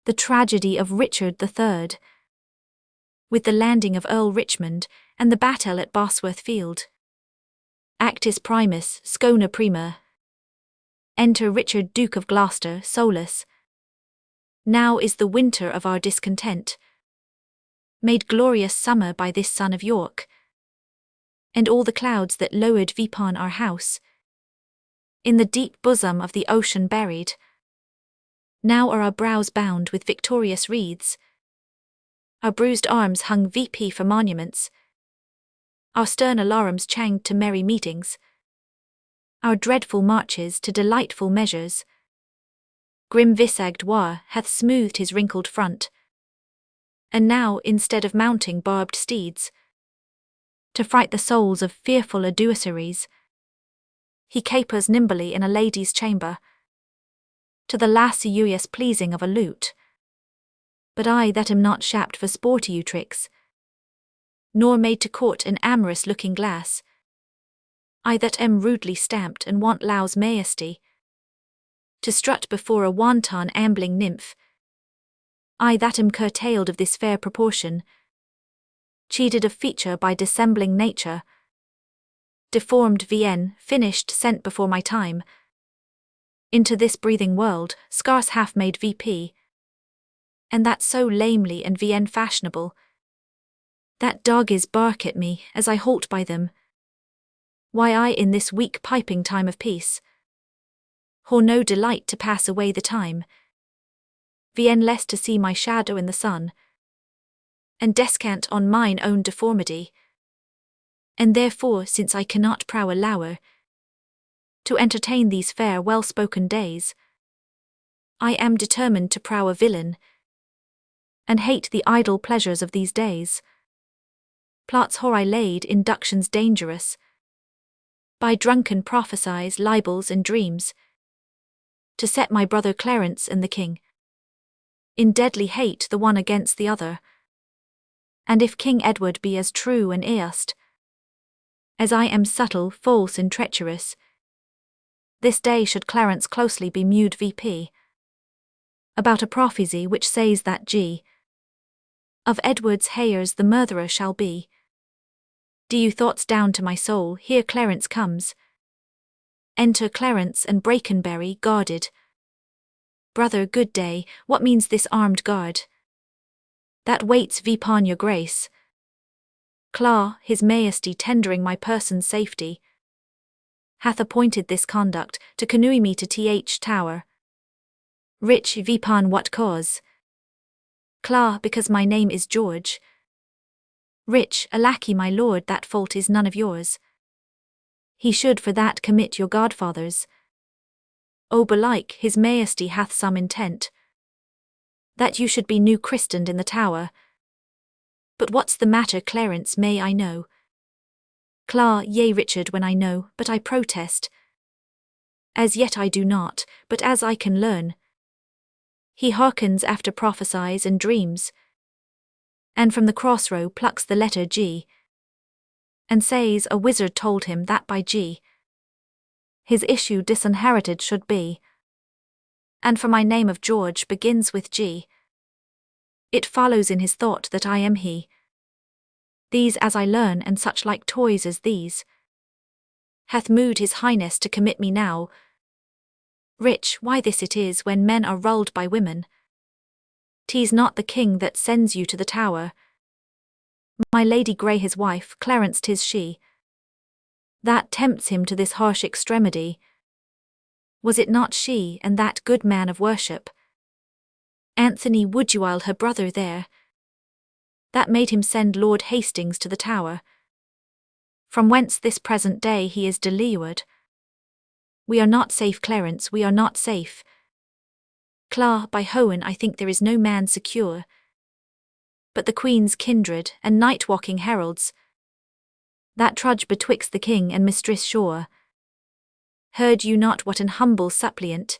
The tragedy of Richard III, with the landing of Earl Richmond and the battle at Bosworth Field. Actus primus, scona prima. Enter Richard Duke of Gloucester, solus. Now is the winter of our discontent, made glorious summer by this son of York, and all the clouds that lowered upon our house, in the deep bosom of the ocean buried, now are our brows bound with victorious wreaths, our bruised arms hung VP for monuments, our stern alarums changed to merry meetings, our dreadful marches to delightful measures. Grim visaged war hath smoothed his wrinkled front, and now, instead of mounting barbed steeds, to fright the souls of fearful adversaries, he capers nimbly in a lady's chamber, to the lascivious pleasing of a lute. But I that am not shapped for sportive tricks, nor made to court an amorous looking glass, I that am rudely stamped and want low's majesty, to strut before a wanton ambling nymph, I that am curtailed of this fair proportion, cheated of feature by dissembling nature, deformed Vienne, finished sent before my time, into this breathing world, scarce half made VP, and that so lamely and Vienne fashionable, that dogges bark at me as I halt by them. Why I in this weak piping time of peace, or no delight to pass away the time, Vienne less to see my shadow in the sun, and descant on mine own deformity, and therefore, since I cannot prow a lower, to entertain these fair well-spoken days, I am determined to prow a villain, and hate the idle pleasures of these days. Plots hoary laid, inductions dangerous, by drunken prophesies, libels, and dreams, to set my brother Clarence and the king in deadly hate the one against the other. And if King Edward be as true and earnest as I am subtle, false, and treacherous, this day should Clarence closely be mewed VP about a prophecy which says that G of Edward's heirs the murderer shall be. Do you thoughts down to my soul, here Clarence comes. Enter Clarence and Brakenberry guarded. Brother, good day, what means this armed guard that waits vipon your grace? Claw, his majesty tendering my person's safety, hath appointed this conduct to canoe me to Th Tower. Rich vipon what cause? Claw, because my name is George. Rich, a lackey my lord, that fault is none of yours. He should for that commit your godfathers. O belike, his majesty hath some intent that you should be new christened in the Tower. But what's the matter, Clarence, may I know? Claw, yea Richard, when I know, but I protest. As yet I do not, but as I can learn. He hearkens after prophesies and dreams, and from the crossrow plucks the letter G, and says a wizard told him that by G his issue disinherited should be, and for my name of George begins with G. It follows in his thought that I am he. These as I learn, and such like toys as these, hath moved his highness to commit me now. Rich, why this it is when men are rulled by women. 'Tis not the king that sends you to the Tower. My Lady Grey his wife, Clarence 'tis she that tempts him to this harsh extremity. Was it not she, and that good man of worship, Anthony Woodewile her brother there, that made him send Lord Hastings to the Tower, from whence this present day he is delivered? We are not safe, Clarence, we are not safe. Claw, by Hohen, I think there is no man secure, but the Queen's kindred and night-walking heralds, that trudge betwixt the king and mistress sure. Heard you not what an humble suppliant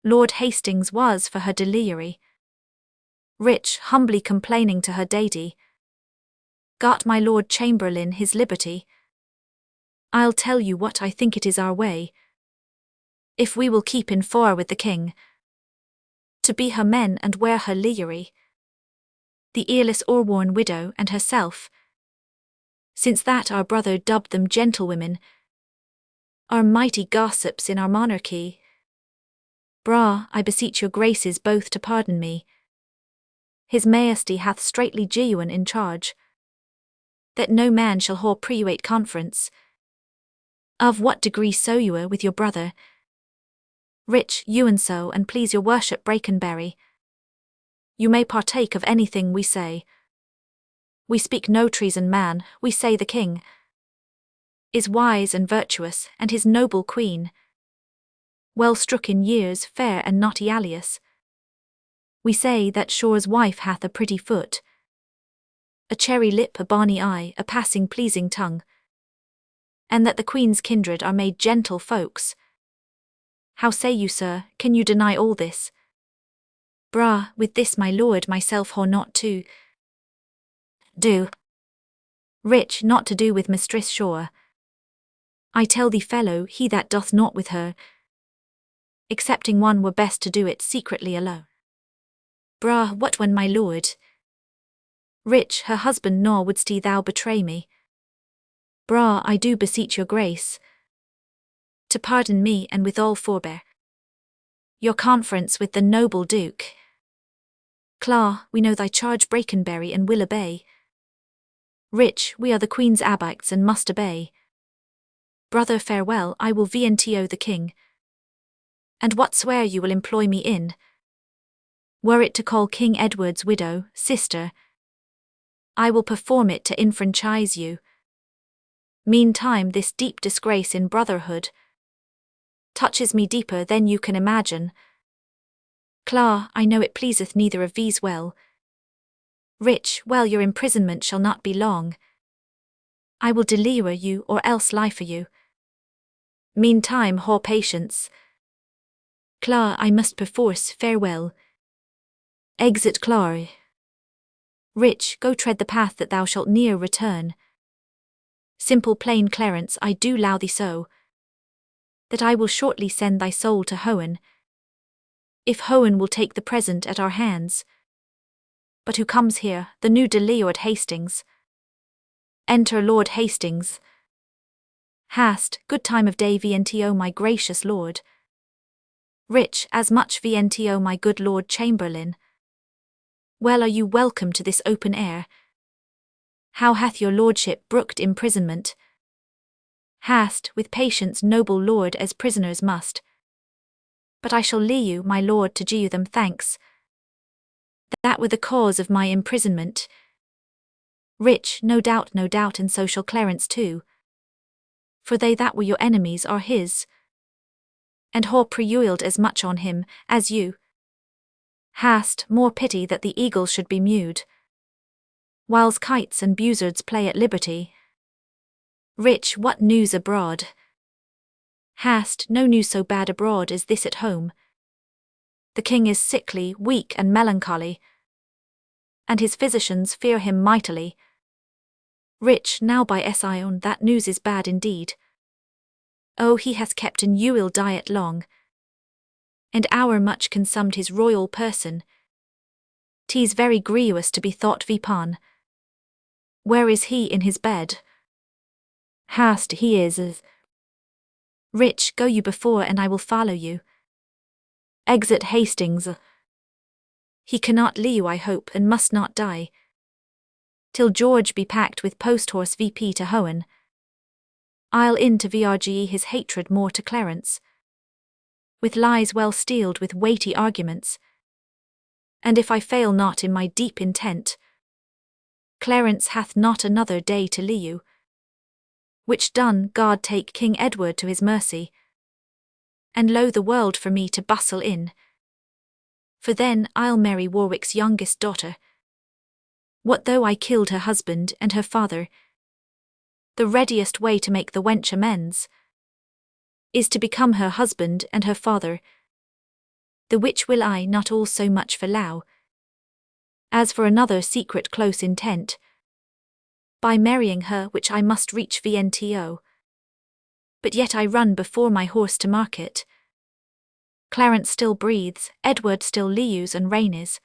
Lord Hastings was for her delivery? Rich, humbly complaining to her deity, got my Lord Chamberlain his liberty. I'll tell you what I think it is our way, if we will keep in far with the king, to be her men and wear her livery, the earless o'erworn widow and herself, since that our brother dubbed them gentlewomen, are mighty gossips in our monarchy. Bra, I beseech your graces both to pardon me. His Majesty hath straitly genuine in charge, that no man shall hold private conference. Of what degree so you are with your brother, rich you and so, and please your worship Brakenberry, you may partake of anything we say. We speak no treason man, we say the king is wise and virtuous, and his noble queen well struck in years, fair and naughty alias. We say that Shore's wife hath a pretty foot, a cherry lip, a bonny eye, a passing pleasing tongue, and that the queen's kindred are made gentle folks. How say you, sir, can you deny all this? Bra, with this my lord myself ho not to do. Rich not to do with Mistress Shore. I tell thee fellow, he that doth not with her, excepting one were best to do it secretly alone. Bra, what when my lord? Rich, her husband, nor wouldst thou betray me. Bra, I do beseech your grace to pardon me, and withal forbear your conference with the noble duke. Claw, we know thy charge Brakenberry and will obey. Rich, we are the queen's abacts and must obey. Brother, farewell, I will VNTO the king, and whatsoe'er you will employ me in, were it to call King Edward's widow, sister, I will perform it to enfranchise you. Meantime this deep disgrace in brotherhood touches me deeper than you can imagine. Claw, I know it pleaseth neither of these well. Rich, well your imprisonment shall not be long. I will deliver you or else lie for you. Meantime haw patience. Claw, I must perforce farewell. Exit Claw. Rich, go tread the path that thou shalt near return. Simple plain Clarence, I do allow thee so, that I will shortly send thy soul to Hohen, if Hohen will take the present at our hands. But who comes here, the new de Lord Hastings? Enter Lord Hastings. Hast, good time of day VNTO my gracious lord. Rich, as much VNTO my good Lord Chamberlain. Well are you welcome to this open air. How hath your lordship brooked imprisonment? Hast, with patience noble lord as prisoners must. But I shall leave you, my lord, to give you them thanks. That were the cause of my imprisonment. Rich, no doubt, and so shall Clarence too. For they that were your enemies are his, and haw prevailed as much on him, as you. Hast, more pity that the eagle should be mewed, whiles kites and buzzards play at liberty. Rich, what news abroad? Hast, no news so bad abroad as this at home. The king is sickly, weak and melancholy, and his physicians fear him mightily. Rich, now by Sion that news is bad indeed. Oh, he has kept an ill diet long, and our much consumed his royal person. 'Tis very grievous to be thought vipon. Where is he in his bed? Hast, he is. Rich, go you before and I will follow you. Exit Hastings. He cannot leave you, I hope, and must not die, till George be packed with post-horse VP to Hohen. I'll in to VRGE his hatred more to Clarence, with lies well steeled with weighty arguments. And if I fail not in my deep intent, Clarence hath not another day to leave you. Which done, God take King Edward to his mercy, and lo the world for me to bustle in. For then I'll marry Warwick's youngest daughter. What though I killed her husband and her father? The readiest way to make the wench amends is to become her husband and her father, the which will I not all so much forlow, as for another secret close intent, by marrying her which I must reach VNTO. But yet I run before my horse to market, Clarence still breathes, Edward still lives and reigns.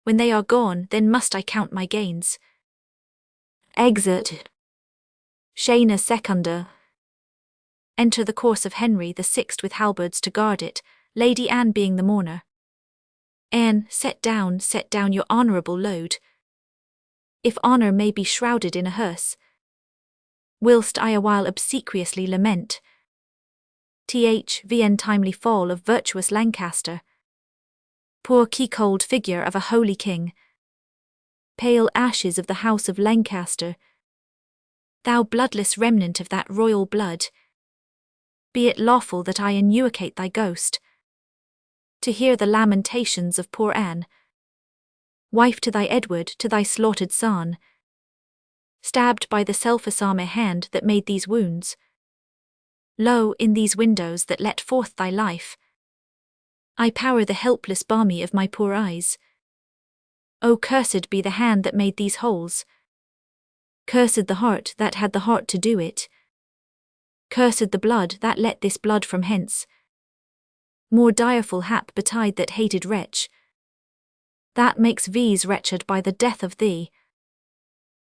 When they are gone, then must I count my gains. Exit. Scena secunda. Enter the course of Henry the Sixth with halberds to guard it, Lady Anne being the mourner. Anne, set down your honourable load. If honour may be shrouded in a hearse, whilst I awhile obsequiously lament the untimely fall of virtuous Lancaster. Poor key-cold figure of a holy king, pale ashes of the house of Lancaster, thou bloodless remnant of that royal blood, be it lawful that I innuocate thy ghost, to hear the lamentations of poor Anne, wife to thy Edward, to thy slaughtered son, stabbed by the self-asame hand that made these wounds. Lo, in these windows that let forth thy life, I power the helpless balmy of my poor eyes. O cursed be the hand that made these holes, cursed the heart that had the heart to do it, cursed the blood that let this blood from hence. More direful hap betide that hated wretch, that makes these wretched by the death of thee.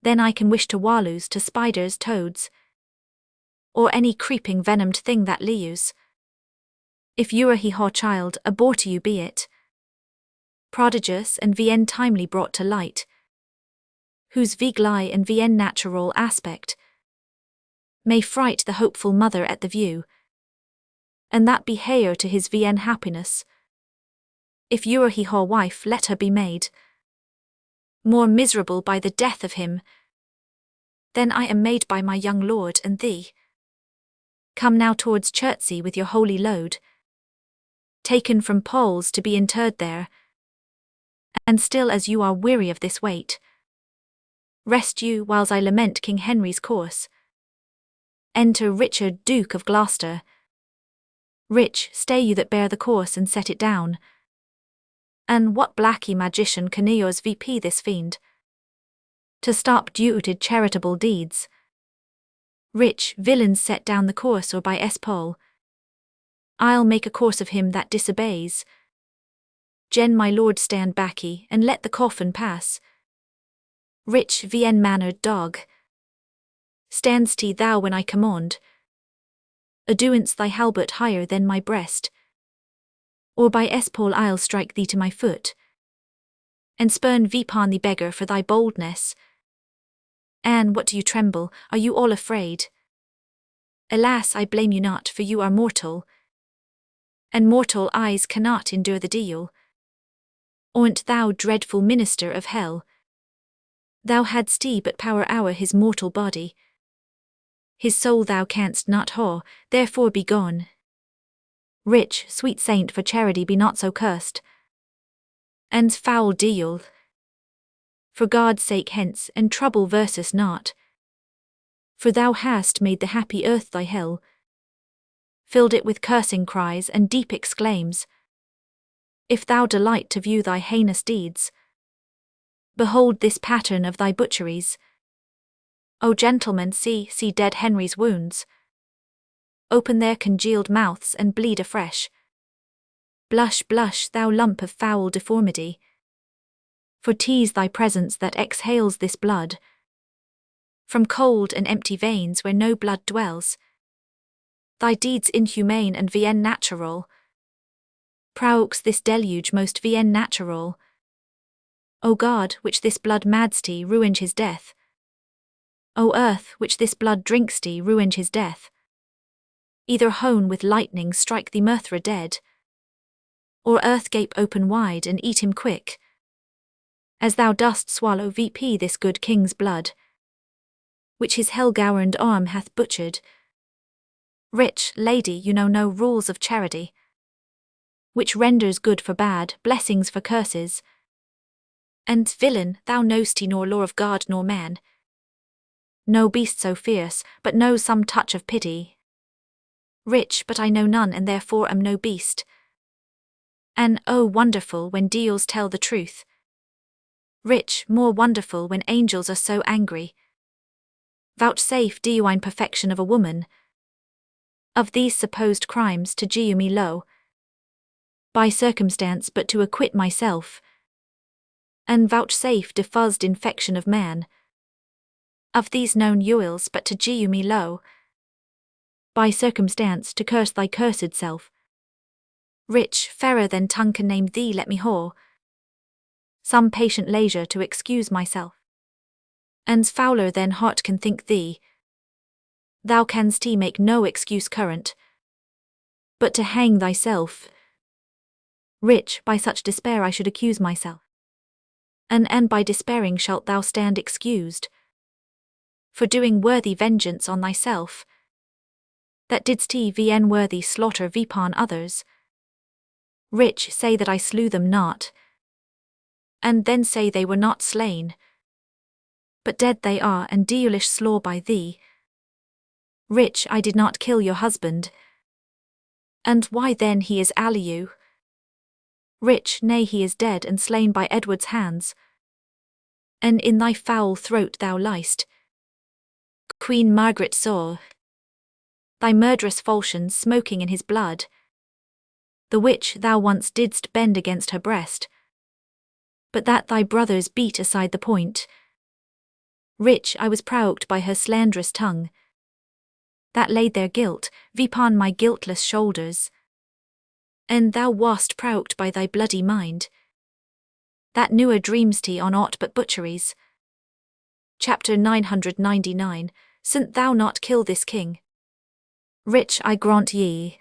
Then I can wish to wallows to spiders, toads, or any creeping venomed thing that lives. If you are he haw child, abhor to you be it, prodigious and vn timely brought to light, whose vigli and vn natural aspect may fright the hopeful mother at the view, and that be heir to his vn happiness. If you are he haw wife, let her be made more miserable by the death of him than I am made by my young lord and thee. Come now towards Chertsey with your holy load, taken from Paul's to be interred there, and still as you are weary of this weight, rest you whiles I lament King Henry's course. Enter Richard, Duke of Gloucester. Rich, stay you that bear the course and set it down. And what blacky magician can yours VP this fiend, to stop duted charitable deeds? Rich, villains set down the course or by Paul, I'll make a course of him that disobeys. Jen my lord stand backy, and let the coffin pass. Rich vn mannered dog, standst thou when I command? Aduance thy halbert higher than my breast, or by Paul I'll strike thee to my foot, and spurn upon the beggar for thy boldness. Anne, what do you tremble? Are you all afraid? Alas, I blame you not, for you are mortal, and mortal eyes cannot endure the deal. Orn't thou dreadful minister of hell? Thou hadst but power o'er his mortal body, his soul thou canst not haw, therefore be gone. Rich, sweet saint, for charity be not so cursed, and foul deal. For God's sake hence, and trouble versus not, for thou hast made the happy earth thy hell, filled it with cursing cries and deep exclaims. If thou delight to view thy heinous deeds, behold this pattern of thy butcheries. O gentlemen, see dead Henry's wounds, open their congealed mouths and bleed afresh. Blush, blush, thou lump of foul deformity, for 'tis thy presence that exhales this blood from cold and empty veins where no blood dwells. Thy deeds inhumane and vn natural, proux this deluge most vn natural. O God, which this blood madsty ruined his death, O earth, which this blood drinksty ruined his death, either hone with lightning strike the Murthra dead, or earth gape open wide and eat him quick, as thou dost swallow VP this good king's blood, which his hell-gowned arm hath butchered. Rich lady, you know no rules of charity, which renders good for bad, blessings for curses. And villain, thou know'st nor law of God nor man, no beast so fierce, but knows some touch of pity. Rich, but I know none, and therefore am no beast. And oh, wonderful when deals tell the truth. Rich, more wonderful when angels are so angry. Vouchsafe genuine perfection of a woman, of these supposed crimes to me low. by circumstance but to acquit myself, and vouchsafe diffused infection of man, of these known uils but to jew me low, by circumstance to curse thy cursed self. Rich, fairer than tongue can name thee, let me whore some patient leisure to excuse myself, and fouler than heart can think thee, thou canst make no excuse current, but to hang thyself. Rich, by such despair I should accuse myself, and by despairing shalt thou stand excused, for doing worthy vengeance on thyself, that didst vn worthy slaughter vipon others. Rich, say that I slew them not, and then say they were not slain, but dead they are, and deulish slaw by thee. Rich, I did not kill your husband, and why then he is aliu. Rich, nay, he is dead and slain by Edward's hands, and in thy foul throat thou liest. Queen Margaret saw thy murderous falchion smoking in his blood, the which thou once didst bend against her breast, but that thy brothers beat aside the point. Rich, I was provoked by her slanderous tongue, that laid their guilt vipon my guiltless shoulders, and thou wast provoked by thy bloody mind, that newer dreamsty on aught but butcheries. Chapter 999, Sin't thou not kill this king? Rich, I grant ye,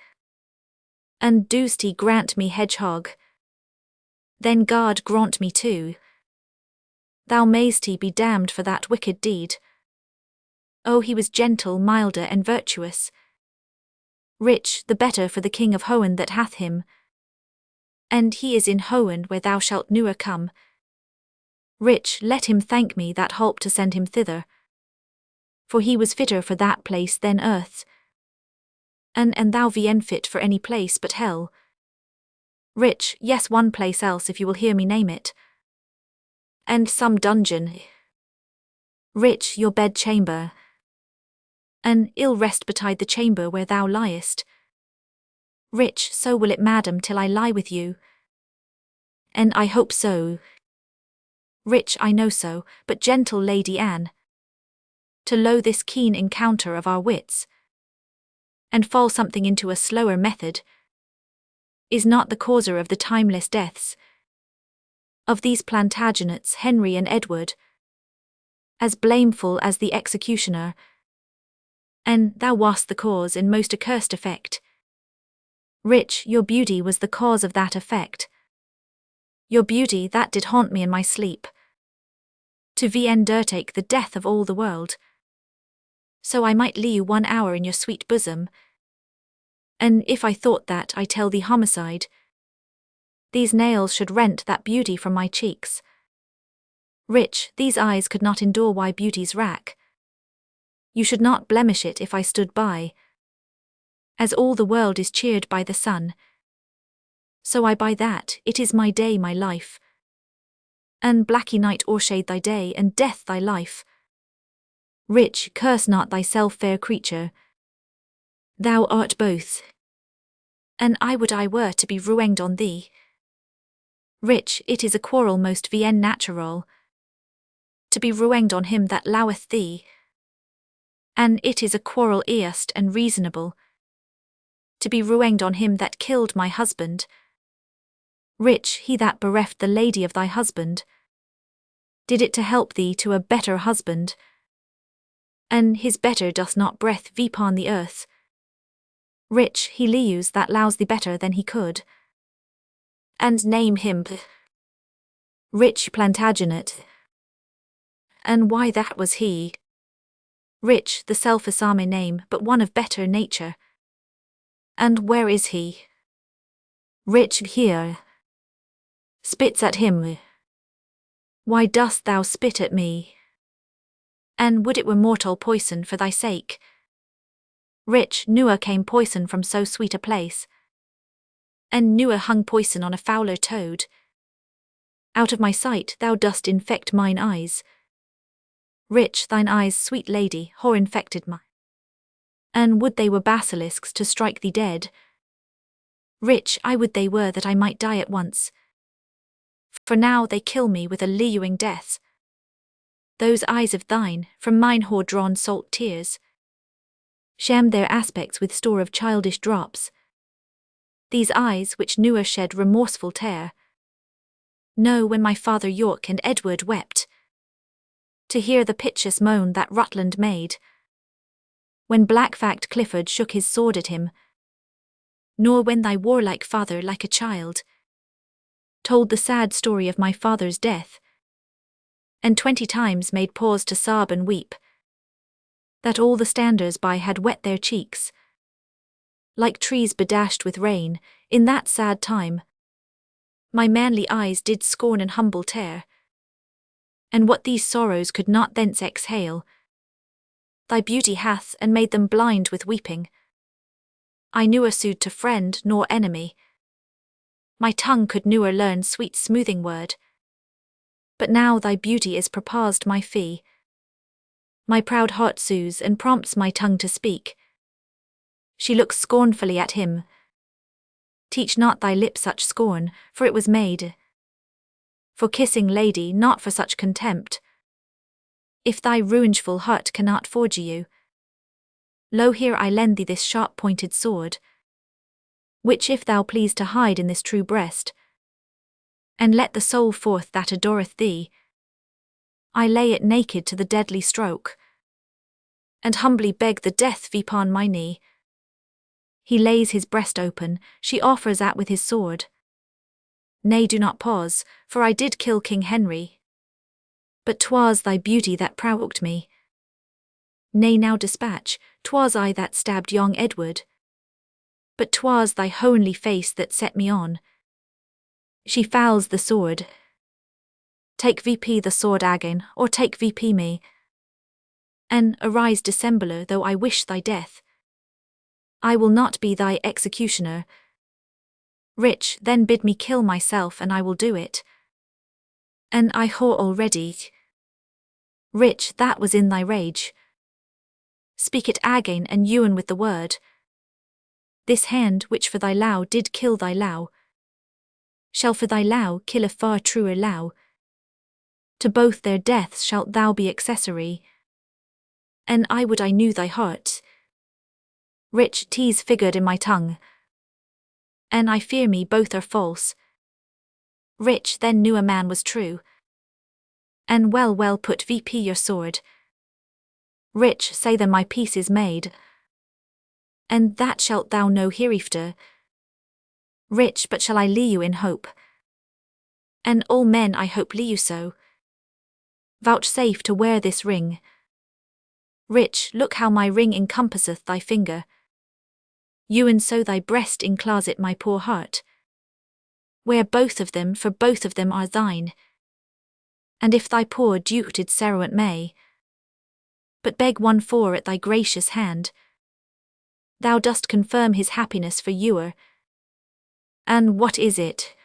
and dost he grant me hedgehog, then God grant me too, thou mayst he be damned for that wicked deed. Oh, he was gentle, milder, and virtuous. Rich, the better for the king of Hohen that hath him, and he is in Hohen where thou shalt newer come. Rich, let him thank me that holp to send him thither, for he was fitter for that place than earth, and thou vn fit for any place but hell. Rich, yes, one place else if you will hear me name it, and some dungeon. Rich, your bed chamber, an ill rest betide the chamber where thou liest. Rich, so will it, madam, till I lie with you, and I hope so. Rich, I know so, but gentle Lady Anne, to lo this keen encounter of our wits, and fall something into a slower method, is not the causer of the timeless deaths of these Plantagenets, Henry and Edward, as blameful as the executioner, and thou wast the cause in most accursed effect. Rich, your beauty was the cause of that effect, your beauty that did haunt me in my sleep, to undertake the death of all the world, so I might lie 1 hour in your sweet bosom, and if I thought that I tell thee homicide, these nails should rent that beauty from my cheeks. Rich, these eyes could not endure why beauty's rack. You should not blemish it if I stood by, as all the world is cheered by the sun, so I by that, it is my day, my life, and blacky night o'ershade thy day, and death thy life. Rich, curse not thyself, fair creature, thou art both, and I would I were to be ruinged on thee. Rich, it is a quarrel most natural, to be ruinged on him that loweth thee, and it is a quarrel earst and reasonable, to be ruinged on him that killed my husband. Rich, he that bereft the lady of thy husband, did it to help thee to a better husband, and his better doth not breath vipon the earth. Rich, he leus that lows thee better than he could, and name him Rich Plantagenet, and why that was he. Rich, the self-asame name, but one of better nature. And where is he? Rich, here. Spits at him. Why dost thou spit at me? And would it were mortal poison for thy sake. Rich, newer came poison from so sweet a place, and newer hung poison on a fouler toad. Out of my sight thou dost infect mine eyes. Rich, thine eyes, sweet lady, whore infected mine. And would they were basilisks to strike thee dead. Rich I would they were that I might die at once. For now they kill me with a leering death. Those eyes of thine, from mine hoard drawn salt tears, sham their aspects with store of childish drops. These eyes which newer shed remorseful tear, know when my father York and Edward wept, to hear the piteous moan that Rutland made, when black-fact Clifford shook his sword at him, nor when thy warlike father like a child told the sad story of my father's death, and 20 times made pause to sob and weep, that all the standers by had wet their cheeks, like trees bedashed with rain, in that sad time. My manly eyes did scorn and humble tear, and what these sorrows could not thence exhale, thy beauty hath and made them blind with weeping. I newer sued to friend nor enemy, my tongue could newer learn sweet smoothing word, but now thy beauty is proposed my fee. My proud heart sues and prompts my tongue to speak. She looks scornfully at him. Teach not thy lip such scorn, for it was made for kissing, lady, not for such contempt. If thy revengeful heart cannot forge you, lo, here I lend thee this sharp-pointed sword, which if thou please to hide in this true breast, and let the soul forth that adoreth thee, I lay it naked to the deadly stroke, and humbly beg the death upon my knee. He lays his breast open, she offers at with his sword. Nay, do not pause, for I did kill King Henry, but 'twas thy beauty that provoked me. Nay, now dispatch, 'twas I that stabbed young Edward, but 'twas thy homely face that set me on. She fouls the sword. Take VP the sword again, or take VP me. And arise, dissembler, though I wish thy death, I will not be thy executioner. Rich, then bid me kill myself, and I will do it. And I whore already. Rich, that was in thy rage. Speak it again, and ewen with the word. This hand which for thy low did kill thy low, shall for thy low kill a far truer low. To both their deaths shalt thou be accessory. And I would I knew thy heart. Rich, 'tis figured in my tongue, and I fear me both are false. Rich, then knew a man was true, and well put VP your sword. Rich, say then my peace is made, and that shalt thou know hereafter. Rich, but shall I leave you in hope, and all men I hope leave you so. Vouchsafe to wear this ring. Rich, look how my ring encompasseth thy finger. Ewen so thy breast encloset my poor heart. Wear both of them, for both of them are thine. And if thy poor duke did Sarowant may, but beg one for at thy gracious hand, thou dost confirm his happiness for ewer. And what is it?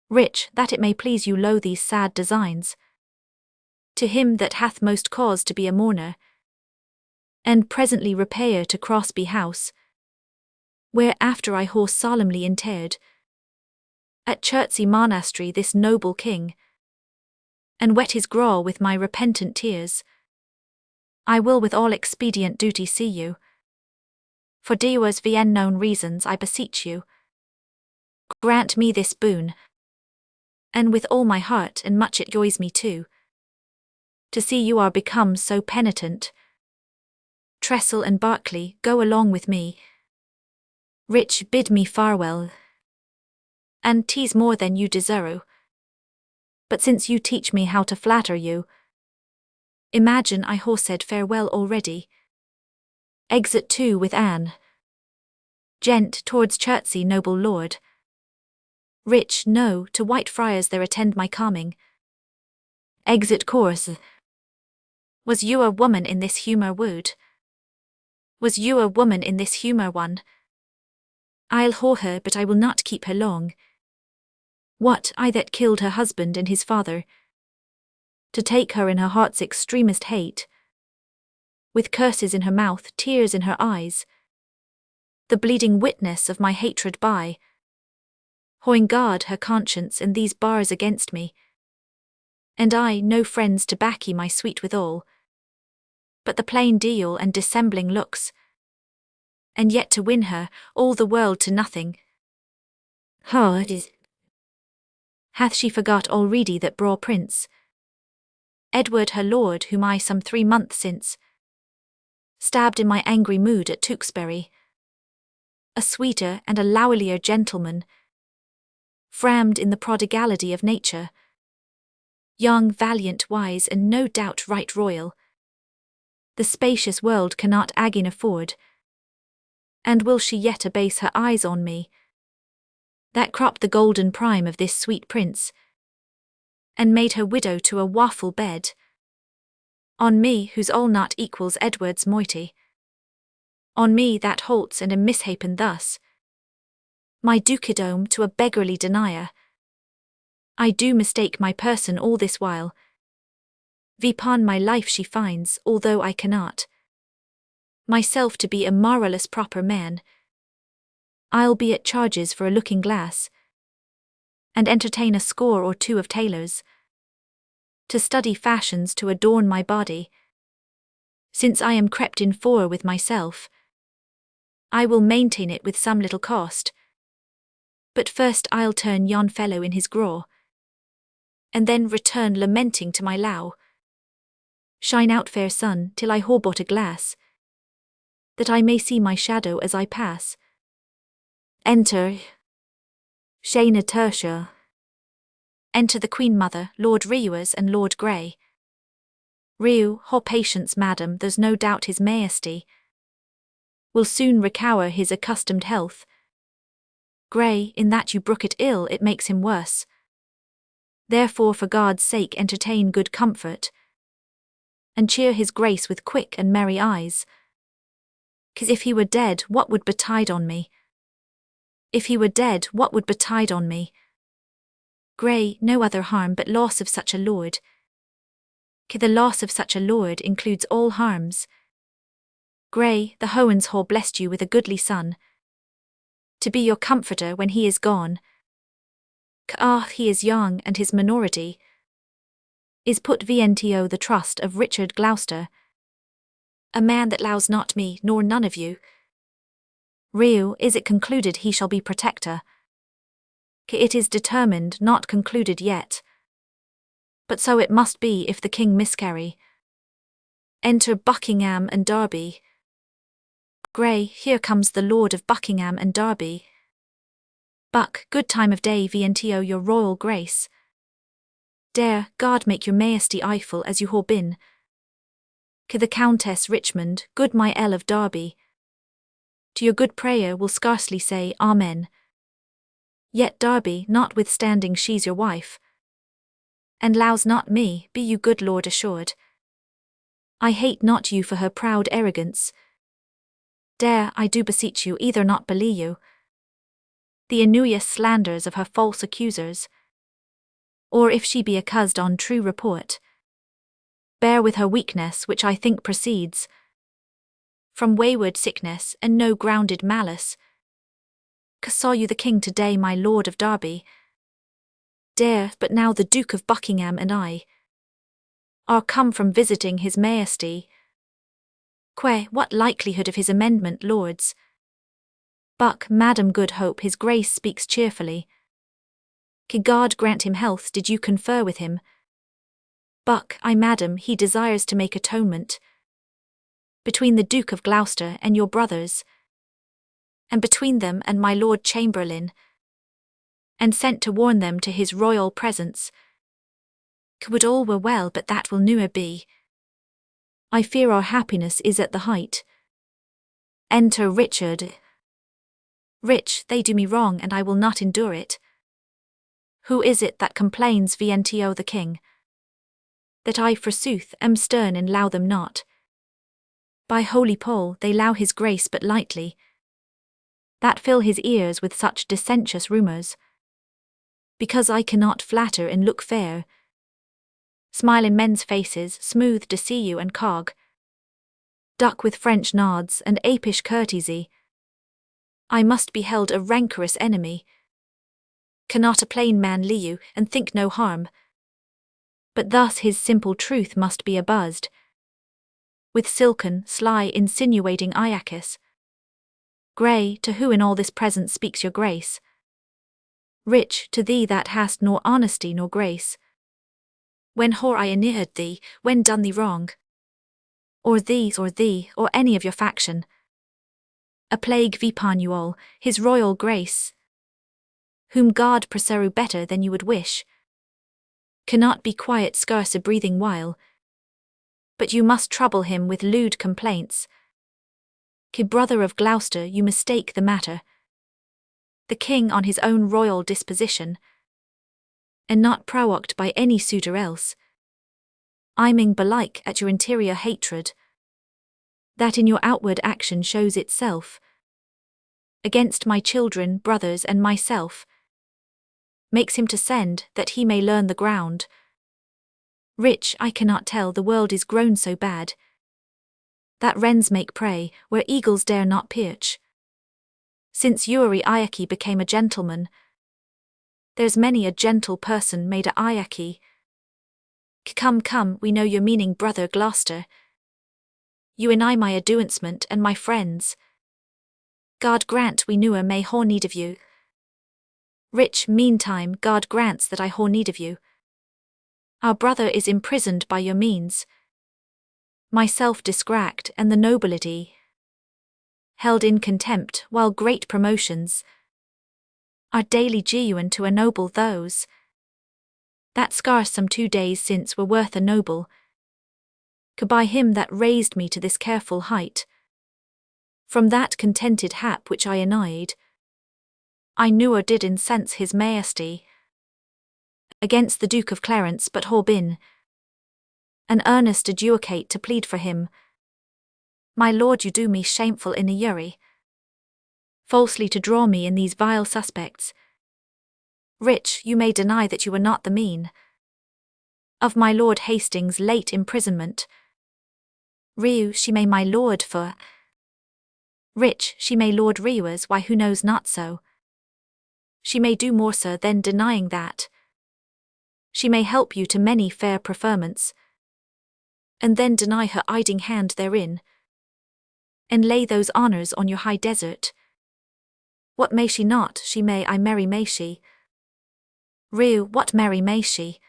Rich, that it may please you lo these sad designs, to him that hath most cause to be a mourner, and presently repair to Crosby House, where after I horse solemnly interred, at Chertsey Monastery this noble king, and wet his graw with my repentant tears. I will with all expedient duty see you. For Dewas vn known reasons I beseech you, grant me this boon, and with all my heart, and much it joys me too, to see you are become so penitent. Tressel and Berkeley, go along with me. Rich, bid me farewell, and 'tis more than you deserve. But since you teach me how to flatter you, imagine I have said farewell already. Exit too with Anne. Gent towards Chertsey, noble lord. Rich, no, to Whitefriars there attend my calming. Exit course. Was you a woman in this humour wooed? Was you a woman in this humour won? I'll whore her, but I will not keep her long. What, I that killed her husband and his father, to take her in her heart's extremest hate, with curses in her mouth, tears in her eyes, the bleeding witness of my hatred by, holding guard her conscience and these bars against me, and I no friends to back ye my sweet withal, but the plain deal and dissembling looks, and yet to win her, all the world to nothing. It is. Hath she forgot already that braw prince, Edward her lord, whom I some 3 months since stabbed in my angry mood at Tewkesbury, a sweeter and a lowlier gentleman, framed in the prodigality of nature, young, valiant, wise, and no doubt right royal, the spacious world cannot again afford, and will she yet abase her eyes on me, that cropped the golden prime of this sweet prince, and made her widow to a waffle bed, on me whose all not equals Edward's moiety, on me that holds and am mishapen thus, my dukedom to a beggarly denier. I do mistake my person all this while, vipon my life she finds, although I cannot myself to be a moralless proper man, I'll be at charges for a looking glass, and entertain a score or 2 of tailors, to study fashions to adorn my body. Since I am crept in for with myself, I will maintain it with some little cost. But first I'll turn yon fellow in his graw, and then return lamenting to my lough. Shine out, fair sun, till I haw bought a glass, that I may see my shadow as I pass. Enter Shana Tertia. Enter the Queen Mother, Lord Reuers and Lord Grey. Reu, haw patience, madam, there's no doubt his majesty will soon recover his accustomed health. Grey, in that you brook it ill, it makes him worse. Therefore for God's sake entertain good comfort, and cheer his grace with quick and merry eyes. 'Cause if he were dead, what would betide on me? If he were dead, what would betide on me? Grey, no other harm but loss of such a lord. 'Cause the loss of such a lord includes all harms. Grey, the Howans haw blessed you with a goodly son, to be your comforter when he is gone. He is young, and his minority is put vnto the trust of Richard Gloucester, a man that lows not me, nor none of you. Reu, is it concluded he shall be protector? It is determined, not concluded yet. But so it must be if the king miscarry. Enter Buckingham and Derby. Grey, here comes the Lord of Buckingham and Derby. Buck, good time of day vnto your royal grace. Dare, God make your majesty eyeful as you haw been. The Countess Richmond, good my Elle of Derby, to your good prayer will scarcely say Amen. Yet Derby, notwithstanding she's your wife, and lows not me, be you good lord assured. I hate not you for her proud arrogance. Dare, I do beseech you, either not believe you the injurious slanders of her false accusers, or if she be accused on true report, bear with her weakness, which I think proceeds from wayward sickness and no grounded malice. 'Cause saw you the king today, my lord of Derby? Dare, but now the Duke of Buckingham and I are come from visiting his majesty. What likelihood of his amendment, lords? Buck, madam, good hope, his grace speaks cheerfully. God grant him health, did you confer with him? Buck, madam, he desires to make atonement between the Duke of Gloucester and your brothers, and between them and my Lord Chamberlain, and sent to warn them to his royal presence. Would all were well, but that will ne'er be. I fear our happiness is at the height. Enter Richard. Rich, they do me wrong, and I will not endure it. Who is it that complains vnto the king? That I forsooth am stern and low them not. By holy Paul, they low his grace but lightly, that fill his ears with such dissentious rumours. Because I cannot flatter and look fair, smile in men's faces, smooth to see you and cog, duck with French nods and apish courtesy, I must be held a rancorous enemy. Cannot a plain man liu and think no harm? But thus his simple truth must be abuzzed with silken, sly, insinuating Iacchus. Grey, to who in all this presence speaks your grace? Rich, to thee that hast nor honesty nor grace. When whore I aneared thee, when done thee wrong? Or thee, or any of your faction? A plague vipon you all, his royal grace, whom God preserve better than you would wish, cannot be quiet scarce a breathing while, but you must trouble him with lewd complaints. Ki brother of Gloucester, you mistake the matter. The king on his own royal disposition, and not provoked by any suitor else, aiming belike at your interior hatred, that in your outward action shows itself, against my children, brothers, and myself, makes him to send, that he may learn the ground. Rich, I cannot tell, the world is grown so bad, that wrens make prey, where eagles dare not perch. Since Uri Iacchi became a gentleman, there's many a gentle person made a Iacchi. Come, we know your meaning, brother Gloucester. You and I my advancement and my friends. God grant we newer may haw need of you. Rich, meantime, God grants that I haw need of you. Our brother is imprisoned by your means. Myself disgract, and the nobility held in contempt, while great promotions are daily genuine to ennoble those that scarce some 2 days since were worth a noble. By him that raised me to this careful height, from that contented hap which I envied, I newer did incense his majesty against the Duke of Clarence, but haw been an earnest advocate to plead for him. My lord, you do me shameful in a Uri, falsely to draw me in these vile suspects. Rich, you may deny that you were not the mean of my lord Hastings' late imprisonment. Riu, she may my lord for. Rich, she may lord Riu's, why who knows not so. She may do more, sir, than denying that. She may help you to many fair preferments, and then deny her aiding hand therein, and lay those honours on your high desert. What may she not? She may, I marry may she. Riu, what marry may she?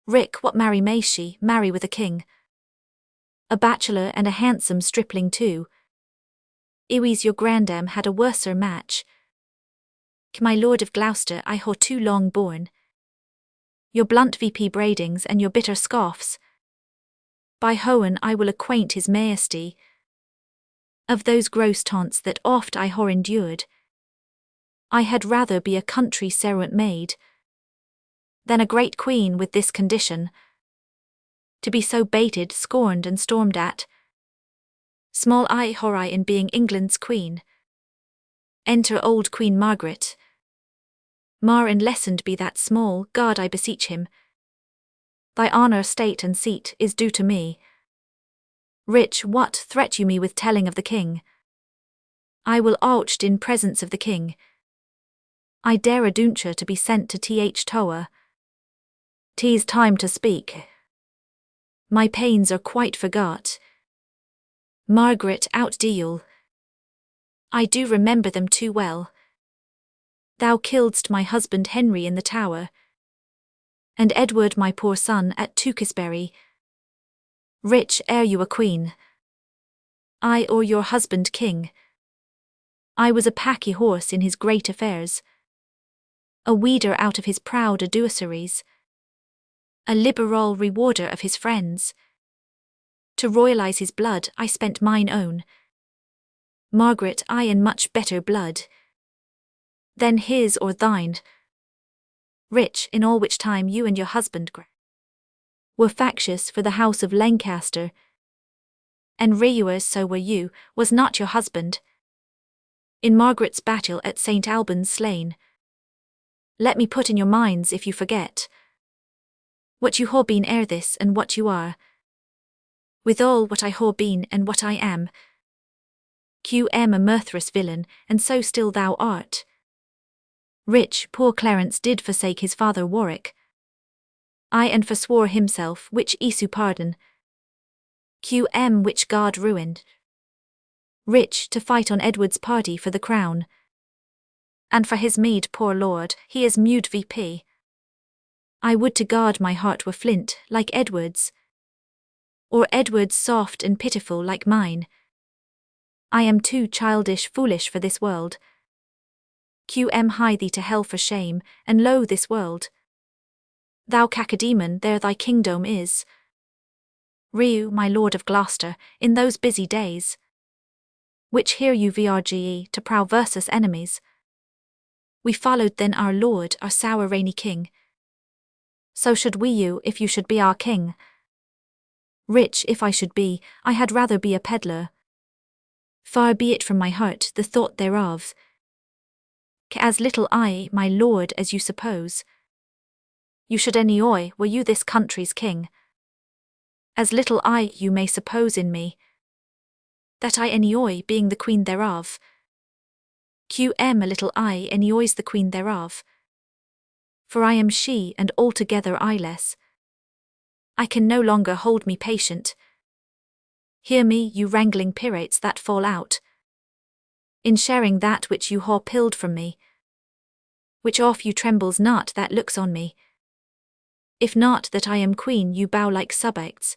Rick, what marry may she? Marry with a king, a bachelor, and a handsome stripling too. Iwis your grandam had a worser match. My lord of Gloucester, I haw too long borne your blunt VP braidings and your bitter scoffs. By Hohen I will acquaint his majesty of those gross taunts that oft I haw endured. I had rather be a country servant maid than a great queen with this condition, to be so baited, scorned, and stormed at. Small I haw I in being England's queen. Enter old Queen Margaret. Mar and lessened be that small, God I beseech him. Thy honour, state, and seat is due to me. Rich, what threat you me with telling of the king? I will ouched in presence of the king. I dare a dunture to be sent to Th Tower. 'Tis time to speak. My pains are quite forgot. Margaret outdeal. I do remember them too well. Thou killedst my husband Henry in the Tower, and Edward my poor son at Tewkesbury. Rich, ere you a queen, I or your husband king. I was a packy horse in his great affairs, a weeder out of his proud adversaries, a liberal rewarder of his friends. To royalize his blood I spent mine own. Margaret, I in much better blood than his or thine. Rich, in all which time you and your husband were factious for the house of Lancaster, and Riuers so were you, was not your husband in Margaret's battle at St. Albans slain. Let me put in your minds, if you forget, what you haw been ere this, and what you are, withal what I haw been and what I am. QM a murtherous villain, and so still thou art. Rich, poor Clarence did forsake his father Warwick. I and forswore himself, which Isu pardon. QM which God ruined. Rich, to fight on Edward's party for the crown. And for his meed, poor lord, he is mewed VP. I would to God my heart were flint, like Edward's. Or Edward's soft and pitiful like mine. I am too childish foolish for this world. QM hie thee to hell for shame, and lo this world. Thou Cacodemon, there thy kingdom is. Ryu, my lord of Gloucester, in those busy days, which hear you vrge to prow versus enemies. We followed then our lord, our sour rainy king. So should we you, if you should be our king. Rich if I should be, I had rather be a peddler. Far be it from my heart the thought thereof. As little I, my lord, as you suppose. You should enjoy, were you this country's king. As little I you may suppose in me, that I enjoy being the queen thereof. QM a little I enjoys the queen thereof. For I am she, and altogether eyeless. I can no longer hold me patient. Hear me, you wrangling pirates that fall out, in sharing that which you haw pilled from me, which off you trembles not that looks on me. If not that I am queen you bow like subjects,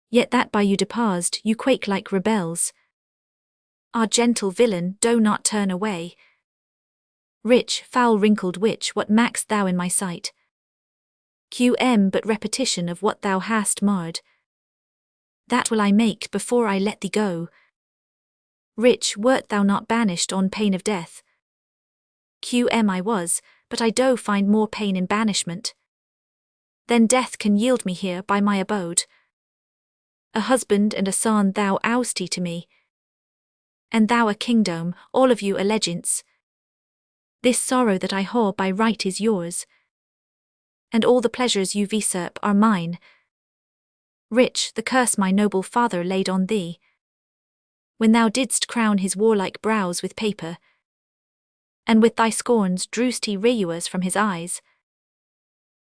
yet that by you deparsed you quake like rebels. Ah gentle villain, do not turn away. Rich, foul wrinkled witch, what mack'st thou in my sight? QM but repetition of what thou hast marred. That will I make before I let thee go. Rich, wert thou not banished on pain of death? QM I was, but I do find more pain in banishment than death can yield me here by my abode. A husband and a son thou ousty to me, and thou a kingdom, all of you allegiance. This sorrow that I haw by right is yours, and all the pleasures you usurp are mine. Rich, the curse my noble father laid on thee, when thou didst crown his warlike brows with paper, and with thy scorns drewst he reuers from his eyes,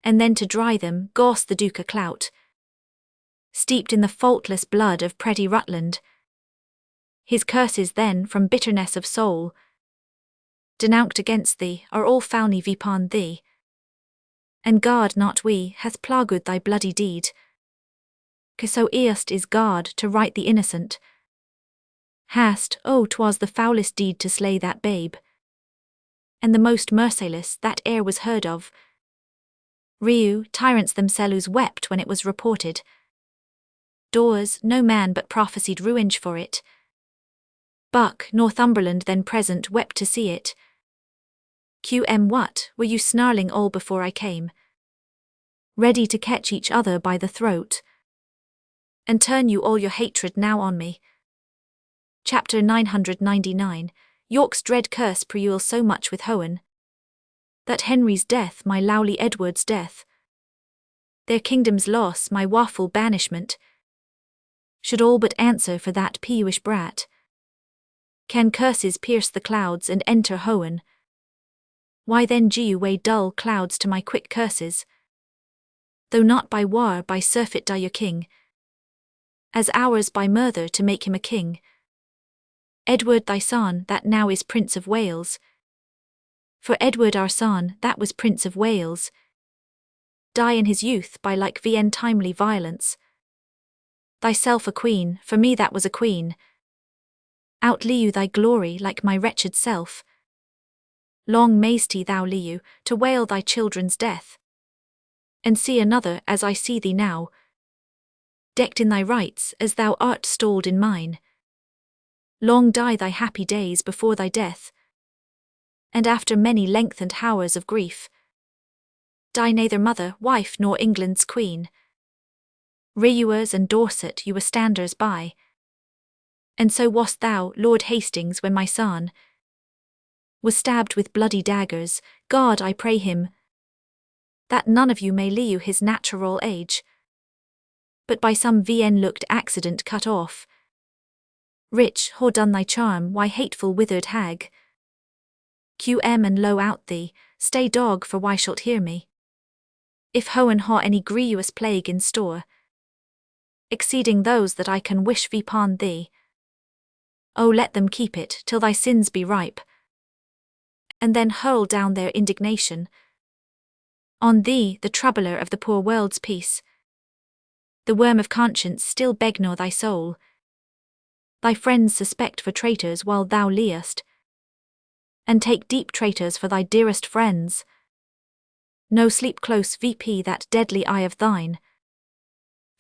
and then to dry them gauze the duke a clout, steeped in the faultless blood of pretty Rutland. His curses then from bitterness of soul, denounced against thee, are all foully vipon thee, and God not we hath plagued thy bloody deed. So erst is God to right the innocent. Hast, oh 'twas the foulest deed to slay that babe, and the most merciless that e'er was heard of. Ryu, tyrants themselves wept when it was reported. Doors, no man but prophesied ruinage for it. Buck, Northumberland then present wept to see it. QM what, were you snarling all before I came, ready to catch each other by the throat, and turn you all your hatred now on me? Chapter 999, York's dread curse preul so much with Hohen, that Henry's death my lowly Edward's death, their kingdom's loss my waffle banishment, should all but answer for that peewish brat. Can curses pierce the clouds and enter Hohen? Why then do weigh dull clouds to my quick curses? Though not by war by surfeit die your king, as ours by murder to make him a king. Edward thy son that now is Prince of Wales, for Edward our son that was Prince of Wales, die in his youth by like VN timely violence. Thyself a queen, for me that was a queen. Outlieu thy glory like my wretched self. Long mayst thou lieu, to wail thy children's death, and see another as I see thee now, decked in thy rights as thou art stalled in mine. Long die thy happy days before thy death, and after many lengthened hours of grief, die neither mother, wife, nor England's queen. Reuers and Dorset you were standers by, and so wast thou, Lord Hastings, when my son was stabbed with bloody daggers. God I pray him, that none of you may lieu his natural age, but by some VN looked accident cut off. Rich, whore done thy charm, why hateful withered hag? And lo out thee, stay dog, for why shalt hear me? If ho and ha any grievous plague in store, exceeding those that I can wish upon thee, O let them keep it till thy sins be ripe, and then hurl down their indignation on thee, the troubler of the poor world's peace. The worm of conscience still beg nor thy soul, thy friends suspect for traitors while thou liest, and take deep traitors for thy dearest friends. No sleep close VP that deadly eye of thine,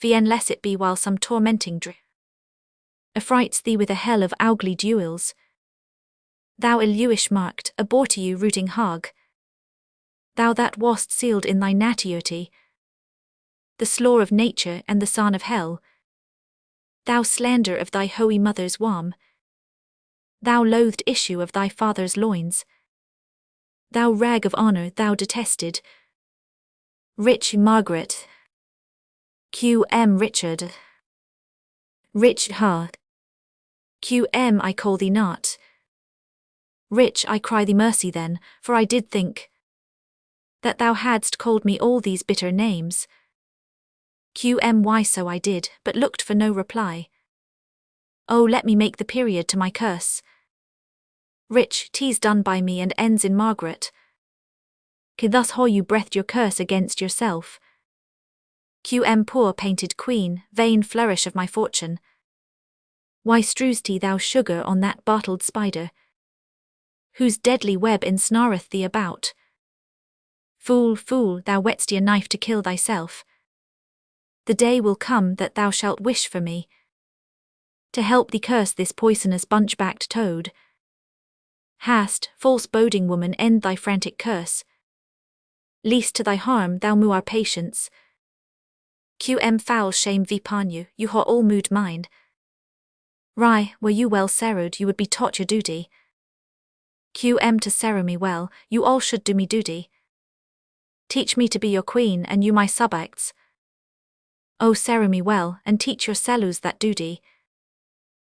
unless it be while some tormenting dream affrights thee with a hell of ugly duels. Thou illuish marked, abort you rooting hog, thou that wast sealed in thy nativity, the slaw of nature and the son of hell, thou slander of thy holy mother's womb, thou loathed issue of thy father's loins, thou rag of honour thou detested, rich Margaret, Richard, rich heart, I call thee not, rich I cry thee mercy then, for I did think that thou hadst called me all these bitter names. Why so I did, but looked for no reply. Oh let me make the period to my curse. Rich, 'tis done by me and ends in Margaret. Thus how you breathed your curse against yourself. Poor painted queen, vain flourish of my fortune. Why strew'st thou sugar on that bottled spider, whose deadly web ensnareth thee about? Fool, fool, thou whetst a knife to kill thyself. The day will come that thou shalt wish for me to help thee curse this poisonous bunch-backed toad. Hast, false boding woman, end thy frantic curse, least to thy harm thou moo our patience. Foul shame upon you, you ha all mood mind. Rye, were you well serrowed you would be taught your duty. To serrow me well, you all should do me duty. Teach me to be your queen and you my subjects. O serrow me well, and teach your sellus that duty.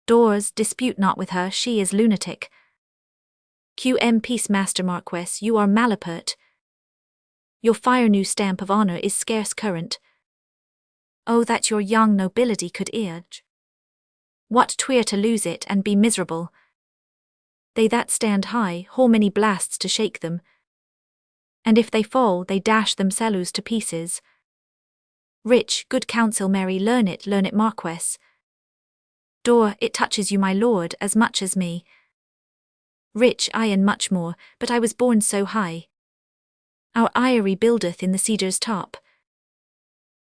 Doors, dispute not with her, she is lunatic. Peace master Marquess, you are malapert. Your fire new stamp of honour is scarce current. Oh that your young nobility could urge. What twere to lose it and be miserable? They that stand high, how many blasts to shake them, and if they fall they dash themselves to pieces. Rich, good counsel Mary, learn it Marquess. Door, it touches you my lord as much as me. Rich, I and much more, but I was born so high. Our eyrie buildeth in the cedar's top,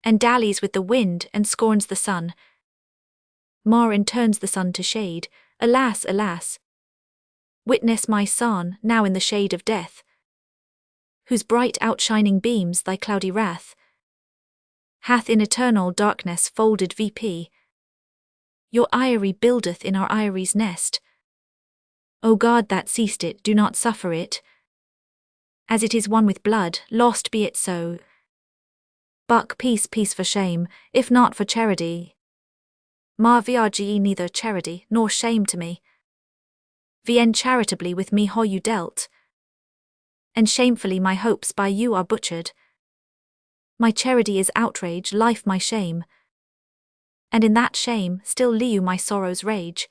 and dallies with the wind and scorns the sun. Mar and turns the sun to shade, alas, alas. Witness my son, now in the shade of death, whose bright outshining beams thy cloudy wrath hath in eternal darkness folded VP. Your eyrie buildeth in our eyrie's nest. O God that seest it, do not suffer it. As it is one with blood, lost be it so. Buck, peace, peace for shame, if not for charity. Ma vrge neither charity nor shame to me. Vien charitably with me how you dealt, and shamefully my hopes by you are butchered. My charity is outrage, life my shame, and in that shame still liu my sorrow's rage.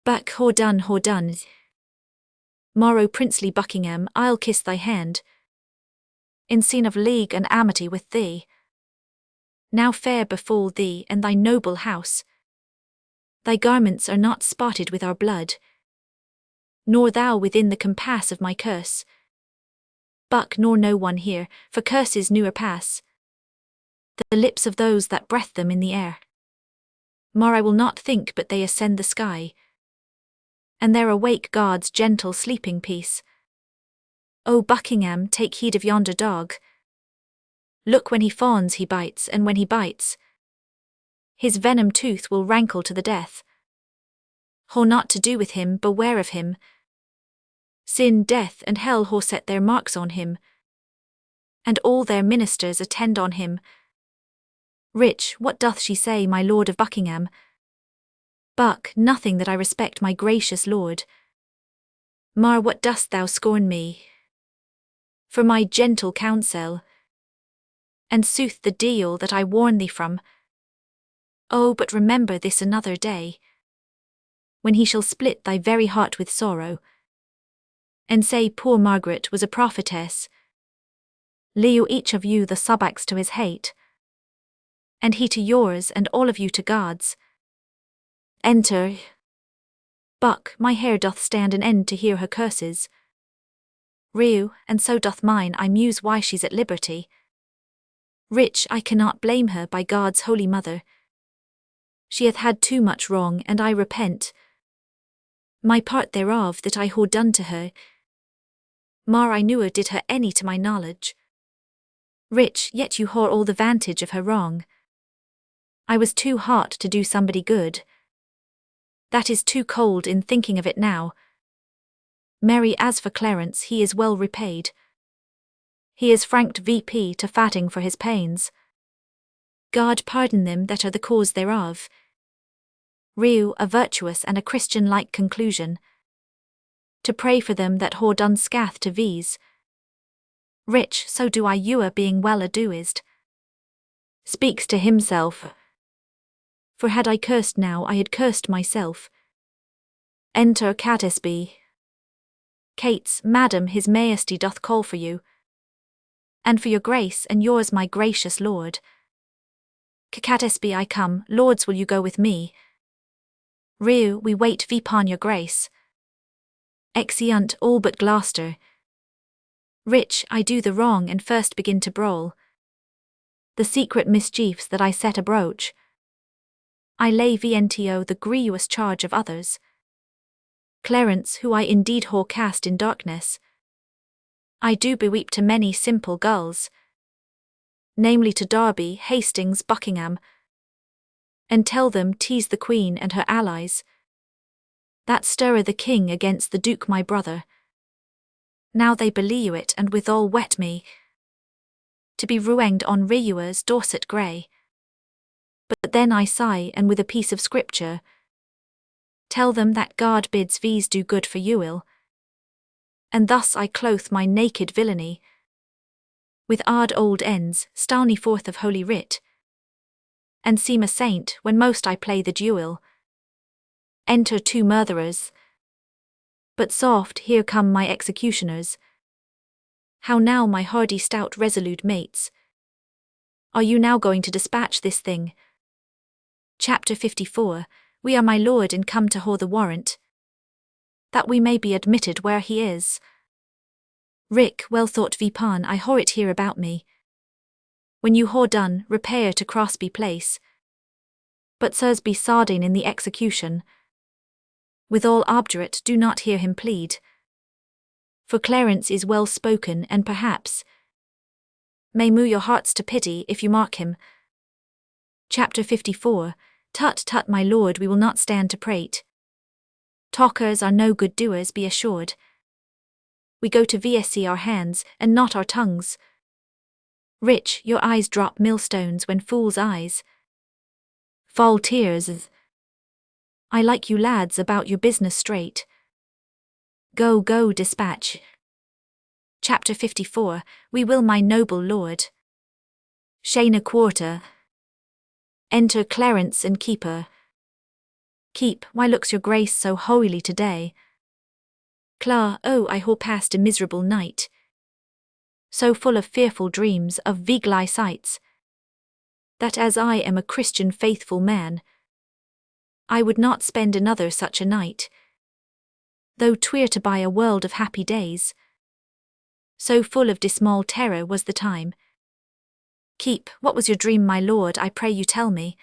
Back, whore done. Morrow princely Buckingham, I'll kiss thy hand, in scene of league and amity with thee. Now fair befall thee and thy noble house. Thy garments are not spotted with our blood, nor thou within the compass of my curse. Buck, nor no one here, for curses newer pass the lips of those that breath them in the air. Mar, I will not think but they ascend the sky, and there awake God's gentle sleeping peace. O Buckingham, take heed of yonder dog. Look, when he fawns he bites, and when he bites, his venom tooth will rankle to the death. Ho not to do with him, beware of him. Sin, death, and hell ho set their marks on him, and all their ministers attend on him. Rich, what doth she say, my lord of Buckingham? Buck, nothing that I respect my gracious lord. Mar, what dost thou scorn me? For my gentle counsel, and sooth the deal that I warn thee from. Oh, but remember this another day, when he shall split thy very heart with sorrow, and say poor Margaret was a prophetess. Leo each of you the subax to his hate, and he to yours, and all of you to God's. Enter. Buck, my hair doth stand an end to hear her curses. Reu, and so doth mine, I muse why she's at liberty. Rich, I cannot blame her, by God's holy mother. She hath had too much wrong, and I repent my part thereof that I haw done to her. Mar, I never did her any to my knowledge. Rich, yet you haw all the vantage of her wrong. I was too hot to do somebody good. That is too cold in thinking of it now. Mary, as for Clarence, he is well repaid. He is franked VP to fatting for his pains. God pardon them that are the cause thereof. Reu, a virtuous and a Christian-like conclusion. To pray for them that haw done scath to these. Rich, so do I ewer being well adoized. Speaks to himself. For had I cursed now, I had cursed myself. Enter Catesby. Cates, madam, his majesty doth call for you, and for your grace and yours, my gracious lord. Catesby, I come. Lords, will you go with me? Reu, we wait vipon your grace. Exeunt all but Gloucester. Rich, I do the wrong and first begin to brawl. The secret mischiefs that I set abroach, I lay vnto the grievous charge of others. Clarence, who I indeed haw cast in darkness, I do beweep to many simple gulls, namely to Derby, Hastings, Buckingham, and tell them 'tis the Queen and her allies that stirre the King against the Duke my brother. Now they believe it, and withal wet me to be ruenged on Reuer's Dorset grey. But then I sigh, and with a piece of scripture tell them that God bids these do good for Ewell. And thus I clothe my naked villainy with odd old ends, starny forth of holy writ, and seem a saint when most I play the duel. Enter two murderers. But soft, here come my executioners. How now, my hardy stout resolute mates? Are you now going to dispatch this thing? Chapter 54. We are my lord and come to haw the warrant, that we may be admitted where he is. Rick, well thought vipon, I haw it here about me. When you haw done, repair to Crosby Place. But sirs, be sardine in the execution. With all obdurate, do not hear him plead. For Clarence is well spoken, and perhaps may move your hearts to pity if you mark him. Chapter 54. Tut tut, my lord, we will not stand to prate. Talkers are no good doers, be assured. We go to VSC our hands, and not our tongues. Rich, your eyes drop millstones when fools' eyes fall tears. I like you lads about your business straight. Go, go, dispatch. Chapter 54. We will, my noble lord. Shana quarter. Enter Clarence and Keeper. Keep, why looks your grace so holily today? Cla, oh, I haw passed a miserable night, so full of fearful dreams of vigli sights, that as I am a Christian faithful man, I would not spend another such a night, though 'twere to buy a world of happy days. So full of dismal terror was the time. Keep, what was your dream, my lord, I pray you tell me.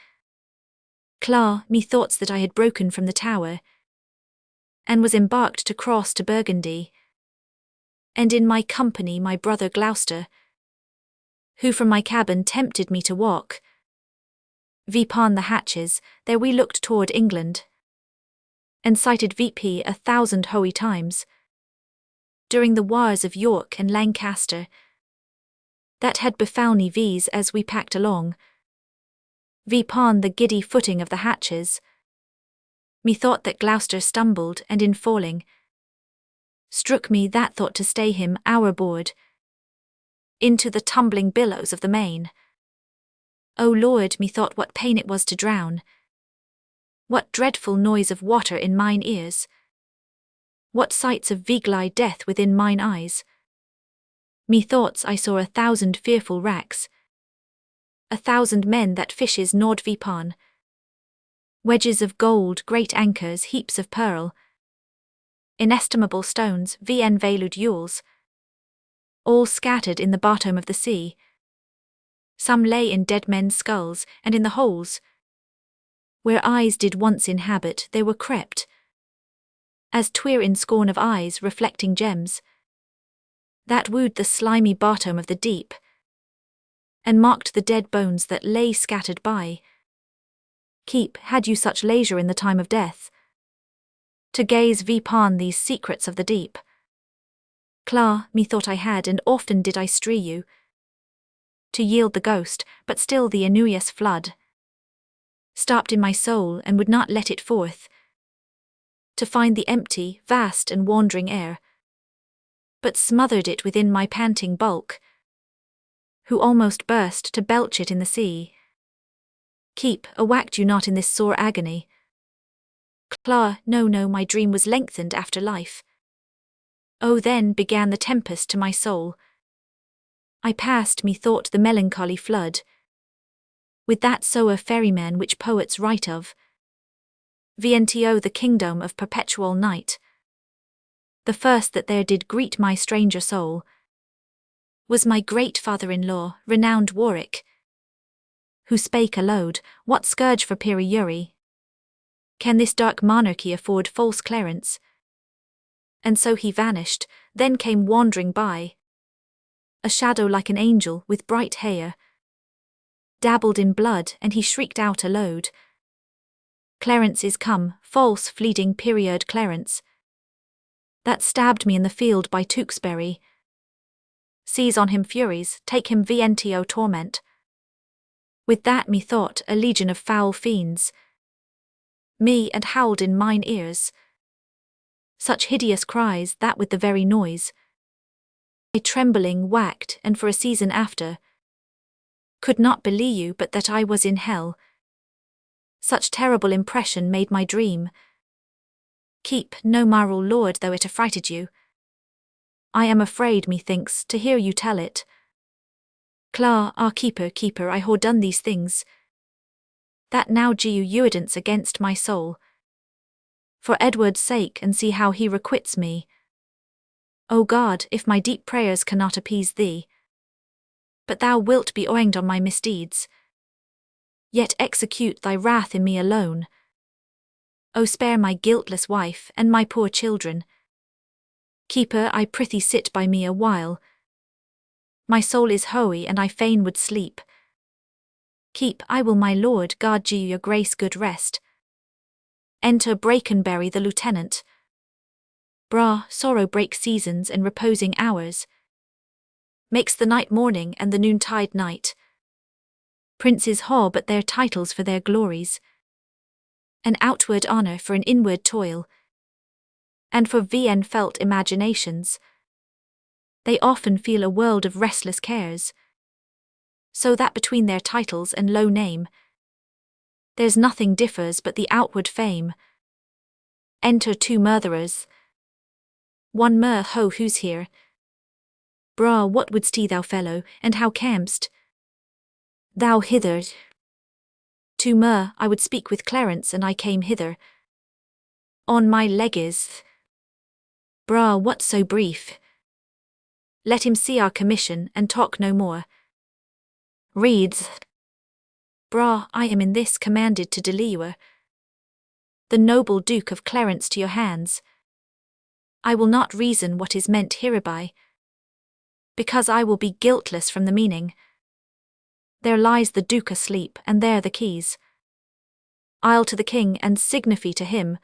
Cla, methoughts that I had broken from the tower, and was embarked to cross to Burgundy, and in my company my brother Gloucester, who from my cabin tempted me to walk vipon the hatches, there we looked toward England, and sighted VP 1,000 hoey times, during the wars of York and Lancaster, that had befalne these as we packed along, vipon the giddy footing of the hatches. Methought that Gloucester stumbled, and in falling, struck me that thought to stay him overboard, into the tumbling billows of the main. O Lord, methought what pain it was to drown, what dreadful noise of water in mine ears, what sights of vigli death within mine eyes. Methoughts I saw 1,000 fearful wracks, 1,000 men that fishes gnawed vipon, wedges of gold, great anchors, heaps of pearl, inestimable stones, vn valued ewels, all scattered in the bottom of the sea. Some lay in dead men's skulls, and in the holes, where eyes did once inhabit, they were crept, as 'twere in scorn of eyes reflecting gems, that wooed the slimy bottom of the deep, and mocked the dead bones that lay scattered by. Keep, had you such leisure in the time of death, to gaze upon these secrets of the deep. Cla, methought I had, and often did I stree you, to yield the ghost, but still the inurious flood stopped in my soul and would not let it forth, to find the empty, vast and wandering air, but smothered it within my panting bulk, who almost burst to belch it in the sea. Keep, awacked you not in this sore agony? Cla, no, my dream was lengthened after life. Oh, then began the tempest to my soul. I passed, methought, the melancholy flood, with that sower ferryman which poets write of, vnto the kingdom of perpetual night. The first that there did greet my stranger soul was my great father-in-law, renowned Warwick, who spake aloud, what scourge for Uri? Can this dark monarchy afford false Clarence? And so he vanished, then came wandering by, a shadow like an angel with bright hair, dabbled in blood, and he shrieked out aloud, Clarence is come, false fleeting period Clarence, that stabbed me in the field by Tewkesbury. Seize on him furies, take him vnto torment. With that methought a legion of foul fiends, me and howled in mine ears, such hideous cries that with the very noise, I trembling whacked, and for a season after, could not believe you but that I was in hell. Such terrible impression made my dream. Keep, no moral lord, though it affrighted you. I am afraid, methinks, to hear you tell it. Cla, our keeper, I have done these things, that now do you evidence against my soul, for Edward's sake, and see how he requits me. O God, if my deep prayers cannot appease thee, but thou wilt be oinged on my misdeeds, yet execute thy wrath in me alone. O spare my guiltless wife, and my poor children. Keeper, I prithee sit by me a while. My soul is hoey, and I fain would sleep. Keep, I will my lord guard you your grace good rest. Enter Brakenberry the lieutenant. Bra, sorrow break seasons and reposing hours, makes the night morning and the noontide night. Princes haw but their titles for their glories, an outward honour for an inward toil, and for vn felt imaginations. They often feel a world of restless cares, so that between their titles and low name, there's nothing differs but the outward fame. Enter two murderers. One ho, who's here? Bra, what wouldst thou fellow, and how cam'st thou hither? To I would speak with Clarence, and I came hither. On my leges. Bra, what so brief? Let him see our commission, and talk no more. Reads. Bra, I am in this commanded to deliver the noble Duke of Clarence to your hands. I will not reason what is meant hereby, because I will be guiltless from the meaning. There lies the Duke asleep, and there the keys. I'll to the king and signify to him,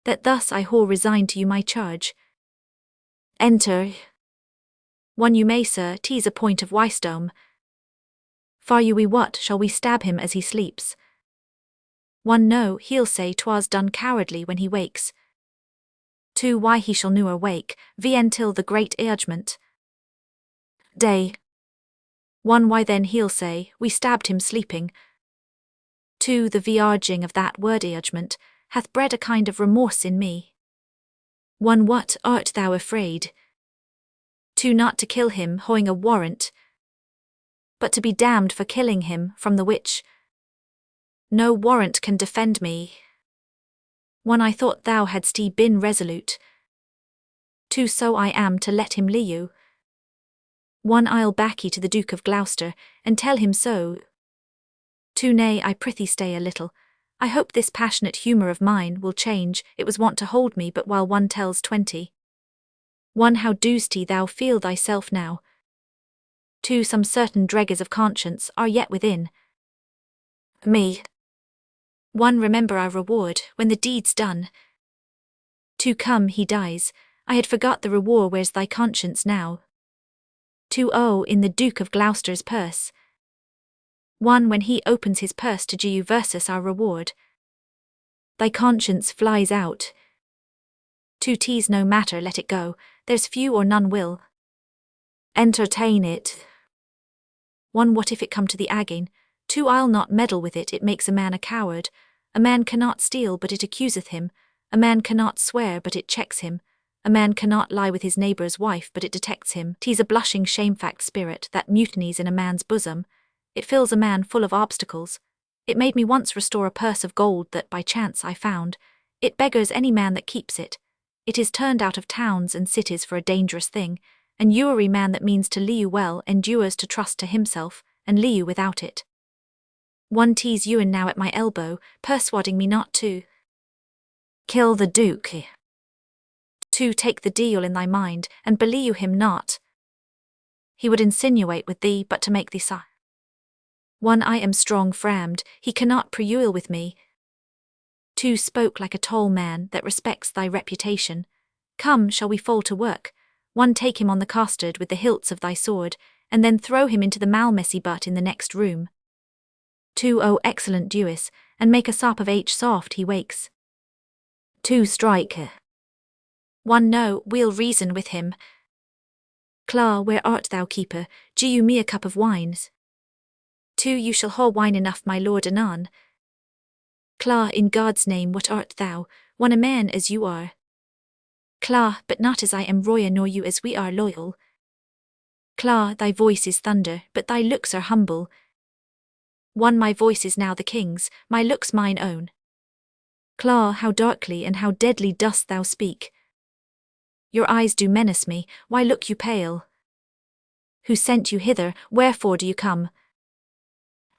that thus I whole resign to you my charge. Enter. One you may, sir, 'tis a point of wisdom. Far you we what shall we stab him as he sleeps? 1 No, he'll say 'twas done cowardly when he wakes. 2 Why he shall newer wake, vn till the great judgment day. 1 Why then he'll say, we stabbed him sleeping. 2 The verging of that word judgment hath bred a kind of remorse in me. 1 What art thou afraid? 2 Not to kill him hoing a warrant, but to be damned for killing him, from the which no warrant can defend me. 1 I thought thou hadst been resolute. 2 So I am to let him liu. 1 I'll back ye to the Duke of Gloucester, and tell him so. 2 Nay, I prithee stay a little. I hope this passionate humour of mine will change. It was wont to hold me but while 1 tells 20. 1 How dost thou feel thyself now? 2 Some certain dreggers of conscience are yet within me. 1 Remember our reward, when the deed's done. 2 Come, he dies. I had forgot the reward. Where's thy conscience now? 2 Oh, in the Duke of Gloucester's purse. 1 When he opens his purse to you versus our reward, thy conscience flies out. 2 Tease no matter, let it go, there's few or none will entertain it. 1 What if it come to the again? 2 I'll not meddle with it. It makes a man a coward. A man cannot steal but it accuseth him. A man cannot swear but it checks him. A man cannot lie with his neighbour's wife but it detects him. 'Tis a blushing shamefaced spirit that mutinies in a man's bosom. It fills a man full of obstacles. It made me once restore a purse of gold that by chance I found. It beggars any man that keeps it. It is turned out of towns and cities for a dangerous thing. And youary man that means to liu well endures to trust to himself, and liu without it. 1 Tease Ewan now at my elbow, persuading me not to kill the Duke. 2 Take the deal in thy mind, and believe him not. He would insinuate with thee but to make thee sigh. 1 I am strong framed, he cannot prevail with me. 2 Spoke like a tall man that respects thy reputation. Come, shall we fall to work? 1 Take him on the costard with the hilts of thy sword, and then throw him into the malmessy butt in the next room. 2 Oh, excellent Dewis, and make a sop of soft he wakes. 2 Strike. 1 No, we'll reason with him. Cla, where art thou, keeper? Giu me a cup of wines. 2 You shall haul wine enough, my lord, anon. Cla, in God's name, what art thou? 1 A man as you are. Cla, but not as I am royal, nor you as we are loyal. Cla, thy voice is thunder, but thy looks are humble. 1 My voice is now the king's, my looks mine own. Cla, how darkly and how deadly dost thou speak. Your eyes do menace me, why look you pale? Who sent you hither, wherefore do you come?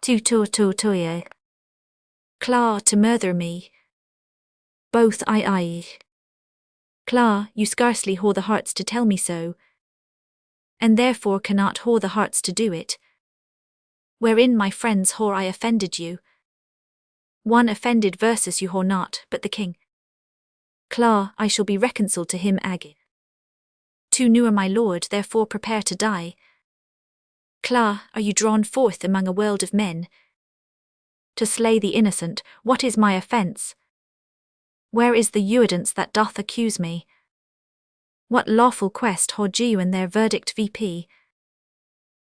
To Cla, to murder me. Both I. Cla, you scarcely haw the hearts to tell me so, and therefore cannot haw the hearts to do it. Wherein, my friends, haw I offended you? 1 Offended versus you haw not, but the king. Cla, I shall be reconciled to him ag. 2 Newer my lord, therefore prepare to die. Cla, are you drawn forth among a world of men to slay the innocent? What is my offence? Where is the evidence that doth accuse me? What lawful quest haw you in their verdict vp?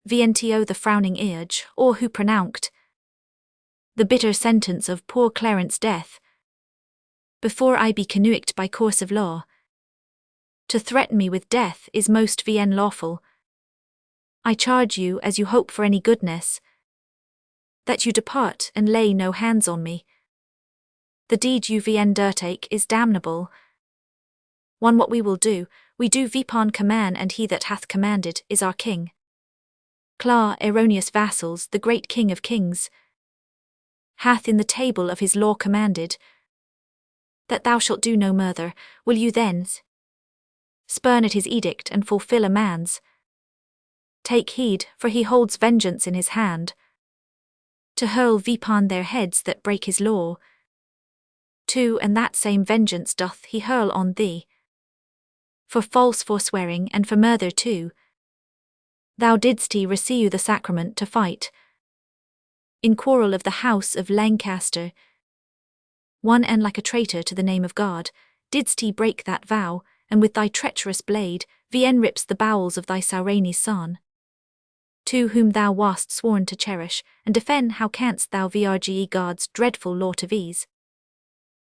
Vnto the frowning urge, or who pronounced the bitter sentence of poor Clarence's death? Before I be convict by course of law, to threaten me with death is most vn lawful. I charge you, as you hope for any goodness, that you depart and lay no hands on me. The deed you vn undertake is damnable. 1 What we will do, we do vpon command, and he that hath commanded is our king. Cla, erroneous vassals, the great king of kings hath in the table of his law commanded that thou shalt do no murder. Will you then spurn at his edict and fulfill a man's? Take heed, for he holds vengeance in his hand, to hurl vpon their heads that break his law. 2 And that same vengeance doth he hurl on thee, for false forswearing and for murder too. Thou didst he receive the sacrament to fight in quarrel of the house of Lancaster. One, and like a traitor to the name of God, didst he break that vow, and with thy treacherous blade, enrips the bowels of thy Saurani's son. Two, whom thou wast sworn to cherish, and defend, how canst thou vrge God's dreadful law to ease,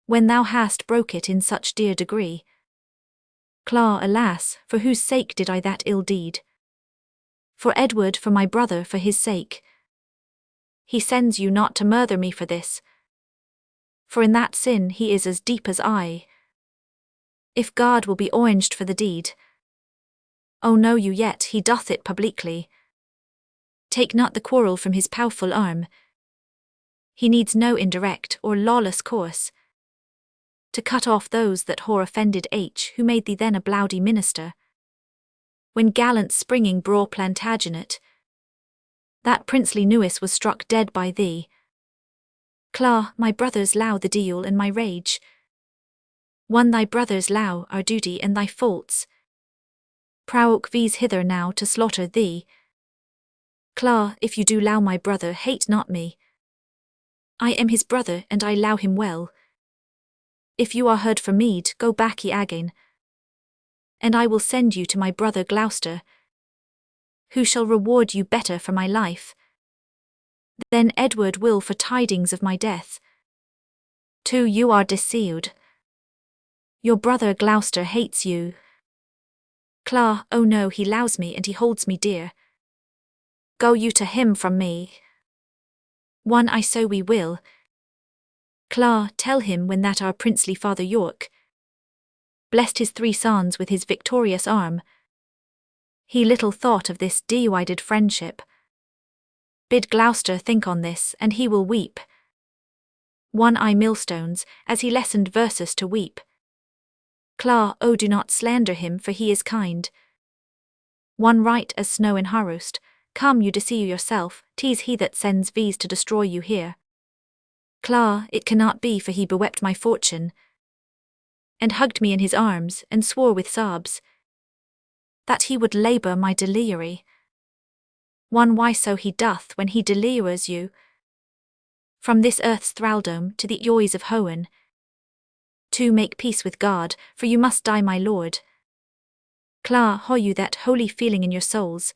when thou hast broke it in such dear degree? Cla, alas, for whose sake did I that ill deed? For Edward, for my brother, for his sake. He sends you not to murder me for this, for in that sin he is as deep as I. If God will be oranged for the deed, oh know you yet he doth it publicly. Take not the quarrel from his powerful arm. He needs no indirect or lawless course to cut off those that whore offended who made thee then a blowdy minister. When gallant springing braw Plantagenet, that princely Newis was struck dead by thee. Cla, my brothers low the deal in my rage. One, thy brothers low our duty and thy faults. Provoke these hither now to slaughter thee. Cla, if you do low my brother, hate not me. I am his brother, and I low him well. If you are heard from Mead, go back ye again, and I will send you to my brother Gloucester, who shall reward you better for my life than Edward will for tidings of my death. Two, you are deceived. Your brother Gloucester hates you. Cla, oh no, he loves me and he holds me dear. Go you to him from me. One, I so we will. Cla, tell him when that our princely father York blessed his 3 sons with his victorious arm, he little thought of this dew-eyed friendship. Bid Gloucester think on this, and he will weep. One, eye millstones, as he lessened verses to weep. Cla, oh do not slander him, for he is kind. One, right as snow in Harost, come you deceive yourself, 'tis he that sends these to destroy you here. Cla, it cannot be, for he bewept my fortune, and hugged me in his arms, and swore with sobs that he would labour my delirium. One, why so he doth when he delires you from this earth's thraldom to the joys of Hoenn. Two, make peace with God, for you must die, my lord. Cla, ho you that holy feeling in your souls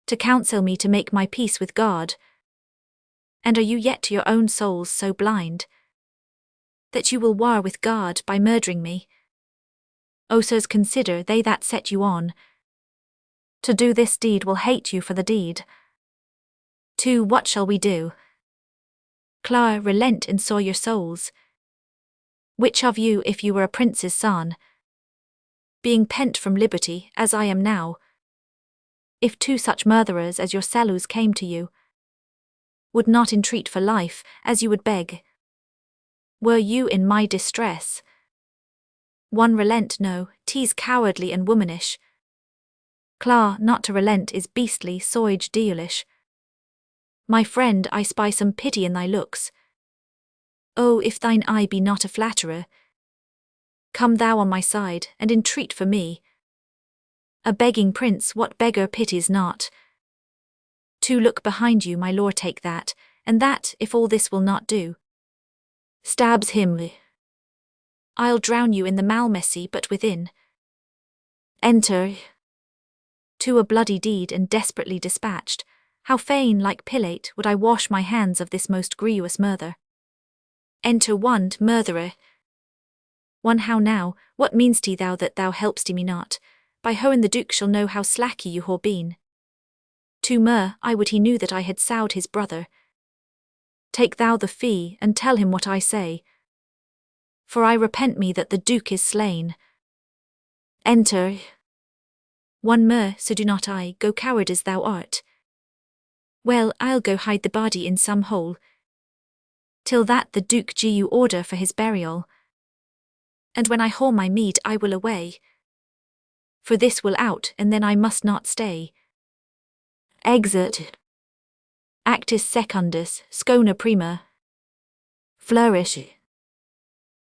to counsel me to make my peace with God? And are you yet to your own souls so blind that you will war with God by murdering me? O sirs, consider, they that set you on to do this deed will hate you for the deed. Two, what shall we do? Cla, relent and soar your souls. Which of you, if you were a prince's son, being pent from liberty, as I am now, if 2 such murderers as your Selous came to you, would not entreat for life, as you would beg, were you in my distress? One, relent, no, 'tis cowardly and womanish. Cla, not to relent is beastly, soige dealish. My friend, I spy some pity in thy looks. Oh, if thine eye be not a flatterer, come thou on my side, and entreat for me. A begging prince, what beggar pities not? To look behind you, my lord, take that, and that, if all this will not do, stabs him. I'll drown you in the Malmesy, but within. Enter. To a bloody deed and desperately dispatched, how fain, like Pilate, would I wash my hands of this most grievous murder. Enter one, murderer. One, how now, what mean'st thou that thou help'st me not? By Hoenn the Duke shall know how slacky you have been. Two, I would he knew that I had sowed his brother. Take thou the fee, and tell him what I say. For I repent me that the Duke is slain. Enter. One, so do not I, go coward as thou art. Well, I'll go hide the body in some hole, till that the Duke gie you order for his burial. And when I haul my mead I will away, for this will out, and then I must not stay. Exit. Actus secundus, scona prima. Flourish.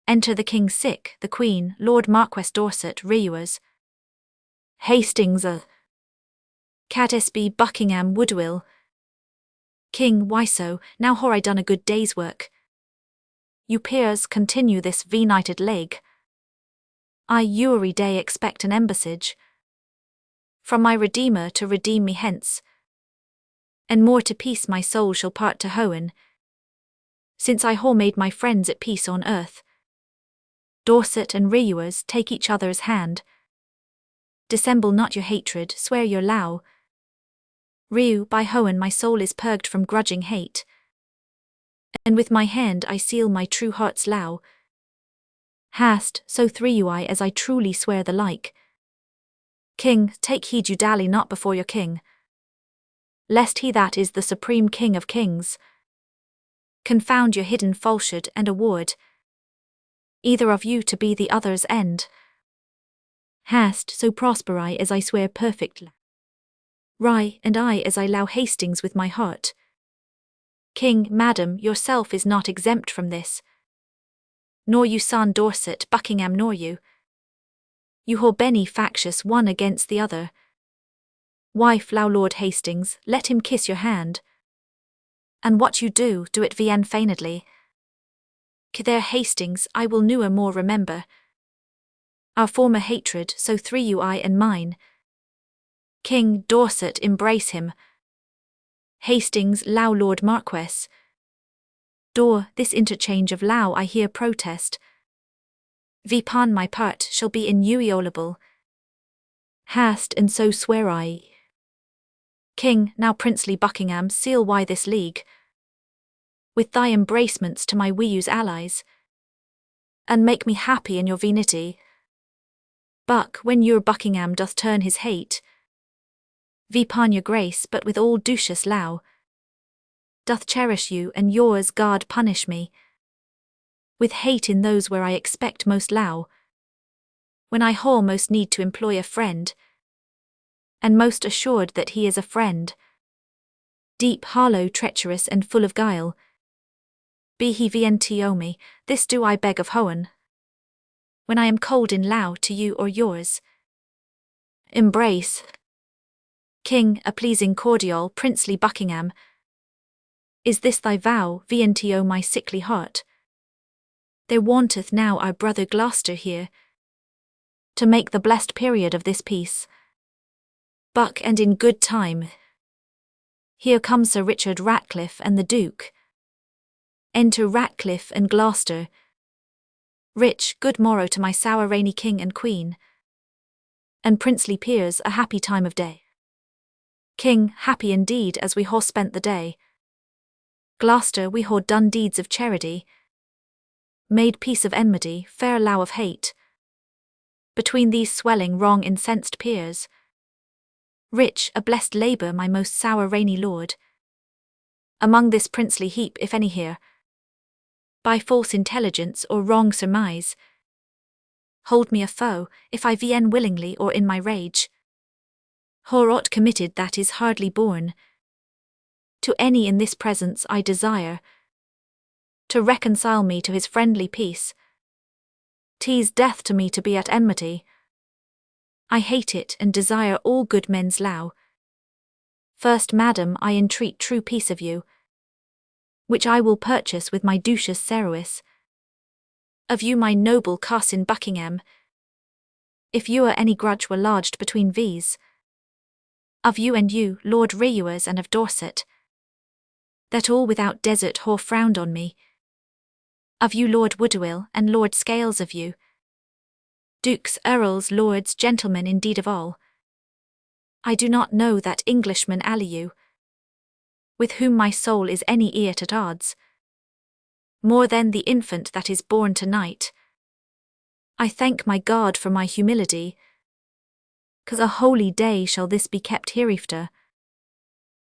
Enter the king sick, the queen, Lord Marquess Dorset, Reuers. Hastings, Catesby, Buckingham, Woodville. King, why so? Now have I done a good day's work. You peers continue this V-nighted leg. I every day expect an embassage from my Redeemer to redeem me hence, and more to peace my soul shall part to Hoen, since I ho made my friends at peace on earth. Dorset and Reuers take each other's hand. Dissemble not your hatred, swear your low. Reu, by Hoen my soul is purged from grudging hate, and with my hand I seal my true heart's low. Hast, so threw I as I truly swear the like. King, take heed you dally not before your king, lest he that is the supreme king of kings confound your hidden falsehood and award either of you to be the other's end. Hast, so prosper I as I swear perfectly. Rye, and I as I low Hastings with my heart. King, madam, yourself is not exempt from this, nor you son Dorset, Buckingham, nor you. You ho Benny factious one against the other. Wife, low Lord Hastings, let him kiss your hand. And what you do, do it vien feignedly. There Hastings, I will newer more remember our former hatred, so threw you I and mine. King, Dorset, embrace him. Hastings, low Lord Marquess. Dor, this interchange of low I here protest. Vipon my part shall be inviolable. Hast, and so swear I. King, now princely Buckingham, seal why this league with thy embracements to my Weu's allies, and make me happy in your venity. Buck, when your Buckingham doth turn his hate, vipon your grace but with all ducious low, doth cherish you and yours God punish me, with hate in those where I expect most low, when I ho most need to employ a friend, and most assured that he is a friend, deep, hollow, treacherous, and full of guile. Be he vnto me, this do I beg of Hoen, when I am cold in low to you or yours. Embrace. King, a pleasing cordial, princely Buckingham, is this thy vow, vnto my sickly heart? There wanteth now our brother Gloucester here, to make the blessed period of this peace. Buck, and in good time. Here comes Sir Richard Ratcliffe and the Duke. Enter Ratcliffe and Gloucester. Rich, good morrow to my sour rainy king and queen, and princely peers, a happy time of day. King, happy indeed as we ho spent the day. Gloucester, we ho done deeds of charity, made peace of enmity, fair low of hate, between these swelling wrong incensed peers. Rich, a blessed labour my most sour rainy lord, among this princely heap if any here, by false intelligence or wrong surmise, hold me a foe, if I vien willingly or in my rage, or aught committed that is hardly borne, to any in this presence I desire, to reconcile me to his friendly peace. 'Tis death to me to be at enmity. I hate it and desire all good men's low. First, madam, I entreat true peace of you, which I will purchase with my ducious Cerois. Of you my noble Carsin Buckingham, if you or any grudge were lodged between these, of you and you, Lord Reuers and of Dorset, that all without desert whore frowned on me, of you Lord Woodwill and Lord Scales of you, dukes, earls, lords, gentlemen indeed of all, I do not know that Englishman ally you, with whom my soul is any ear at odds, more than the infant that is born tonight. I thank my God for my humility, 'cause a holy day shall this be kept hereafter.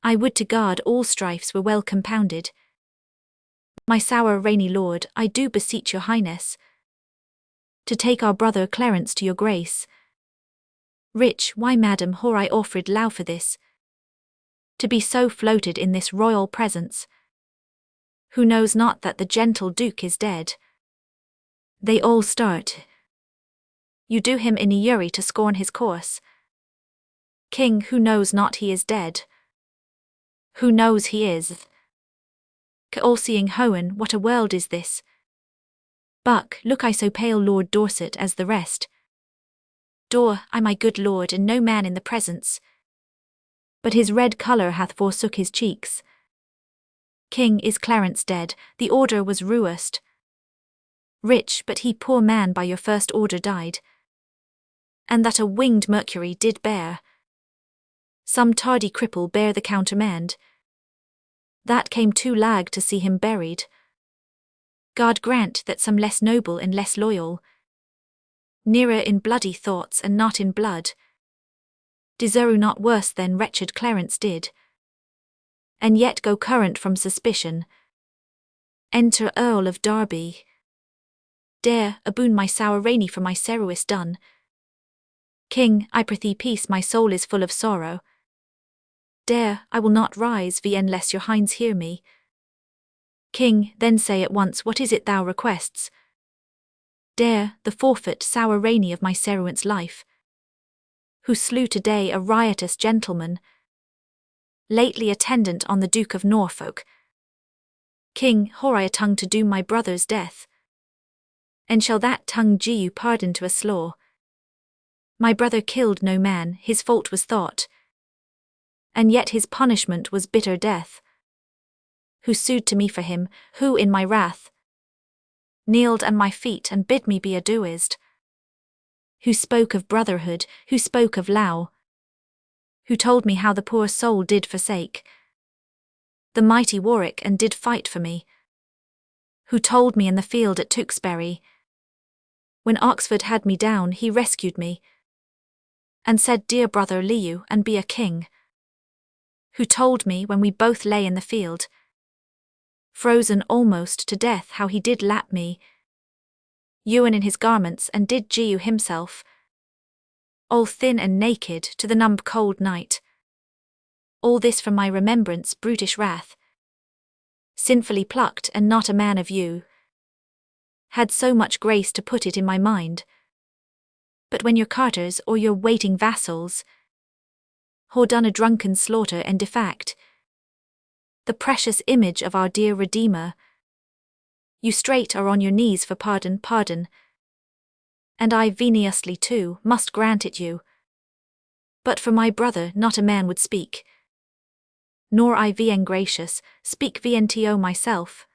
I would to God all strifes were well compounded. My sour rainy lord, I do beseech your highness, to take our brother Clarence to your grace. Rich, why madam hore I offered low for this, to be so floated in this royal presence, who knows not that the gentle duke is dead. They all start. You do him in a fury to scorn his course. King, who knows not he is dead? Who knows he is? All-seeing Hoen, what a world is this? Buck, look I so pale Lord Dorset as the rest. Dor, I my good lord and no man in the presence. But his red colour hath forsook his cheeks. King, is Clarence dead? The order was ruest. Rich, but he poor man by your first order died. And that a winged Mercury did bear. Some tardy cripple bear the countermand. That came too lag to see him buried. God grant that some less noble and less loyal, nearer in bloody thoughts and not in blood, deserve not worse than wretched Clarence did, and yet go current from suspicion. Enter Earl of Derby. Dare, aboon my sour rainy for my sorrowest done. King, I prithee peace, my soul is full of sorrow. Dare, I will not rise unless your hinds hear me. King, then say at once what is it thou requests? Dare, the forfeit sour rainy of my servant's life, who slew today a riotous gentleman, lately attendant on the Duke of Norfolk. King, hore I a tongue to doom my brother's death, and shall that tongue gie you pardon to a slaw? My brother killed no man, his fault was thought, and yet his punishment was bitter death. Who sued to me for him, who in my wrath kneeled at my feet and bid me be adoized? Who spoke of brotherhood, who spoke of law? Who told me how the poor soul did forsake the mighty Warwick and did fight for me? Who told me in the field at Tewkesbury, when Oxford had me down, he rescued me, and said, dear brother, leave you and be a king? Who told me when we both lay in the field, frozen almost to death, how he did lap me, Ewan in his garments, and did gie you himself, all thin and naked, to the numb cold night? All this from my remembrance, brutish wrath, sinfully plucked, and not a man of you had so much grace to put it in my mind. But when your carters or your waiting vassals who done a drunken slaughter and defact the precious image of our dear Redeemer, you straight are on your knees for pardon, pardon, and I venously too must grant it you. But for my brother not a man would speak, nor I vn gracious, speak vnto myself.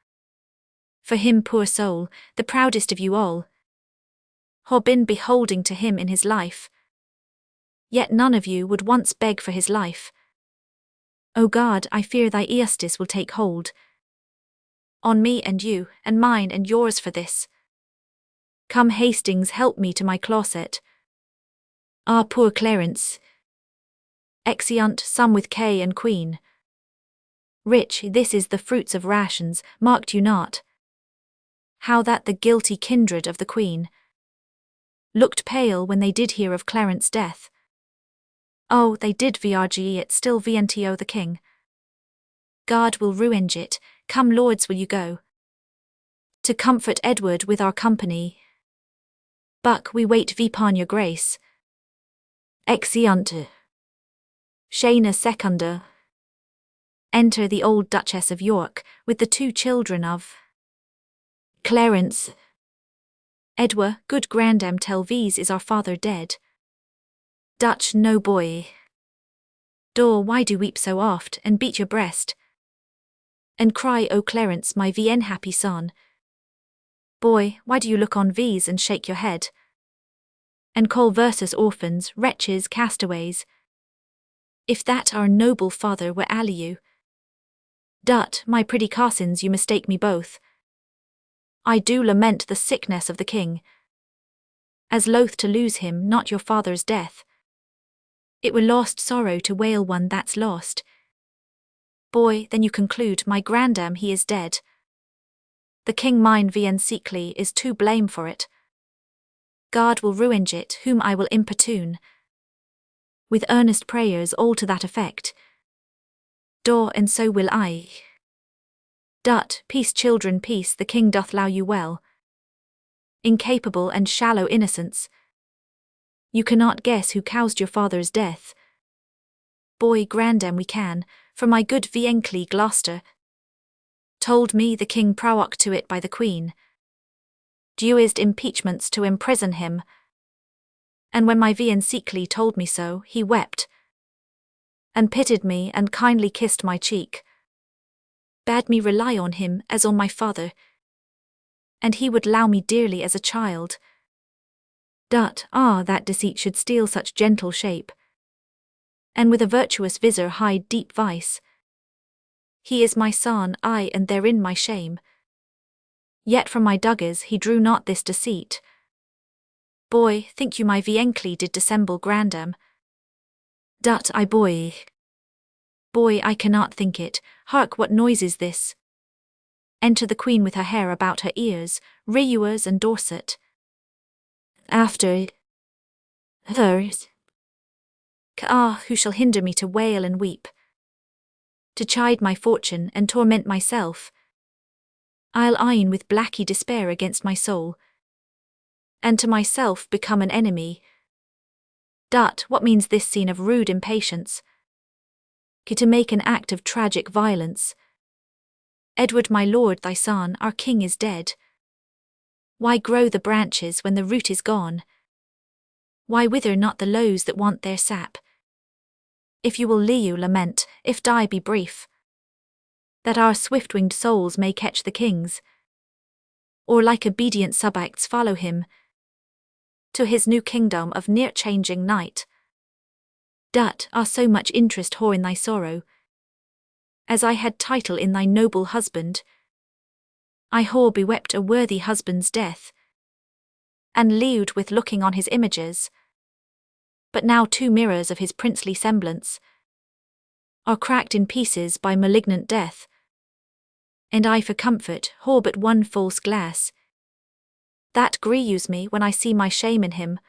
For him poor soul, the proudest of you all, who been beholding to him in his life, yet none of you would once beg for his life. O God, I fear thy eastis will take hold on me and you, and mine and yours for this. Come Hastings, help me to my closet. Ah, poor Clarence, exeunt some with K and Queen. Rich, this is the fruits of rations, marked you not? How that the guilty kindred of the Queen looked pale when they did hear of Clarence's death. Oh, they did vrge it still vnto the king. God will ruinge it. Come lords, will you go to comfort Edward with our company? Buck, we wait vipon your grace. Exeunt. Shana secunda. Enter the old Duchess of York, with the two children of Clarence. Edward, good grandam, tell these is our father dead. Dutch, no boy. Dor, why do weep so oft, and beat your breast, and cry, O Clarence, my vn happy son? Boy, why do you look on these and shake your head, and call versus orphans, wretches, castaways? If that our noble father were you. Dut, my pretty carsons, you mistake me both. I do lament the sickness of the king, as loath to lose him, not your father's death. It were lost sorrow to wail one that's lost. Boy, then you conclude, my grandam he is dead. The king mine vn secretly is to blame for it. God will ruinge it, whom I will importune with earnest prayers all to that effect. Dor, and so will I. Dut, peace children, peace, the king doth allow you well. Incapable and shallow innocence, you cannot guess who caused your father's death. Boy, grandam we can, for my good viencly Gloucester told me the king prowoke to it by the queen. Dewised impeachments to imprison him. And when my Vian secretly told me so, he wept, and pitied me and kindly kissed my cheek, bade me rely on him as on my father, and he would allow me dearly as a child. That deceit should steal such gentle shape, and with a virtuous visor hide deep vice. He is my son, I, and therein my shame. Yet from my duggars he drew not this deceit. Boy, think you my viencly did dissemble grandam? I boy, I cannot think it. Hark, what noise is this? Enter the queen with her hair about her ears, reuers and Dorset. After hers. Who shall hinder me to wail and weep? To chide my fortune and torment myself? I'll iron with blacky despair against my soul, and to myself become an enemy. What means this scene of rude impatience? To make an act of tragic violence. Edward my lord thy son, our king is dead. Why grow the branches when the root is gone? Why wither not the lows that want their sap? If you will lament, if die be brief, that our swift-winged souls may catch the king's, or like obedient subjects follow him, to his new kingdom of near-changing night. So much interest whore in thy sorrow, as I had title in thy noble husband. I whore bewept a worthy husband's death, and lewd with looking on his images. But now 2 mirrors of his princely semblance are cracked in pieces by malignant death, and I for comfort whore but one false glass. That grieves me when I see my shame in him.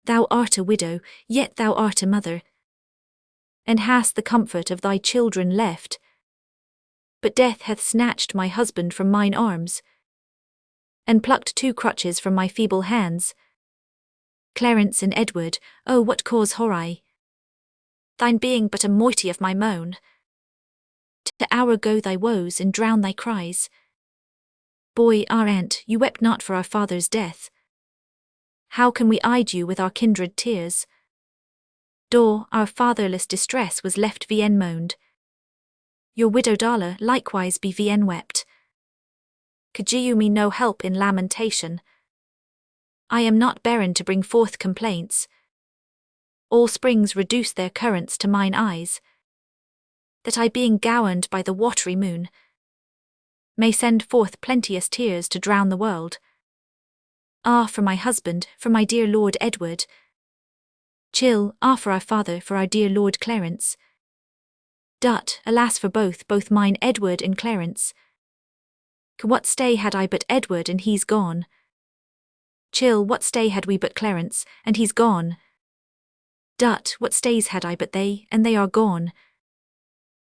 Thou art a widow, yet thou art a mother, and hast the comfort of thy children left. But death hath snatched my husband from mine arms, and plucked 2 crutches from my feeble hands. Clarence and Edward, oh what cause horai? Thine being but a moiety of my moan. To hour go thy woes and drown thy cries. Boy, our aunt, you wept not for our father's death. How can we aid you with our kindred tears? Our fatherless distress was left Vienne moaned. Your widow Dala likewise be Vienne wept. Could you me no help in lamentation? I am not barren to bring forth complaints. All springs reduce their currents to mine eyes, that I being gowned by the watery moon, may send forth plenteous tears to drown the world. For my husband, for my dear Lord Edward. For our father, for our dear Lord Clarence. Alas for both mine Edward and Clarence. What stay had I but Edward, and he's gone? What stay had we but Clarence, and he's gone? What stays had I but they, and they are gone?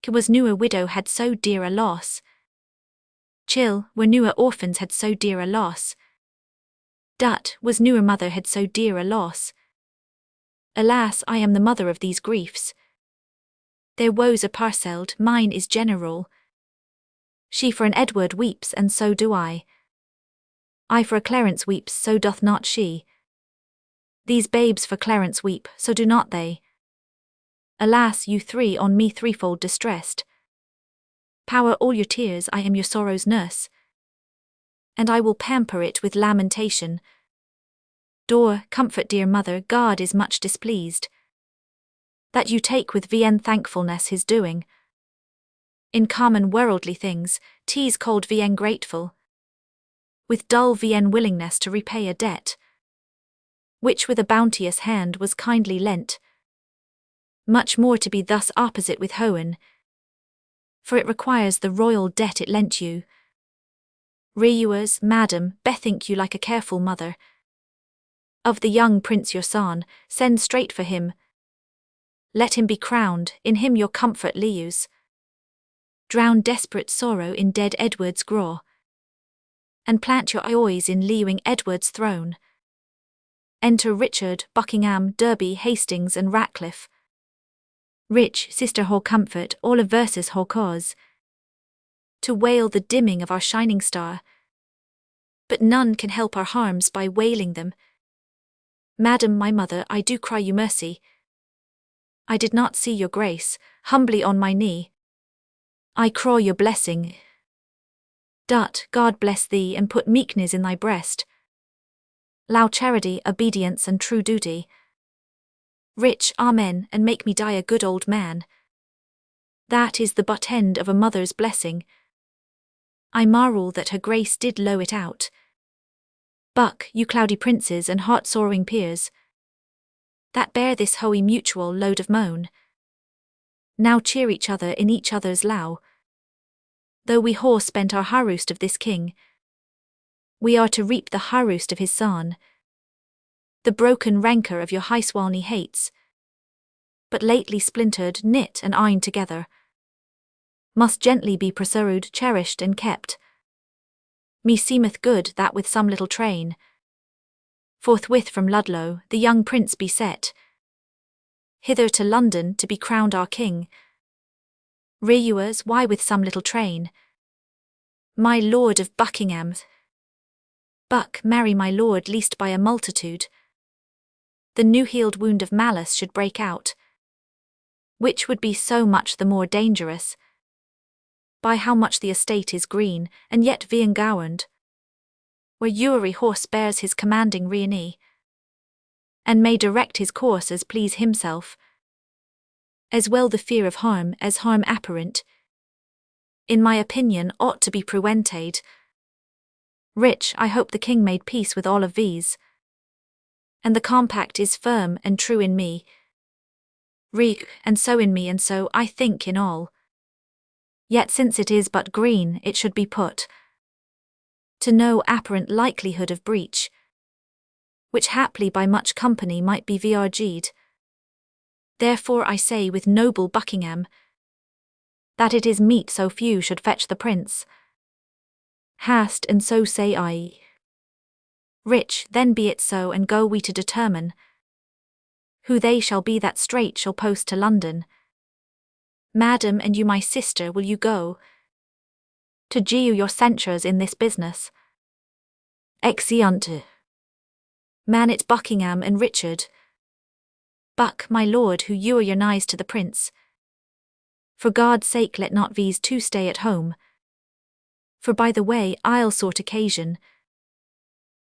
Was newer widow had so dear a loss? Were newer orphans had so dear a loss? Was newer mother had so dear a loss? Alas, I am the mother of these griefs. Their woes are parcelled, mine is general. She for an Edward weeps, and so do I. I for a Clarence weeps, so doth not she. These babes for Clarence weep, so do not they. Alas, you 3 on me threefold distressed. Power all your tears, I am your sorrow's nurse, and I will pamper it with lamentation. Comfort dear mother, God is much displeased, that you take with Vienne thankfulness his doing. In common worldly things, 'tis called Vienne grateful, with dull Vienne willingness to repay a debt, which with a bounteous hand was kindly lent. Much more to be thus opposite with Hohen, for it requires the royal debt it lent you. Reuers, madam, bethink you like a careful mother. Of the young prince your son, send straight for him. Let him be crowned, in him your comfort lies. Drown desperate sorrow in dead Edward's graw, and plant your eyes in lewing Edward's throne. Enter Richard, Buckingham, Derby, Hastings, and Ratcliffe. Rich sister whole comfort, all of verses whole cause, to wail the dimming of our shining star. but none can help our harms by wailing them. Madam, my mother, I do cry you mercy. I did not see your grace, humbly on my knee. I craw your blessing. Dut, God bless thee and put meekness in thy breast. Allow charity, obedience and true duty. Rich, amen, and make me die a good old man. That is the but end of a mother's blessing. I marvel that her grace did low it out. Buck, you cloudy princes and heart-sorrowing peers, that bear this hoey mutual load of moan, now cheer each other in each other's low. Though we whore spent our harvest of this king, we are to reap the harvest of his son. The broken rancour of your high swalny hates, but lately splintered, knit and ironed together, must gently be pursued, cherished and kept. Me seemeth good that with some little train, forthwith from Ludlow the young prince be set, hither to London to be crowned our king. Reviewers, why with some little train? My lord of Buckingham, Buck, marry my lord, least by a multitude the new-healed wound of malice should break out, which would be so much the more dangerous, by how much the estate is green, and yet engowned, where Ury horse bears his commanding reiny, and may direct his course as please himself, as well the fear of harm as harm apparent, in my opinion ought to be prevented. Rich, I hope the king made peace with all of these, and the compact is firm and true in me. And so in me, and so I think in all. Yet since it is but green, it should be put to no apparent likelihood of breach, which haply by much company might be vrg'd. Therefore I say with noble Buckingham, that it is meet so few should fetch the prince. Hast, and so say I. Rich, then be it so, and go we to determine who they shall be that straight shall post to London. Madam, and you my sister, will you go to Geu your censures in this business? Exeunt. Man it Buckingham and Richard. Buck, my lord, who you are your nigh to the prince, for God's sake let not these two stay at home. For by the way I'll sort occasion,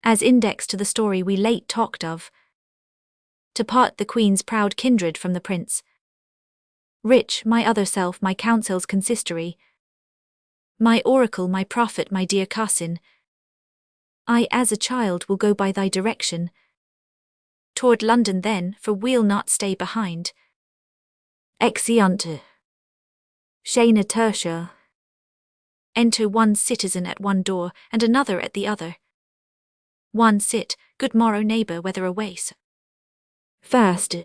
as index to the story we late talked of, to part the queen's proud kindred from the prince. Rich, my other self, my council's consistory, my oracle, my prophet, my dear cousin, I as a child will go by thy direction, toward London then, for we'll not stay behind. Exeunt. Shana tertia. Enter one citizen at one door, and another at the other. One sit, good morrow neighbour, whether aways? First.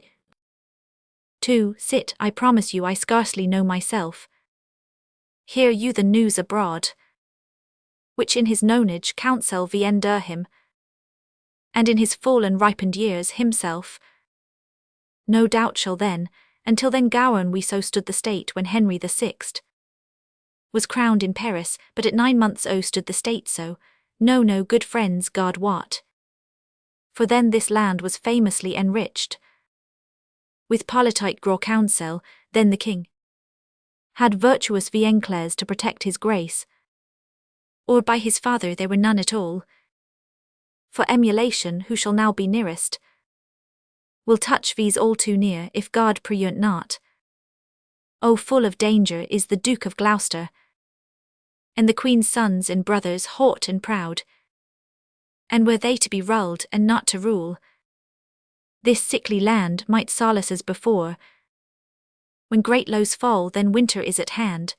2. Sit, I promise you I scarcely know myself. Hear you the news abroad, which in his nonage counsel ender him, and in his full and ripened years himself. No doubt shall then, until then gowan we so stood the state when Henry the Sixth was crowned in Paris, but at 9 months stood the state so, no good friends God wot. For then this land was famously enriched with politic gros counsel, then the king had virtuous viencles to protect his grace, or by his father there were none at all. For emulation, who shall now be nearest, will touch these all too near, if God preeunt not. O full of danger is the Duke of Gloucester, and the Queen's sons and brothers haught and proud, and were they to be ruled and not to rule, this sickly land might solace as before. When great lows fall, then winter is at hand.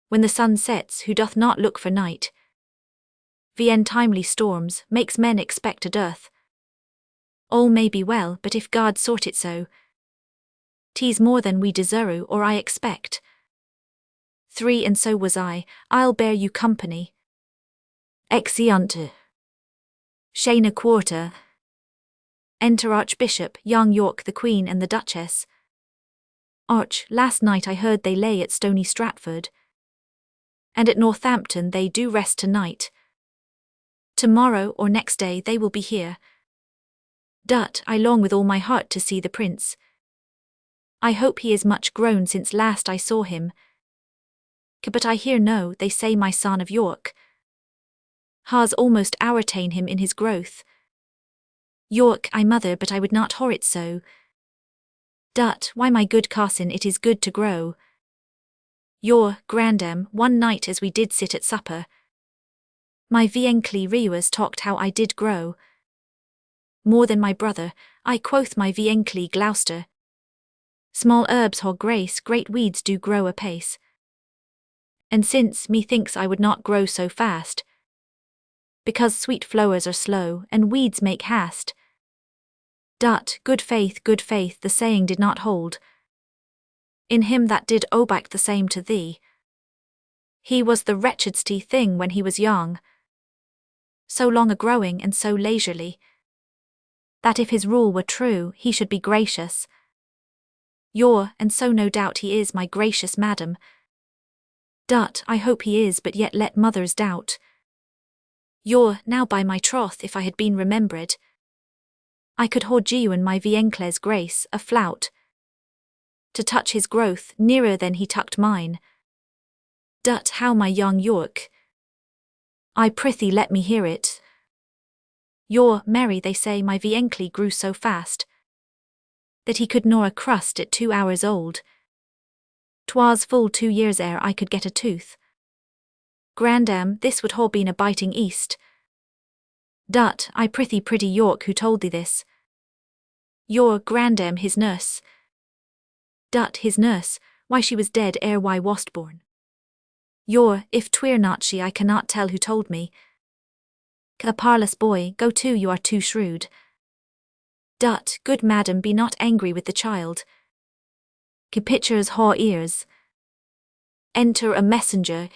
When the sun sets, who doth not look for night? The untimely storms makes men expect a dearth. All may be well, but if God sort it so, 'tis more than we deserve or I expect. 3. And so was I'll bear you company. Exeunt. Shana quarter. Enter Archbishop, young York the Queen and the Duchess. Arch, last night I heard they lay at Stony Stratford, and at Northampton they do rest tonight. Tomorrow or next day they will be here. I long with all my heart to see the prince. I hope he is much grown since last I saw him. But I hear no, they say my son of York has almost overta'en him in his growth. York, I mother, but I would not whore it so. Why, my good Carson, it is good to grow. Your grandam, one night as we did sit at supper, my viencly reuers talked how I did grow. More than my brother, I quoth my viencly Gloucester. Small herbs haw grace, great weeds do grow apace. And since, methinks I would not grow so fast, because sweet flowers are slow, and weeds make haste. Good faith, the saying did not hold. In him that did oback the same to thee. He was the wretchedsty thing when he was young, so long a-growing and so leisurely, that if his rule were true, he should be gracious. And so no doubt he is, my gracious madam. I hope he is, but yet let mothers doubt. Now by my troth, if I had been remembered, I could hoard you and my viencle's grace, a flout, to touch his growth, nearer than he tucked mine. How my young York? I prithee let me hear it. Mary, they say my viencle grew so fast, that he could gnaw a crust at 2 hours old. 'Twas full 2 years ere I could get a tooth. Grandam, this would haw been a biting east. I prithee pretty York, who told thee this? Grandam his nurse. His nurse, why she was dead ere why wast born. If 'twere not she, I cannot tell who told me. A parlous boy, go to, you are too shrewd. Good madam, be not angry with the child. Pictures haw ears. Enter a messenger.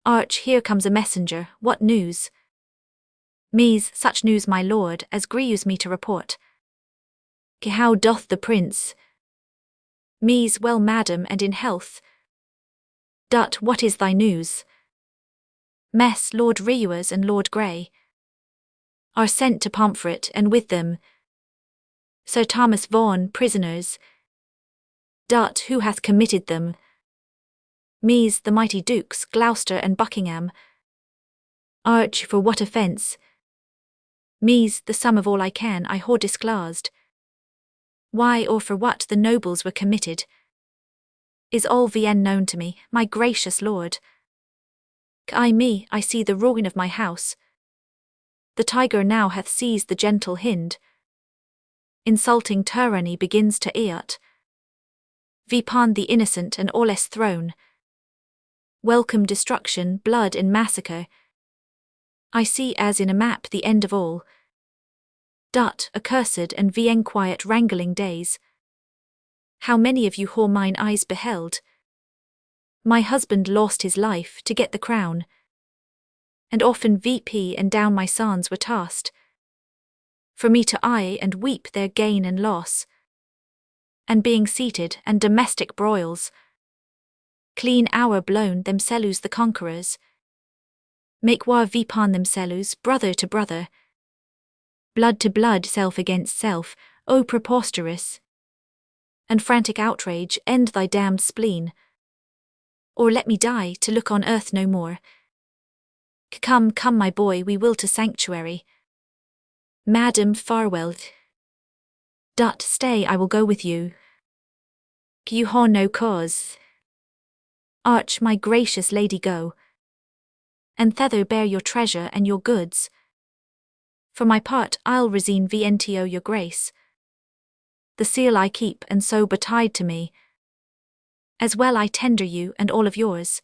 Arch, here comes a messenger, what news? Me's such news, my lord, as grieves me to report. How doth the prince? Me's well, madam, and in health. What is thy news? Mess, Lord Reuers and Lord Grey are sent to Pomfret, and with them Sir Thomas Vaughan, prisoners. Who hath committed them? Me's the mighty dukes, Gloucester and Buckingham. Arch, for what offence? Me's the sum of all I can, I haw disclosed. Why or for what the nobles were committed, is all Vienne known to me, my gracious lord. I see the ruin of my house. The tiger now hath seized the gentle hind. Insulting tyranny begins to eat. Vipon the innocent and awless throne. Welcome destruction, blood and massacre. I see as in a map the end of all. Accursed and Vienne quiet wrangling days. How many of you haw mine eyes beheld? My husband lost his life to get the crown, and often VP and down my sons were tossed, for me to eye and weep their gain and loss. And being seated and domestic broils, clean hour blown themselves the conquerors, make war vipon themselves brother to brother, blood to blood, self against self, O preposterous! And frantic outrage, end thy damned spleen. Or let me die, to look on earth no more. Come, my boy, we will to sanctuary. Madam, farewell. Stay, I will go with you. You haw no cause. Arch, my gracious lady, go. And thither bear your treasure and your goods. For my part, I'll resign VNTO your grace. The seal I keep, and so betide to me. As well I tender you and all of yours.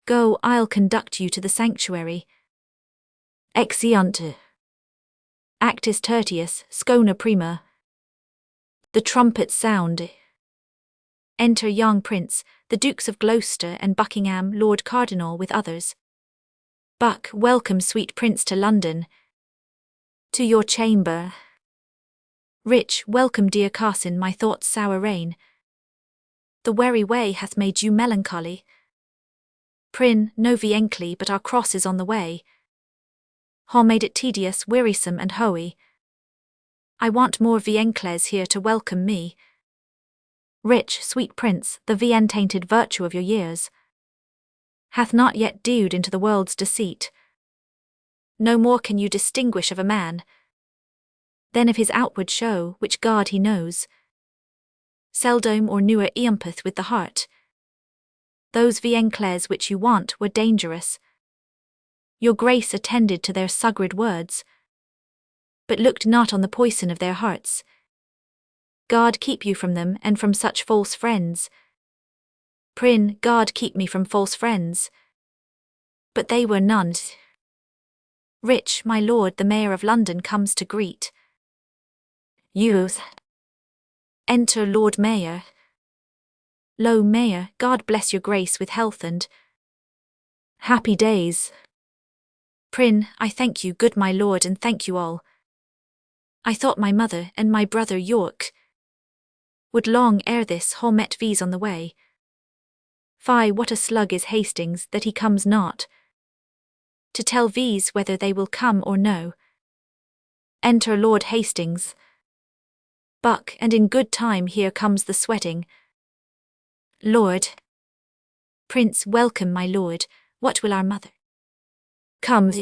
Go, I'll conduct you to the sanctuary. Exeunt. Actus tertius, scona prima. The trumpets sound. Enter young prince, the Dukes of Gloucester and Buckingham, Lord Cardinal with others. Buck, welcome sweet prince to London. To your chamber. Rich, welcome dear Carson, my thoughts sour rain. The weary way hath made you melancholy. Prin, no viencly, but our cross is on the way. Ha made it tedious, wearisome and hoey. I want more viencles here to welcome me. Rich, sweet prince, the vien-tainted virtue of your years hath not yet dewed into the world's deceit. No more can you distinguish of a man than of his outward show, which God he knows. Seldom or newer eampeth with the heart. Those viencles which you want were dangerous. Your grace attended to their sugred words, but looked not on the poison of their hearts. God keep you from them and from such false friends. Prin, God keep me from false friends. But they were none. Rich, my lord the Mayor of London comes to greet you. Enter, Lord Mayor. Lo, Mayor, God bless your grace with health and happy days. Prin, I thank you, good my lord, and thank you all. I thought my mother and my brother York would long ere this ha met these on the way. Fie, what a slug is Hastings, that he comes not to tell these whether they will come or no. Enter, Lord Hastings. Buck, and in good time here comes the sweating Lord. Prince, welcome my lord, what will our mother? Come.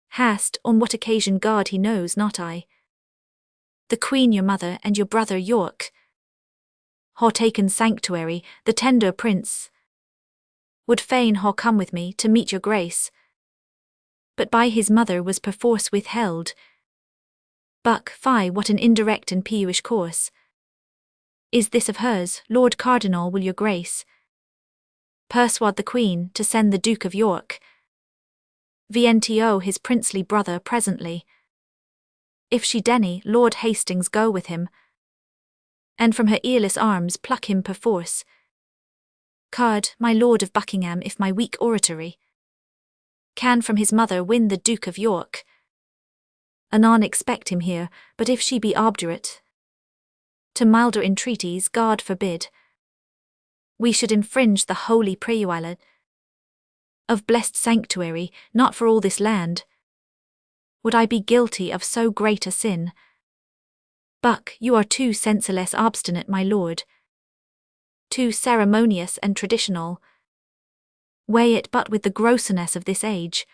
Hast, on what occasion God he knows, not I. The Queen your mother and your brother York ha taken sanctuary, the tender prince would fain ha come with me to meet your grace, but by his mother was perforce withheld. Buck, fie, what an indirect and peevish course is this of hers, Lord Cardinal, will your grace persuade the Queen to send the Duke of York VNTO his princely brother presently. If she denny, Lord Hastings go with him, and from her earless arms pluck him perforce. Card, my lord of Buckingham, if my weak oratory can from his mother win the Duke of York, anon expect him here, but if she be obdurate to milder entreaties, God forbid, we should infringe the holy preluide of blessed sanctuary. Not for all this land would I be guilty of so great a sin. Buck, you are too senseless obstinate, my lord, too ceremonious and traditional. Weigh it but with the grossness of this age.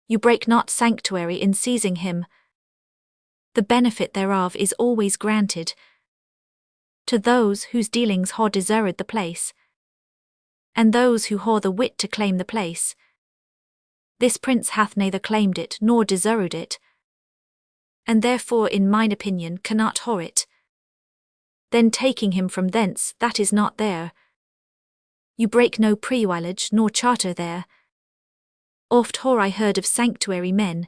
You break not sanctuary in seizing him. The benefit thereof is always granted to those whose dealings ha deserted the place, and those who ha the wit to claim the place. This prince hath neither claimed it nor deserted it, and therefore in mine opinion cannot ha it. Then taking him from thence, that is not there. You break no privilege nor charter there. Oft ha I heard of sanctuary men,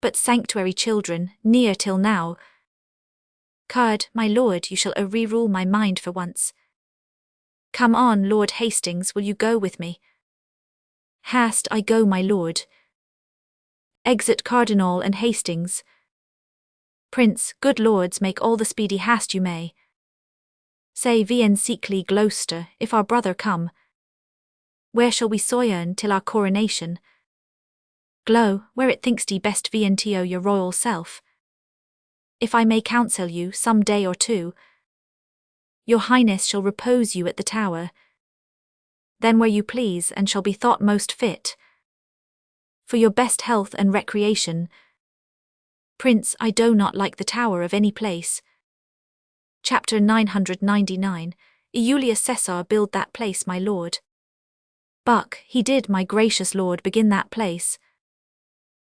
but sanctuary children, near till now. Card, my lord, you shall re-rule my mind for once. Come on, Lord Hastings, will you go with me? Hast, I go, my lord. Exit Cardinal and Hastings. Prince, good lords, make all the speedy hast you may. Say vien seekly Gloucester, if our brother come. Where shall we sojourn till our coronation? Glow, where it thinks thee best vento your royal self. If I may counsel you, some day or two, your highness shall repose you at the Tower. Then where you please, and shall be thought most fit for your best health and recreation. Prince, I do not like the Tower of any place. Chapter 999, Iulius Caesar build that place, my lord. Buck, he did, my gracious lord, begin that place,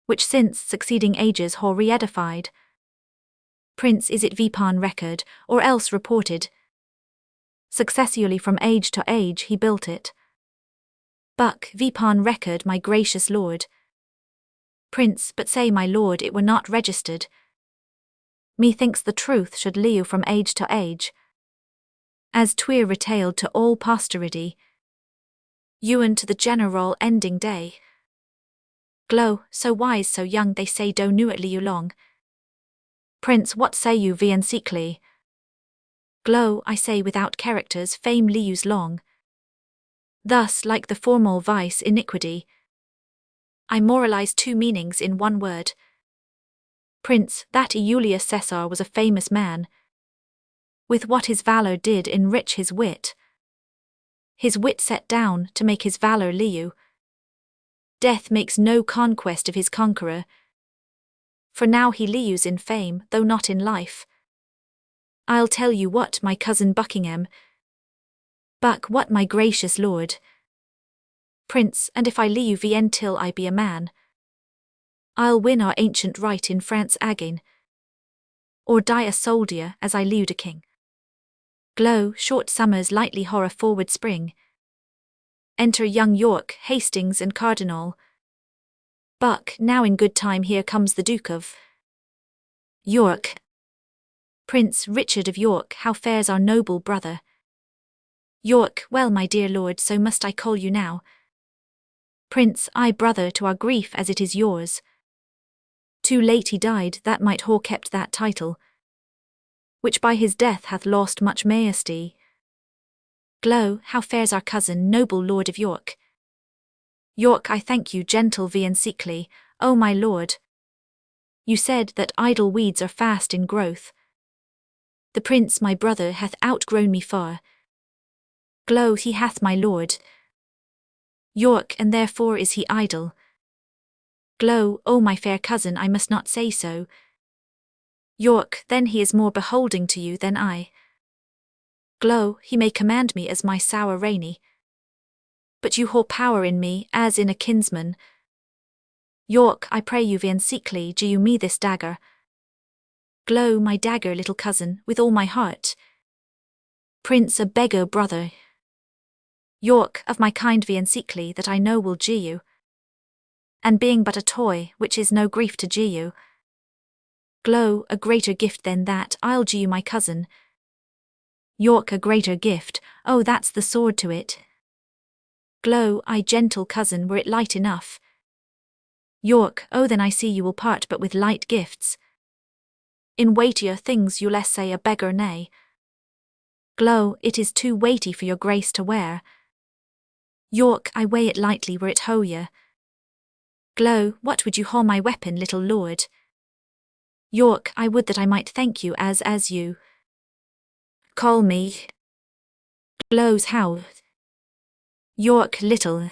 which since succeeding ages ha re-edified. Prince, is it Vipan record, or else reported? Successively from age to age he built it. Buck, Vipan record, my gracious lord. Prince, but say, my lord, it were not registered. Methinks the truth should lieu from age to age, as twere retailed to all posterity, ewen to the general ending day. Glow, so wise, so young, they say do knew it lieu long. Prince, what say you viencely? Glow, I say without characters fame lius long. Thus, like the formal vice iniquity, I moralize two meanings in one word. Prince, that Iulius Caesar was a famous man. With what his valor did enrich his wit. His wit set down to make his valor liu. Death makes no conquest of his conqueror. For now he lius in fame, though not in life. I'll tell you what, my cousin Buckingham. Buck, what, my gracious lord. Prince, and if I liu vien till I be a man, I'll win our ancient right in France again, or die a soldier as I liu a king. Glow, short summers lightly horror forward spring. Enter young York, Hastings and Cardinal. Buck, now in good time here comes the Duke of York. Prince Richard of York, how fares our noble brother? York, well my dear lord, so must I call you now. Prince, I brother to our grief as it is yours. Too late he died, that might whore kept that title, which by his death hath lost much majesty. Glow, how fares our cousin, noble lord of York? York, I thank you, gentle vien sickly, O my lord. You said that idle weeds are fast in growth. The prince, my brother, hath outgrown me far. Glow, he hath, my lord. York, and therefore is he idle. Glow, O my fair cousin, I must not say so. York, then he is more beholding to you than I. Glow, he may command me as my sour rainy. But you hold power in me, as in a kinsman. York, I pray you vien sickly, do you me this dagger? Glow, my dagger, little cousin, with all my heart. Prince, a beggar brother. York, of my kind vien sickly, that I know will gee you. And being but a toy, which is no grief to gee you. Glow, a greater gift than that, I'll gee you, my cousin. York, a greater gift, oh that's the sword to it. Glow, I gentle cousin, were it light enough. York, oh then I see you will part but with light gifts. In weightier things you'll essay a beggar nay. Glow, it is too weighty for your grace to wear. York, I weigh it lightly were it holier. Glow, what would you haul my weapon, little lord? York, I would that I might thank you as you call me. Glow's how? York, little.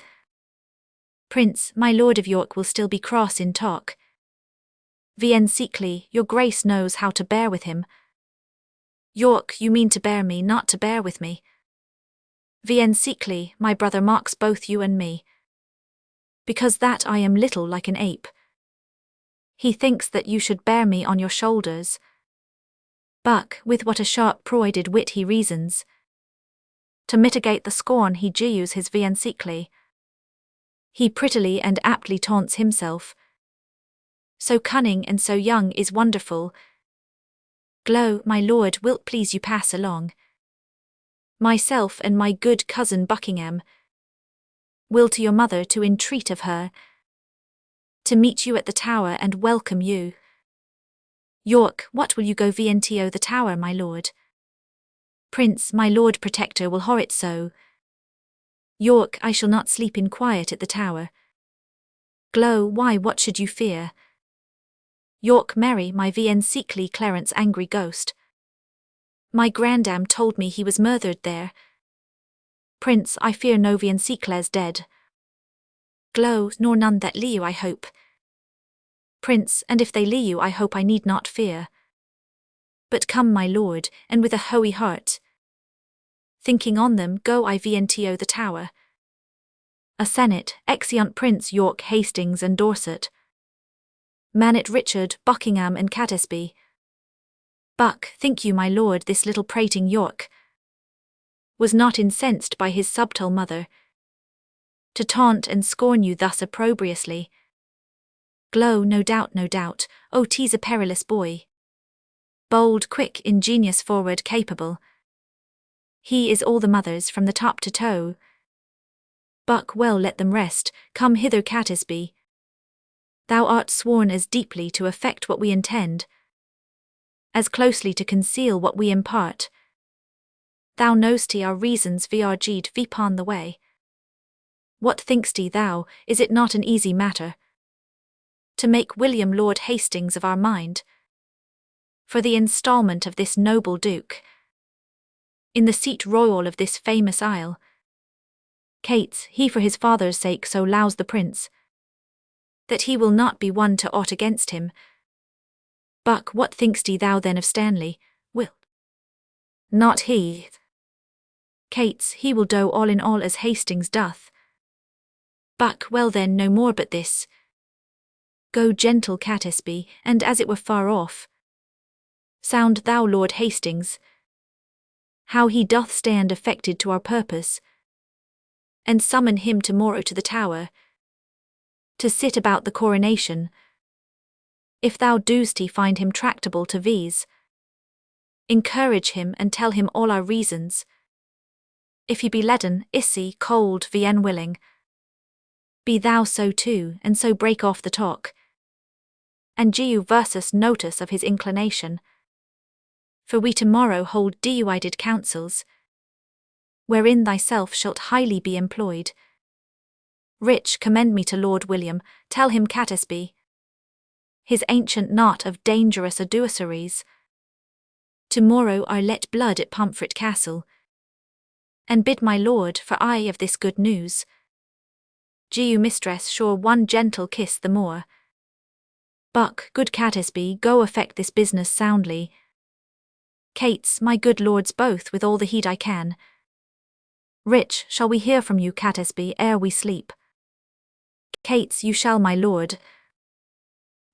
Prince, my lord of York will still be cross in talk. Vien sickly, your grace knows how to bear with him. York, you mean to bear me, not to bear with me. Vien sickly, my brother mocks both you and me. Because that I am little like an ape. He thinks that you should bear me on your shoulders. Buck, with what a sharp-proided wit he reasons. To mitigate the scorn he jews his vien sickly. He prettily and aptly taunts himself. So cunning and so young is wonderful. Glow, my lord, wilt please you pass along. Myself and my good cousin Buckingham will to your mother to entreat of her to meet you at the tower and welcome you. York, what will you go viento the tower, my lord? Prince, my lord protector will whore it so. York, I shall not sleep in quiet at the tower. Glow, why, what should you fear? York, merry, my vien sickly Clarence angry ghost. My grandam told me he was murdered there. Prince, I fear no vien sickles dead. Glow, nor none that liu I hope. Prince, and if they liu I hope I need not fear. But come, my lord, and with a holy heart, thinking on them, go I viento the tower. A senate, exeunt Prince York, Hastings and Dorset. Manet Richard, Buckingham and Catesby. Buck, think you, my lord, this little prating York was not incensed by his subtle mother to taunt and scorn you thus opprobriously? Glow, no doubt, oh 'tis a perilous boy. Bold, quick, ingenious, forward, capable. He is all the mother's from the top to toe. Buck, well let them rest, come hither Catesby. Thou art sworn as deeply to effect what we intend, as closely to conceal what we impart. Thou know'st our reasons vrg'd vipon the way. What think'st thou, is it not an easy matter? to make William Lord Hastings of our mind, for the instalment of this noble Duke, in the seat royal of this famous isle. Cates, he for his father's sake so lows the prince, that he will not be won to aught against him. Buck, what think'st thou then of Stanley? Will not he? Cates, he will do all in all as Hastings doth. Buck, well then, no more but this. Go, gentle Catesby, and as it were far off, sound thou Lord Hastings, how he doth stand affected to our purpose, and summon him tomorrow to the Tower, to sit about the coronation. If thou dost find him tractable to these, encourage him and tell him all our reasons. If he be leaden, issy, cold, unwilling, be thou so too, and so break off the talk, and give versus notice of his inclination. For we tomorrow hold decided councils, wherein thyself shalt highly be employed. Rich, commend me to Lord William, tell him Catesby, his ancient knot of dangerous adversaries. Tomorrow I let blood at Pomfret Castle, and bid my lord, for I of this good news, give mistress sure one gentle kiss the more. Buck, good Catesby, go effect this business soundly. Cates, my good lords both, with all the heed I can. Rich, shall we hear from you, Catesby, ere we sleep? Cates, you shall, my lord.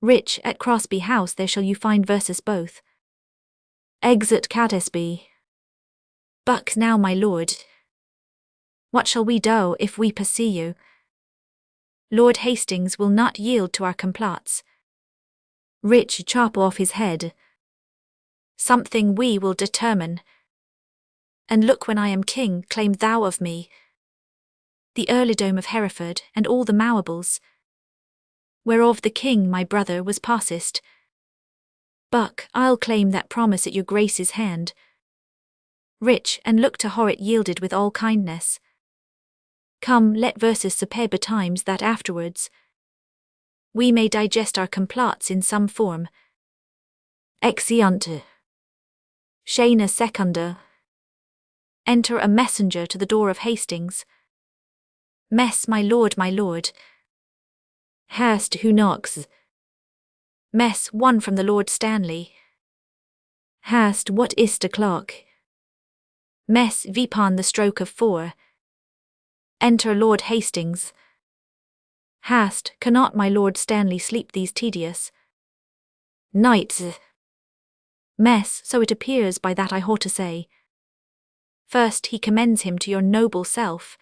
Rich, at Crosby House there shall you find verses both. Exit Catesby. Buck, now my lord, what shall we do if we pursue you? Lord Hastings will not yield to our complaints. Rich, chop off his head. Something we will determine. And look, when I am king, claim thou of me the earldom of Hereford and all the mowables, whereof the king my brother was passest. Buck, I'll claim that promise at your grace's hand. Rich, and look to how it yielded with all kindness. Come, let verses superb betimes that afterwards we may digest our complaints in some form. Exeunt. Scena secunda. Enter a messenger to the door of Hastings. Mess, my lord, my lord. Hast, who knocks? Mess, one from the Lord Stanley. Hast, what is't o'clock? Mess, vipon the stroke of 4. Enter Lord Hastings. Hast, cannot my Lord Stanley sleep these tedious nights? Mess, so it appears by that I ought to say. First he commends him to your noble self.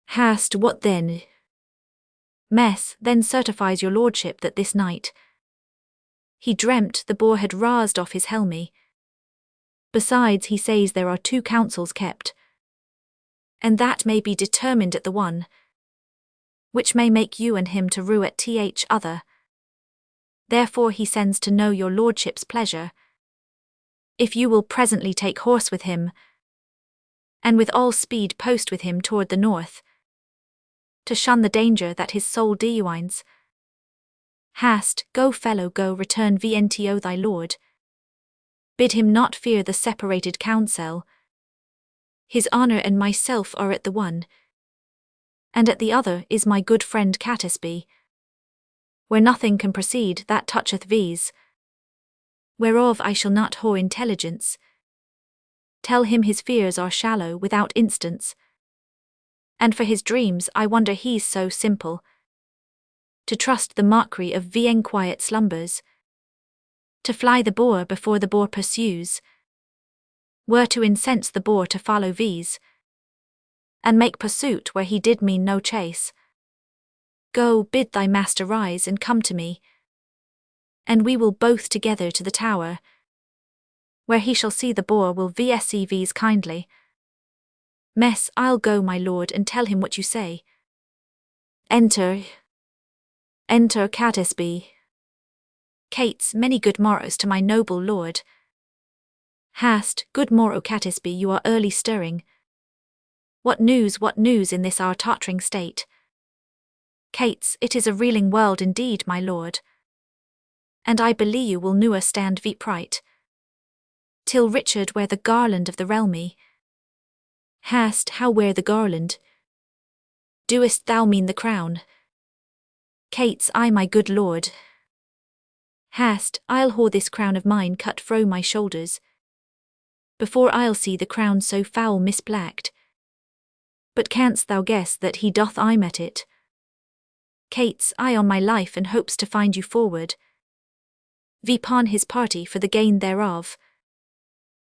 Hast, what then? Mess, then certifies your lordship that this night he dreamt the boar had rased off his helmy. Besides, he says there are 2 councils kept, and that may be determined at the one, which may make you and him to rue at th other. Therefore he sends to know your lordship's pleasure, if you will presently take horse with him, and with all speed post with him toward the north, to shun the danger that his soul dewines. Hast, go fellow, go, return vnto thy lord. Bid him not fear the separated counsel. His honour and myself are at the one, and at the other is my good friend Catesby, where nothing can proceed that toucheth these, whereof I shall not hoe intelligence. Tell him his fears are shallow without instance, and for his dreams I wonder he's so simple, to trust the mockery of vien quiet slumbers, to fly the boar before the boar pursues, were to incense the boar to follow these, and make pursuit where he did mean no chase. Go, bid thy master rise and come to me, and we will both together to the Tower, where he shall see the boar will vscvs kindly. Mess, I'll go, my lord, and tell him what you say. Enter Catesby. Cates, many good morrows to my noble lord. Hast, good morrow, Catesby, you are early stirring. What news in this our tottering state? Cates, it is a reeling world indeed, my lord. And I believe you will newer stand upright, till Richard wear the garland of the realmy. Hast, how wear the garland? Doest thou mean the crown? Cates, I, my good lord. Hast, I'll haw this crown of mine cut fro my shoulders, before I'll see the crown so foul misblacked. But canst thou guess that he doth aim at it? Cates, I on my life and hopes to find you forward, vipon his party for the gain thereof.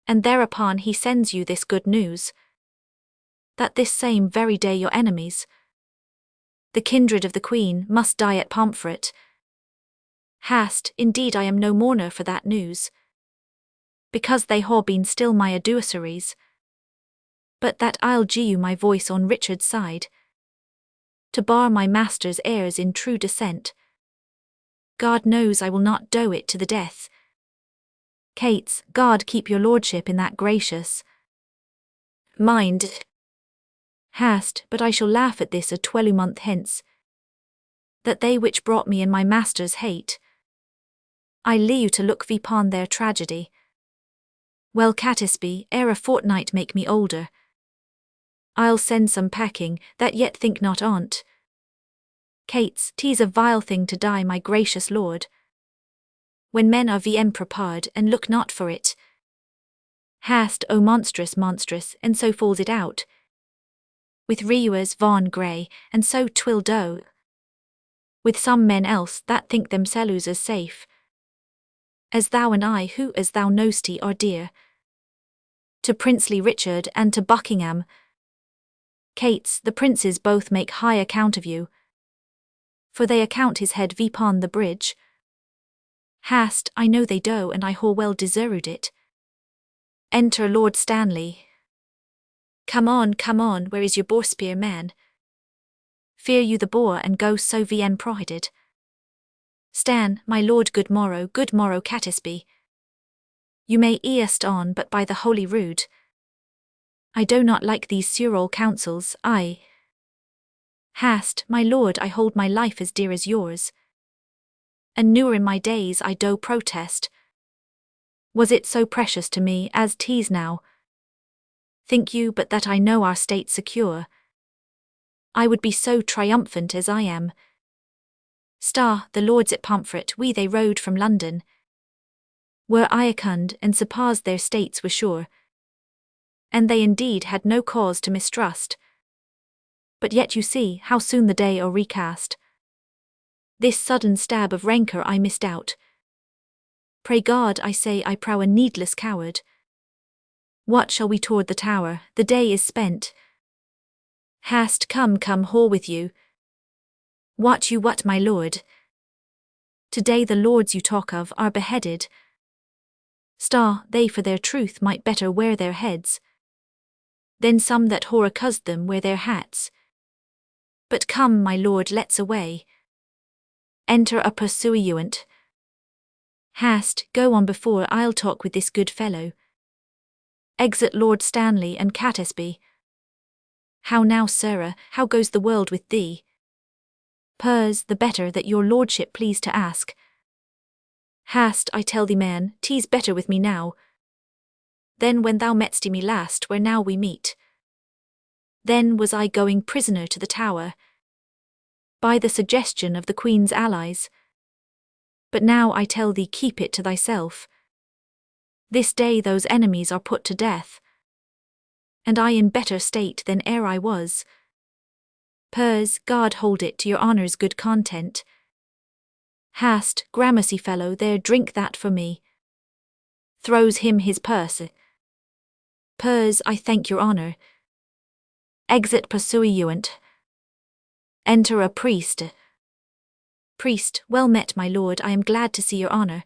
And thereupon he sends you this good news, that this same very day your enemies, the kindred of the Queen, must die at Pomfret. Hast, indeed I am no mourner for that news, because they ha' been still my adversaries, but that I'll gie you my voice on Richard's side, to bar my master's heirs in true descent. God knows I will not doe it to the death. Cates, God keep your lordship in that gracious mind. Hast, but I shall laugh at this a 12 month hence, that they which brought me in my master's hate, I leave you to look vipon their tragedy. Well, Catesby, ere a fortnight make me older, I'll send some packing, that yet think not on't. Cates, 'tis a vile thing to die, my gracious lord, when men are VM prepared and look not for it. Hast, O monstrous, monstrous, and so falls it out, with reuers Vaughan Grey, and so 'twill do with some men else that think themselves as safe as thou and I, who, as thou know'st, are dear to princely Richard and to Buckingham. Cates, the princes both make high account of you, for they account his head vipon the bridge. Hast, I know they do, and I haw well deserved it. Enter Lord Stanley. Come on, where is your boar-spear man? Fear you the boar and go so VM prided? Stan, my lord, good morrow, Catesby. You may east on, but by the holy rood, I do not like these surral counsels, I. Hast, my lord, I hold my life as dear as yours, and newer in my days I do protest. Was it so precious to me as 'tis now? Think you but that I know our state secure, I would be so triumphant as I am. Star, the lords at Pomfret, they rode from London, were iacund, and supposed their states were sure, and they indeed had no cause to mistrust. But yet you see how soon the day are recast. This sudden stab of rancour I missed out. Pray God, I say, I prow a needless coward. What shall we toward the tower? The day is spent. Hast, come, haw with you. What you what, my lord? Today the lords you talk of are beheaded. Star, they for their truth might better wear their heads, then some that haw accused them wear their hats. But come, my lord, let's away. Enter a pursuivant. Hast, go on before I'll talk with this good fellow. Exit Lord Stanley and Catesby. How now, sirrah, how goes the world with thee? Pers, the better that your lordship please to ask. Hast, I tell thee, man, 'tis better with me now than when thou met'st me last, where now we meet. Then was I going prisoner to the tower, by the suggestion of the Queen's allies. But now I tell thee, keep it to thyself. This day those enemies are put to death, and I in better state than ere I was. Pers, God hold it to your honour's good content. Hast, gramercy fellow, there, drink that for me. Throws him his purse. Pers, I thank your honour. Exit pursuivant. Enter a priest. Priest, well met, my lord, I am glad to see your honour.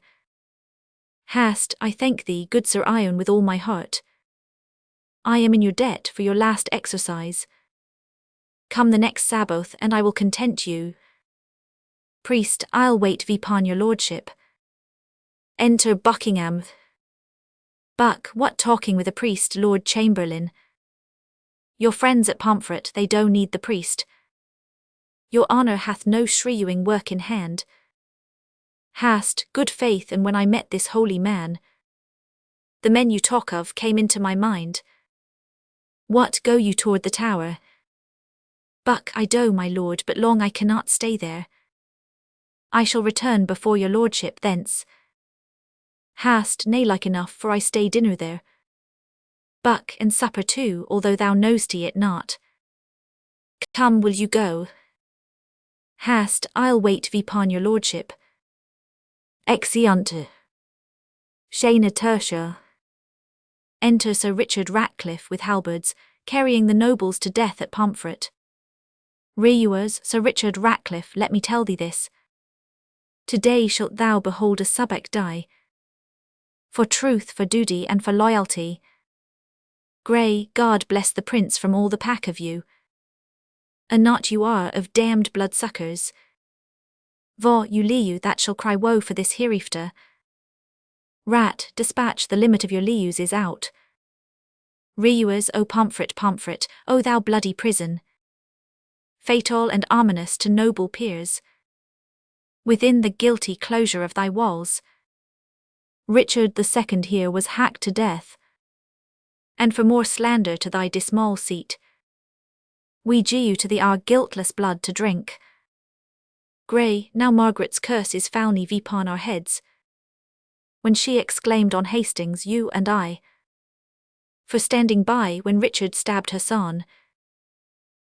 Hast, I thank thee, good Sir Ion, with all my heart. I am in your debt for your last exercise. Come the next Sabbath, and I will content you. Priest, I'll wait vipon your lordship. Enter Buckingham. Buck, what talking with a priest, Lord Chamberlain? Your friends at Pomfret, they do need the priest. Your honour hath no shrewing work in hand. Hast good faith, and when I met this holy man, the men you talk of came into my mind. What, go you toward the tower? Buck, I do, my lord, but long I cannot stay there. I shall return before your lordship thence. Hast, nay, like enough, for I stay dinner there. Buck, and supper too, although thou know'st it not. Come, will you go? Hast, I'll wait vipon your lordship. Exeunt. Shana tertia. Enter Sir Richard Ratcliffe with halberds, carrying the nobles to death at Pomfret. Reviewers, Sir Richard Ratcliffe, let me tell thee this. Today shalt thou behold a subject die. For truth, for duty, and for loyalty. Grey, God bless the prince from all the pack of you. And not you are of damned bloodsuckers. Vo you liu that shall cry woe for this hereafter. Rat, dispatch, the limit of your lius is out. Reviewers, O Pomfret, Pomfret, O thou bloody prison. Fatal and ominous to noble peers. Within the guilty closure of thy walls. Richard II here was hacked to death. And for more slander to thy dismal seat, we gie you to the our guiltless blood to drink. Grey, now Margaret's curse is foully vipon our heads. When she exclaimed on Hastings, you and I, for standing by when Richard stabbed her son.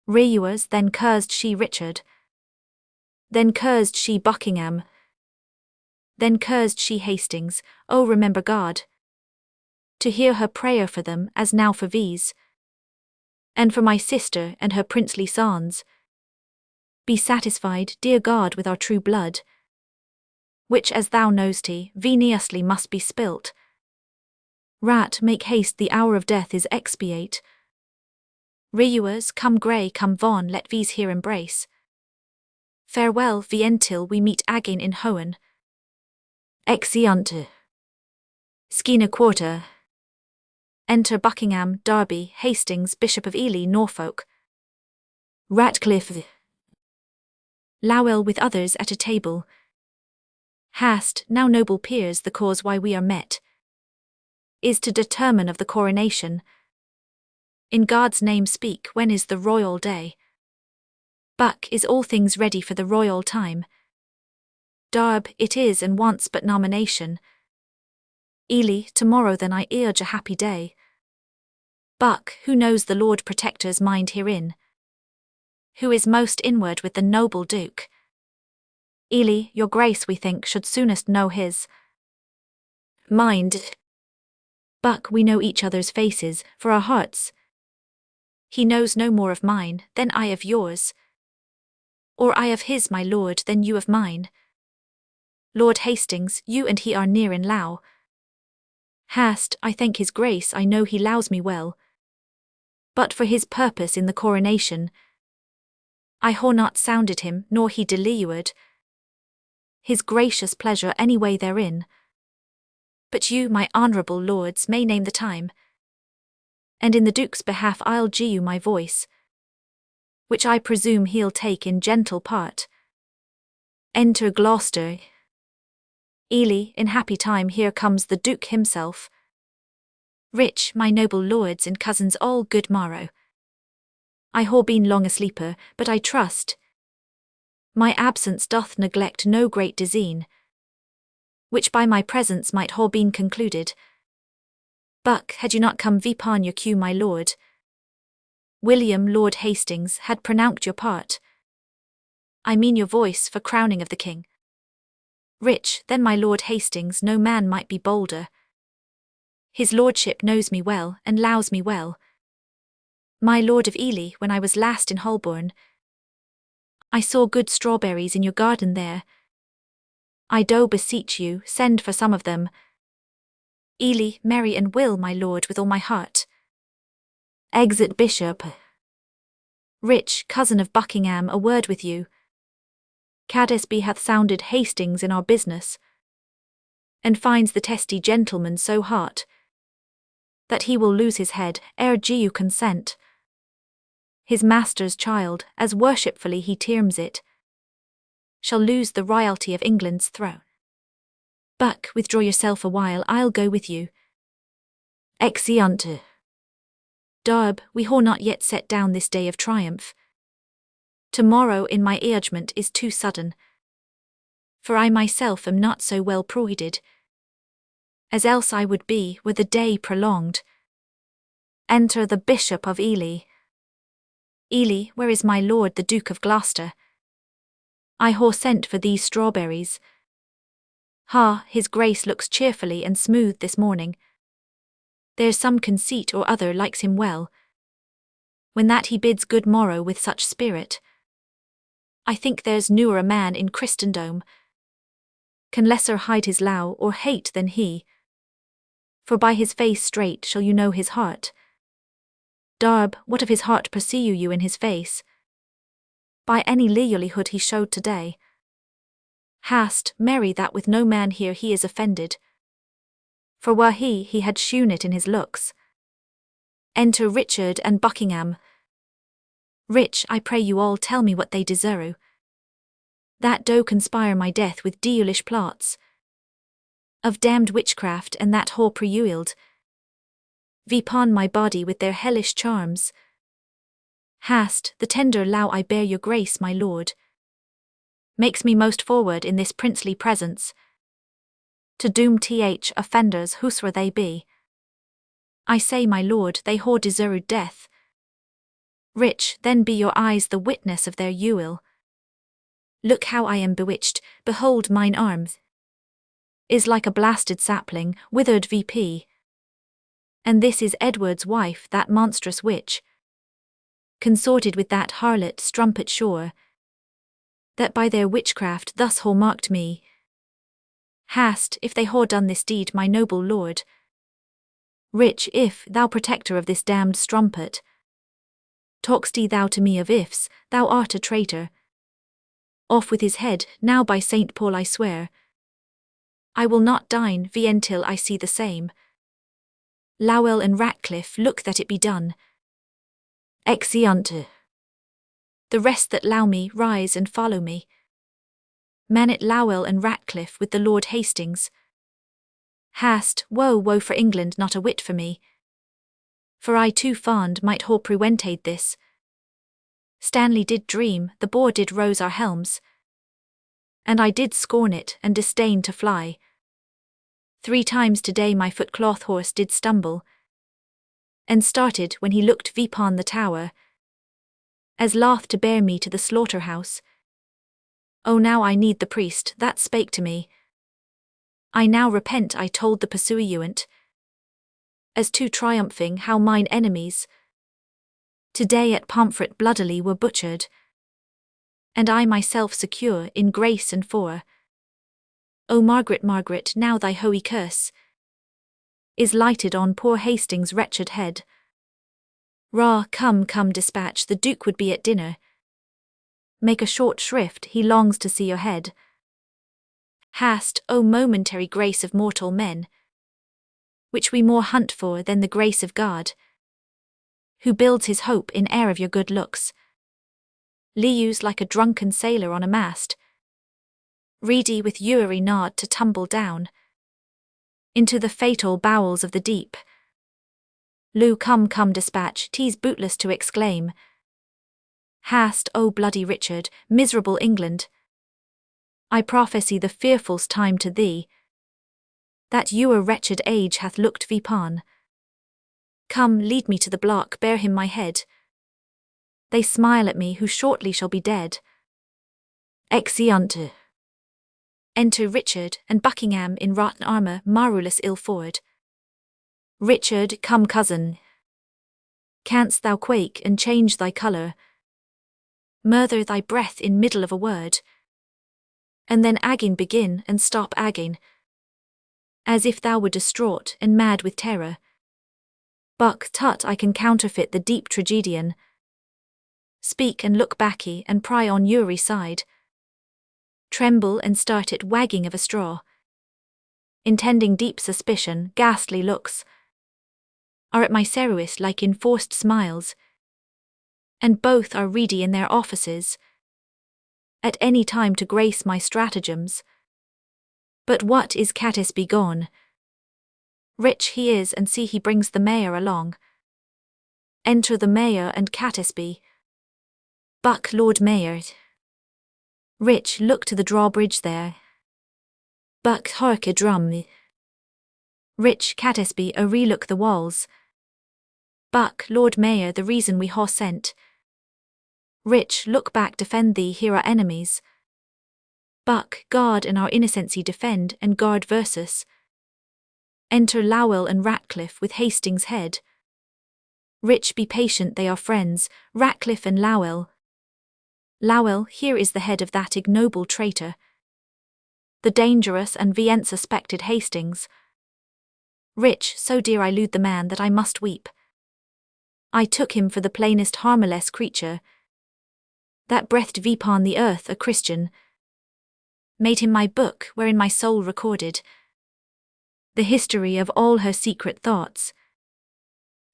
Reviewers, then cursed she Richard. Then cursed she Buckingham. Then cursed she Hastings, oh remember God. To hear her prayer for them, as now for these. And for my sister and her princely sons. Be satisfied, dear God, with our true blood, which as thou know'st venously must be spilt. Rat, make haste, the hour of death is expiate. Reviewers, come Grey, come Vaughan, let these here embrace. Farewell, the until we meet again in Hohen. Exeunt. Skeena quarter. Enter Buckingham, Derby, Hastings, Bishop of Ely, Norfolk. Ratcliffe. Lowell with others at a table. Hast, now noble peers, the cause why we are met, is to determine of the coronation. In God's name speak, when is the royal day? Buck, is all things ready for the royal time? Darb, it is and wants but nomination. Ely, tomorrow then I urge a happy day. Buck, who knows the Lord Protector's mind herein? Who is most inward with the noble Duke? Ely, your grace we think should soonest know his mind. Buck, we know each other's faces, for our hearts. He knows no more of mine, than I of yours. Or I of his, my lord, than you of mine. Lord Hastings, you and he are near in Low. Hast, I thank his grace, I know he lows me well. But for his purpose in the coronation, I haw not sounded him, nor he deliured his gracious pleasure any way therein. But you, my honourable lords, may name the time, and in the Duke's behalf I'll gie you my voice, which I presume he'll take in gentle part. Enter Gloucester. Ely, in happy time here comes the Duke himself. Rich, my noble lords and cousins, all good morrow. I haw been long a sleeper, but I trust my absence doth neglect no great design, which by my presence might haw been concluded. Buck, had you not come vipon your cue, my lord, William Lord Hastings had pronounced your part. I mean your voice for crowning of the king. Rich, then my Lord Hastings no man might be bolder. His lordship knows me well, and lows me well. My Lord of Ely, when I was last in Holborn, I saw good strawberries in your garden there. I do beseech you, send for some of them. Ely, Mary and Will, my lord, with all my heart. Exit Bishop. Rich, cousin of Buckingham, a word with you. Cadesby hath sounded Hastings in our business, and finds the testy gentleman so hot, that he will lose his head, ere you consent. his master's child, as worshipfully he terms it, shall lose the royalty of England's throne. Buck, withdraw yourself a while, I'll go with you. Exeunt. Darb, we haw not yet set down this day of triumph. Tomorrow in my judgment is too sudden, for I myself am not so well provided, as else I would be were the day prolonged. Enter the Bishop of Ely. Ely, where is my lord the Duke of Gloucester? I haw sent for these strawberries. Ha, his grace looks cheerfully and smooth this morning. There's some conceit or other likes him well, when that he bids good morrow with such spirit. I think there's newer a man in Christendom can lesser hide his low or hate than he, for by his face straight shall you know his heart. Darb, what of his heart pursue you in his face? By any lielihood he showed today. Hast, marry that with no man here he is offended, for were he had shewn it in his looks. Enter Richard and Buckingham. Rich, I pray you all tell me what they deserve, that do conspire my death with devilish plots of damned witchcraft, and that whole prelude vipon my body with their hellish charms. Hast, the tender low I bear your grace, my lord, makes me most forward in this princely presence, to doom offenders whosoever they be. I say, my lord, they haw deserved death. Rich, then be your eyes the witness of their uil. Look how I am bewitched, behold mine arms is like a blasted sapling, withered VP. And this is Edward's wife, that monstrous witch, consorted with that harlot strumpet sure, that by their witchcraft thus haw marked me. Hast, if they haw done this deed, my noble lord, Rich, if, thou protector of this damned strumpet, talk'st thou to me of ifs, thou art a traitor. Off with his head, now by St. Paul I swear, I will not dine until I see the same. Lowell and Ratcliffe, look that it be done. Exeunt. The rest that low me, rise and follow me. Man it Lowell and Ratcliffe with the Lord Hastings. Hast, woe, woe for England, not a whit for me. For I too fond might haw prewented this. Stanley did dream, the boar did rose our helms, and I did scorn it, and disdain to fly. 3 times today my footcloth horse did stumble, and started when he looked vipon the tower, as loth to bear me to the slaughter-house. Oh, now I need the priest that spake to me. I now repent I told the pursuant, as too triumphing how mine enemies today at Pomfret bloodily were butchered, and I myself secure in grace and for. O Margaret, Margaret, now thy holy curse is lighted on poor Hastings' wretched head. Ra, come, dispatch, the Duke would be at dinner. Make a short shrift, he longs to see your head. Hast, O momentary grace of mortal men, which we more hunt for than the grace of God, who builds his hope in air of your good looks. Leus like a drunken sailor on a mast, ready with ewery nod to tumble down into the fatal bowels of the deep. Lou, come, dispatch, 'tis bootless to exclaim. Hast, O bloody Richard, miserable England, I prophesy the fearful's time to thee, that your wretched age hath looked vipon. Come, lead me to the block, bear him my head. They smile at me who shortly shall be dead. Exeunt. Enter Richard and Buckingham in rotten armour, marvellous ill forward. Richard, come cousin. Canst thou quake and change thy colour? Murther thy breath in middle of a word, and then again begin and stop again, as if thou were distraught and mad with terror. Buck, tut, I can counterfeit the deep tragedian. Speak and look backy and pry on your side. Tremble and start at wagging of a straw, intending deep suspicion, ghastly looks are at my ceruis like enforced smiles, and both are ready in their offices, at any time to grace my stratagems. But what is Catesby gone? Rich he is, and see he brings the mayor along. Enter the mayor and Catesby. Buck, Lord Mayor. Rich, look to the drawbridge there. Buck, hark a drum. Rich, Catesby, a relook the walls. Buck, Lord Mayor, the reason we haw sent. Rich, look back, defend thee, here are enemies. Buck, guard and our innocency defend, and guard versus. Enter Lowell and Ratcliffe with Hastings' head. Rich, be patient, they are friends, Ratcliffe and Lowell. Lowell, here is the head of that ignoble traitor. The dangerous and vient suspected Hastings. Rich, so dear I lewd the man that I must weep. I took him for the plainest harmless creature that breathed upon the earth, a Christian. Made him my book, wherein my soul recorded the history of all her secret thoughts.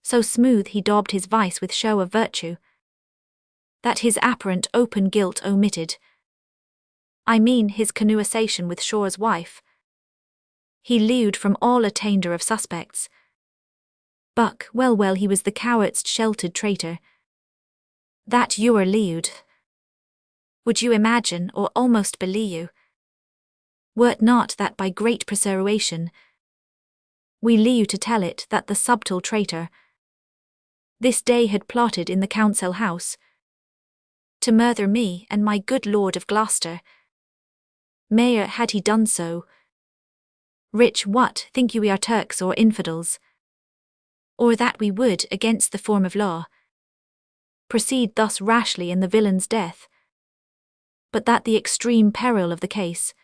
So smooth he daubed his vice with show of virtue, that his apparent open guilt omitted. I mean his connuisation with Shore's wife. He lewd from all attainder of suspects. Buck, well, he was the coward's sheltered traitor. That you are lewd. Would you imagine, or almost believe you, were't not that by great persuasion we lew to tell it, that the subtle traitor this day had plotted in the council house to murder me and my good lord of Gloucester. Mayor, had he done so, Rich, what, think you we are Turks or infidels? Or that we would, against the form of law, proceed thus rashly in the villain's death? But that the extreme peril of the case,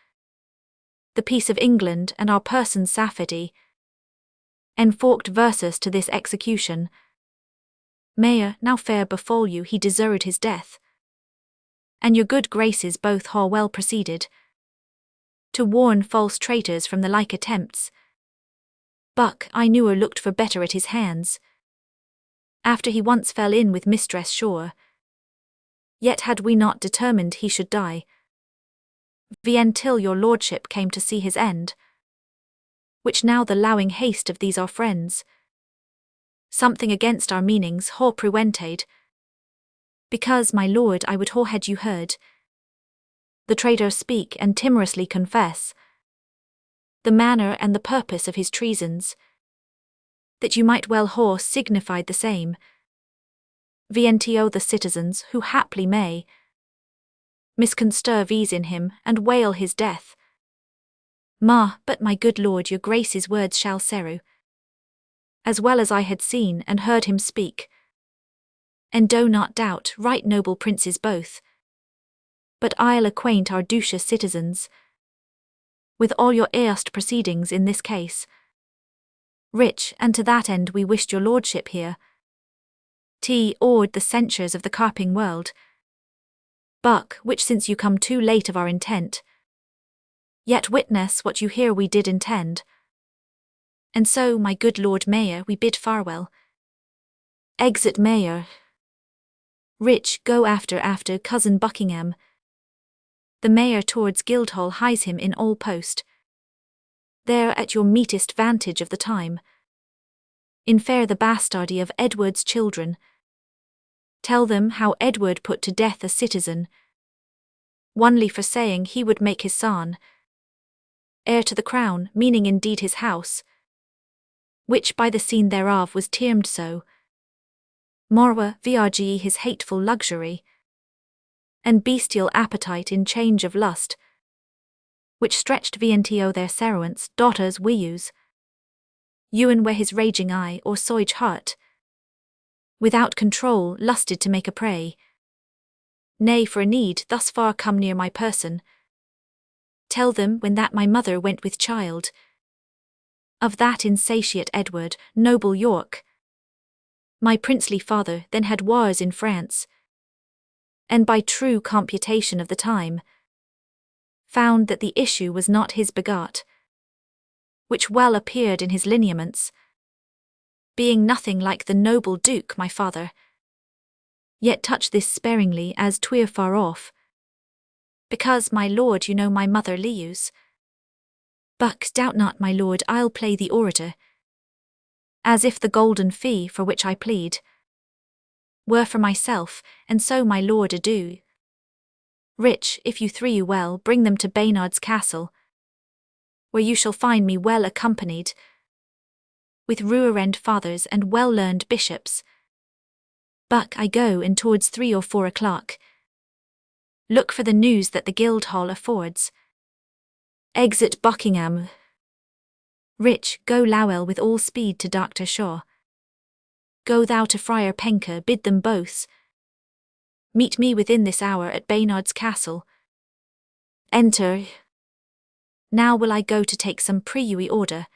the peace of England and our persons safety, enforked versus to this execution. Mayor, now fair befall you, he deserved his death, and your good graces both haw well proceeded to warn false traitors from the like attempts. Buck, I knew or looked for better at his hands, after he once fell in with Mistress Shore. Yet had we not determined he should die, till your lordship came to see his end, which now the lowing haste of these our friends, something against our meanings haw prewented, because, my lord, I would haw had you heard the traitor speak and timorously confess the manner and the purpose of his treasons, that you might well haw signified the same, vento the citizens who haply may misconstrue these in him and wail his death. But my good lord, your grace's words shall seru, as well as I had seen and heard him speak, and do not doubt, right noble princes both. But I'll acquaint our douce citizens with all your erst proceedings in this case. Rich, and to that end we wished your lordship here awed the censures of the carping world. Buck, which since you come too late of our intent, yet witness what you hear we did intend. And so, my good Lord Mayor, we bid farewell. Exit Mayor. Rich, go after cousin Buckingham. The Mayor towards Guildhall hies him in all post. There at your meetest vantage of the time, infer the bastardy of Edward's children. Tell them how Edward put to death a citizen, only for saying he would make his son heir to the crown, meaning indeed his house, which by the scene thereof was termed so. Morwa vrge his hateful luxury, and bestial appetite in change of lust, which stretched vento their servants, daughters weus. Ewan where his raging eye or soige heart, without control, lusted to make a prey. Nay, for a need thus far come near my person, tell them when that my mother went with child, of that insatiate Edward, noble York. My princely father then had wars in France, and by true computation of the time, found that the issue was not his begot, which well appeared in his lineaments, being nothing like the noble Duke my father. Yet touch this sparingly as 'twere far off. Because, my lord, you know my mother lius. Buck, doubt not, my lord, I'll play the orator, as if the golden fee for which I plead were for myself, and so my lord ado. Rich, if you three you well, bring them to Baynard's castle, where you shall find me well accompanied, with ruerend fathers and well-learned bishops. Buck, I go in towards 3 or 4 o'clock. Look for the news that the Guildhall affords. Exit Buckingham. Rich, go Lowell with all speed to Dr. Shaw. Go thou to Friar Penker, bid them both meet me within this hour at Baynard's castle. Enter. Now will I go to take some priui order,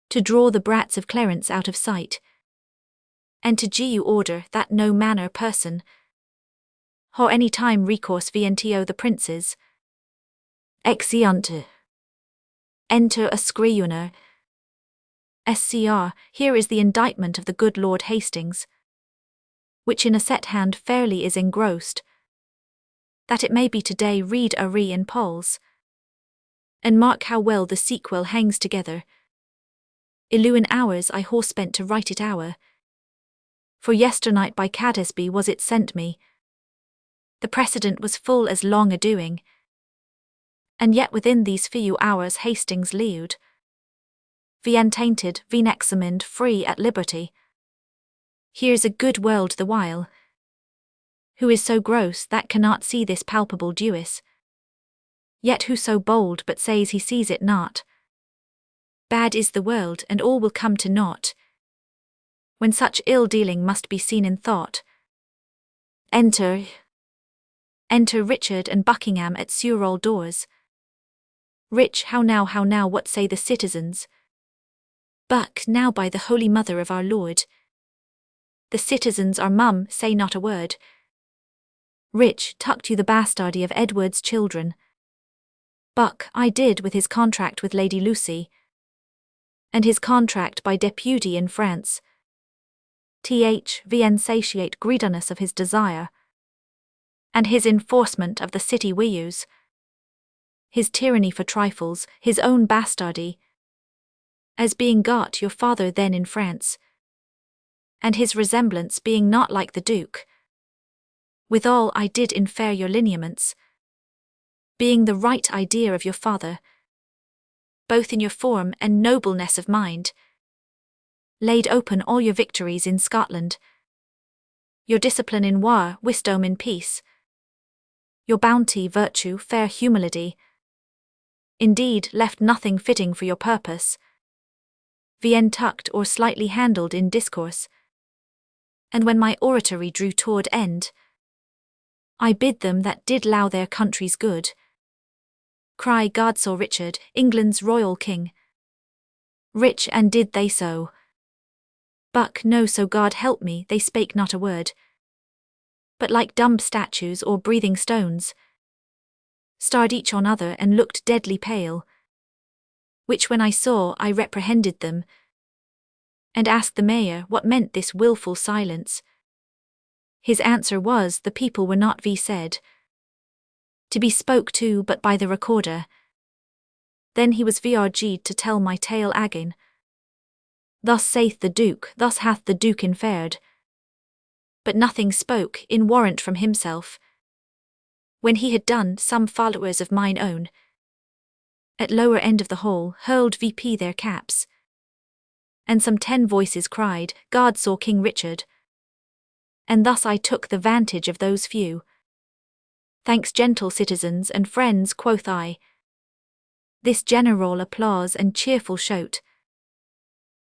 to draw the brats of Clarence out of sight, and to you order that no manner person, or any time recourse vento the princes. Exeunt. Enter a scrivener. SCR, here is the indictment of the good Lord Hastings, which in a set hand fairly is engrossed, that it may be today read in polls, and mark how well the sequel hangs together. Illuin hours I horse spent to write it hour, for yesternight by Cadesby was it sent me. The precedent was full as long a-doing, and yet within these few hours Hastings lewd, vien tainted, vien examined, free at liberty. Here's a good world the while, who is so gross that cannot see this palpable Jewess, yet who so bold but says he sees it not. Bad is the world, and all will come to naught, when such ill-dealing must be seen in thought. Enter Richard and Buckingham at Surrey doors. Rich, how now, what say the citizens? Buck, now by the Holy Mother of our Lord, the citizens are mum, say not a word. Rich, tucked you the bastardy of Edward's children? Buck, I did with his contract with Lady Lucy, and his contract by deputy in France. Vn satiate greediness of his desire, and his enforcement of the city we use, his tyranny for trifles, his own bastardy, as being got your father then in France, and his resemblance being not like the Duke. Withal I did infer your lineaments, being the right idea of your father, both in your form and nobleness of mind, laid open all your victories in Scotland, your discipline in war, wisdom in peace, your bounty, virtue, fair humility, indeed left nothing fitting for your purpose, vien tucked or slightly handled in discourse. And when my oratory drew toward end, I bid them that did low their country's good, cry God saw Richard, England's royal king. Rich, and did they so? Buck, no, so God help me, they spake not a word, but like dumb statues or breathing stones, starred each on other and looked deadly pale, which when I saw I reprehended them, and asked the mayor what meant this wilful silence. His answer was, the people were not said to be spoke to but by the recorder. Then he was vrg'd to tell my tale again. Thus saith the Duke, thus hath the Duke inferred, but nothing spoke in warrant from himself. When he had done, some followers of mine own, at lower end of the hall, hurled VP their caps, and some 10 voices cried, God saw King Richard. And thus I took the vantage of those few. Thanks, gentle citizens and friends, quoth I. This general applause and cheerful shout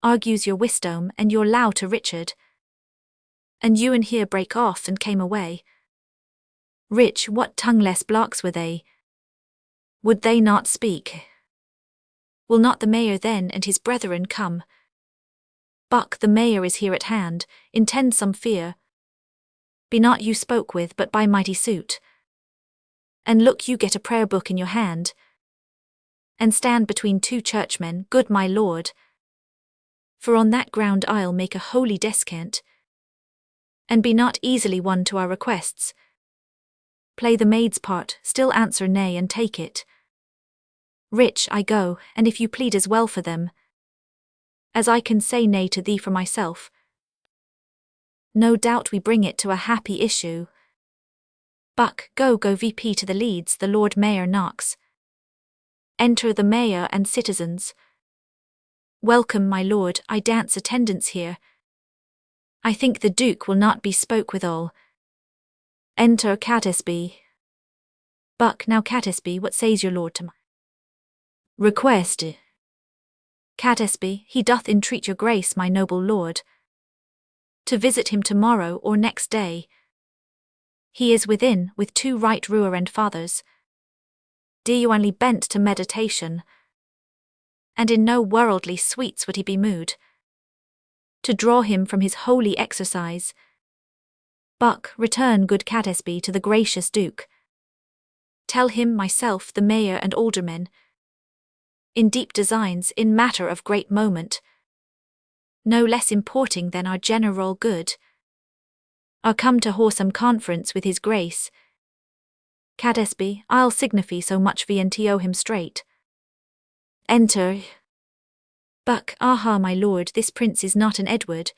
argues your wisdom and your low to Richard. And you and here break off and came away. Rich, what tongueless blocks were they? Would they not speak? Will not the mayor then and his brethren come? Buck, the mayor is here at hand, intend some fear. Be not you spoke with but by mighty suit. And look you get a prayer book in your hand, and stand between 2 churchmen, good my lord. For on that ground I'll make a holy descant, and be not easily won to our requests. Play the maid's part, still answer nay and take it. Rich, I go, and if you plead as well for them, as I can say nay to thee for myself, no doubt we bring it to a happy issue. Buck, go VP to the Leeds, the Lord Mayor knocks. Enter the Mayor and citizens. Welcome, my lord, I dance attendance here. I think the Duke will not be spoke withal. Enter Catesby. Buck, now Catesby, what says your lord to my request? Catesby, he doth entreat your grace, my noble lord, to visit him tomorrow or next day. He is within, with 2 right reverend fathers, genuinely bent to meditation, and in no worldly sweets would he be moved, to draw him from his holy exercise. Buck, return good Catesby to the gracious Duke. Tell him myself, the mayor and aldermen, in deep designs, in matter of great moment, no less importing than our general good, are come to wholesome conference with his grace. Catesby, I'll signify so much VNTO him straight. Enter. Buck, aha, my lord, this prince is not an Edward.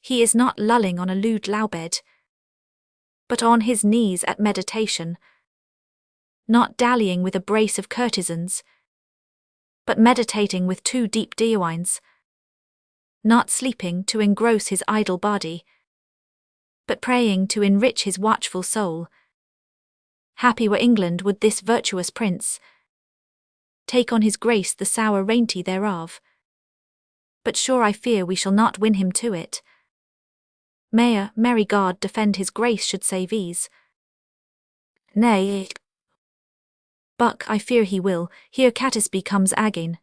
He is not lulling on a lewd lowbed, but on his knees at meditation, not dallying with a brace of courtesans, but meditating with 2 deep divines, not sleeping to engross his idle body, but praying to enrich his watchful soul. Happy were England would this virtuous prince take on his grace the sour rainty thereof. But sure I fear we shall not win him to it. Mayor, merry God defend his grace should save ease. Nay. Buck, I fear he will, here Catesby comes again.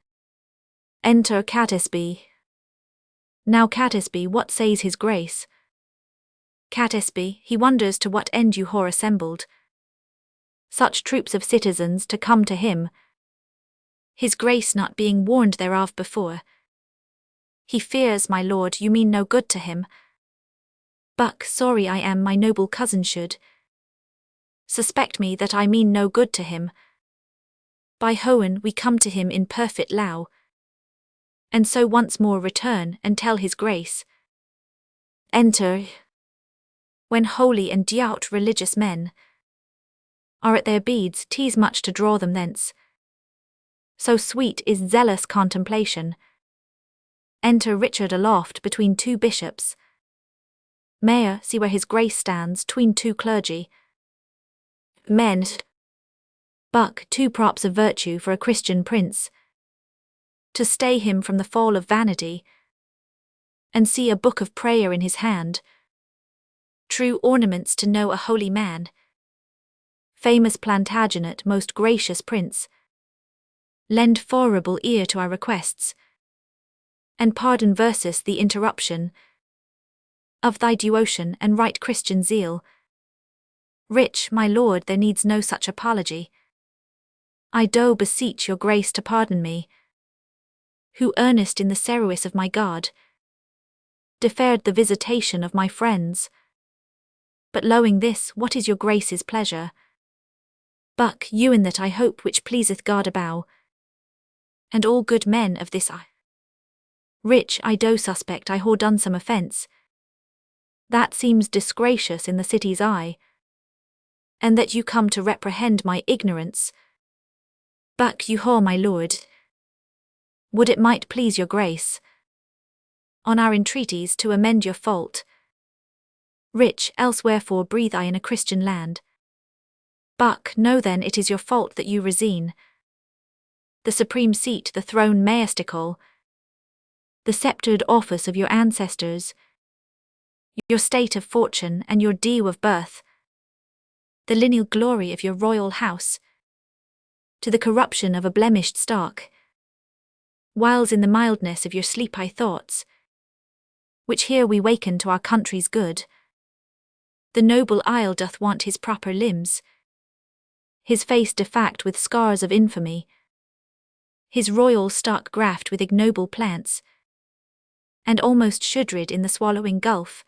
Enter Catesby. Now Catesby, what says his grace? Catesby, he wonders to what end you whore assembled such troops of citizens to come to him, his grace not being warned thereof before. He fears, my lord, you mean no good to him. Buck, sorry I am my noble cousin should suspect me that I mean no good to him. By Hohen we come to him in perfect low, and so once more return and tell his grace. Enter. When holy and devout religious men are at their beads, 'tis much to draw them thence. So sweet is zealous contemplation. Enter Richard aloft between 2 bishops. Mayor, see where his grace stands, 'tween 2 clergy. Men. Buck, 2 props of virtue for a Christian prince, to stay him from the fall of vanity, and see a book of prayer in his hand, true ornaments to know a holy man. Famous Plantagenet, most gracious prince, lend favorable ear to our requests, and pardon versus the interruption of thy devotion and right Christian zeal. Rich, my lord, there needs no such apology. I do beseech your grace to pardon me, who earnest in the service of my God, deferred the visitation of my friends. But lowing this, what is your grace's pleasure? Buck, you in that I hope which pleaseth God abow, and all good men of this eye. Rich, I do suspect I haw done some offence, that seems disgracious in the city's eye, and that you come to reprehend my ignorance. Buck, you haw, my lord, would it might please your grace, on our entreaties to amend your fault. Rich, else wherefore breathe I in a Christian land? Buck, know then it is your fault that you resign the supreme seat, the throne majestical, the sceptred office of your ancestors, your state of fortune and your due of birth, the lineal glory of your royal house, to the corruption of a blemished stock, whiles in the mildness of your sleep high thoughts, which here we waken to our country's good. The noble isle doth want his proper limbs, his face defact with scars of infamy, his royal stock graft with ignoble plants, and almost shuddered in the swallowing gulf.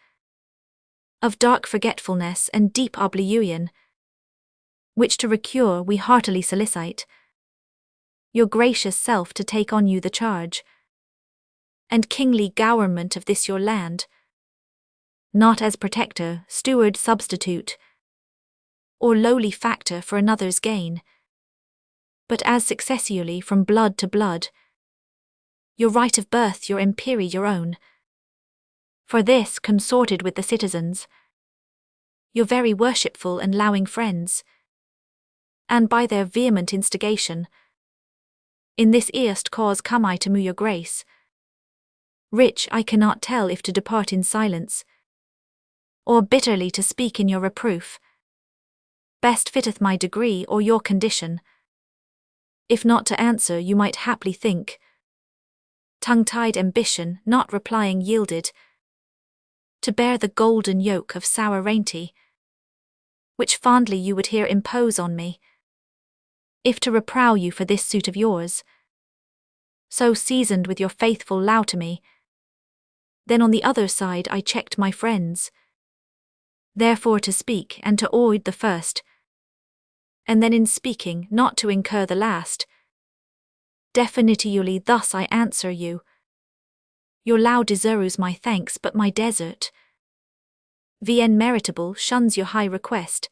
of dark forgetfulness and deep oblivion, which to recure we heartily solicite your gracious self to take on you the charge and kingly government of this your land, not as protector, steward, substitute, or lowly factor for another's gain, but as successively from blood to blood, your right of birth, your imperi, your own. For this, consorted with the citizens, your very worshipful and lowing friends, and by their vehement instigation, in this erst cause come I to move your grace. Rich I cannot tell if to depart in silence, or bitterly to speak in your reproof. Best fitteth my degree or your condition. If not to answer, you might haply think, tongue-tied ambition, not replying yielded, to bear the golden yoke of sovereignty, which fondly you would here impose on me, if to reprow you for this suit of yours, so seasoned with your faithful law to me. Then on the other side I checked my friends, therefore to speak and to avoid the first, and then in speaking not to incur the last. Definitively thus I answer you. Your law deserves my thanks, but my desert, vn meritable, shuns your high request.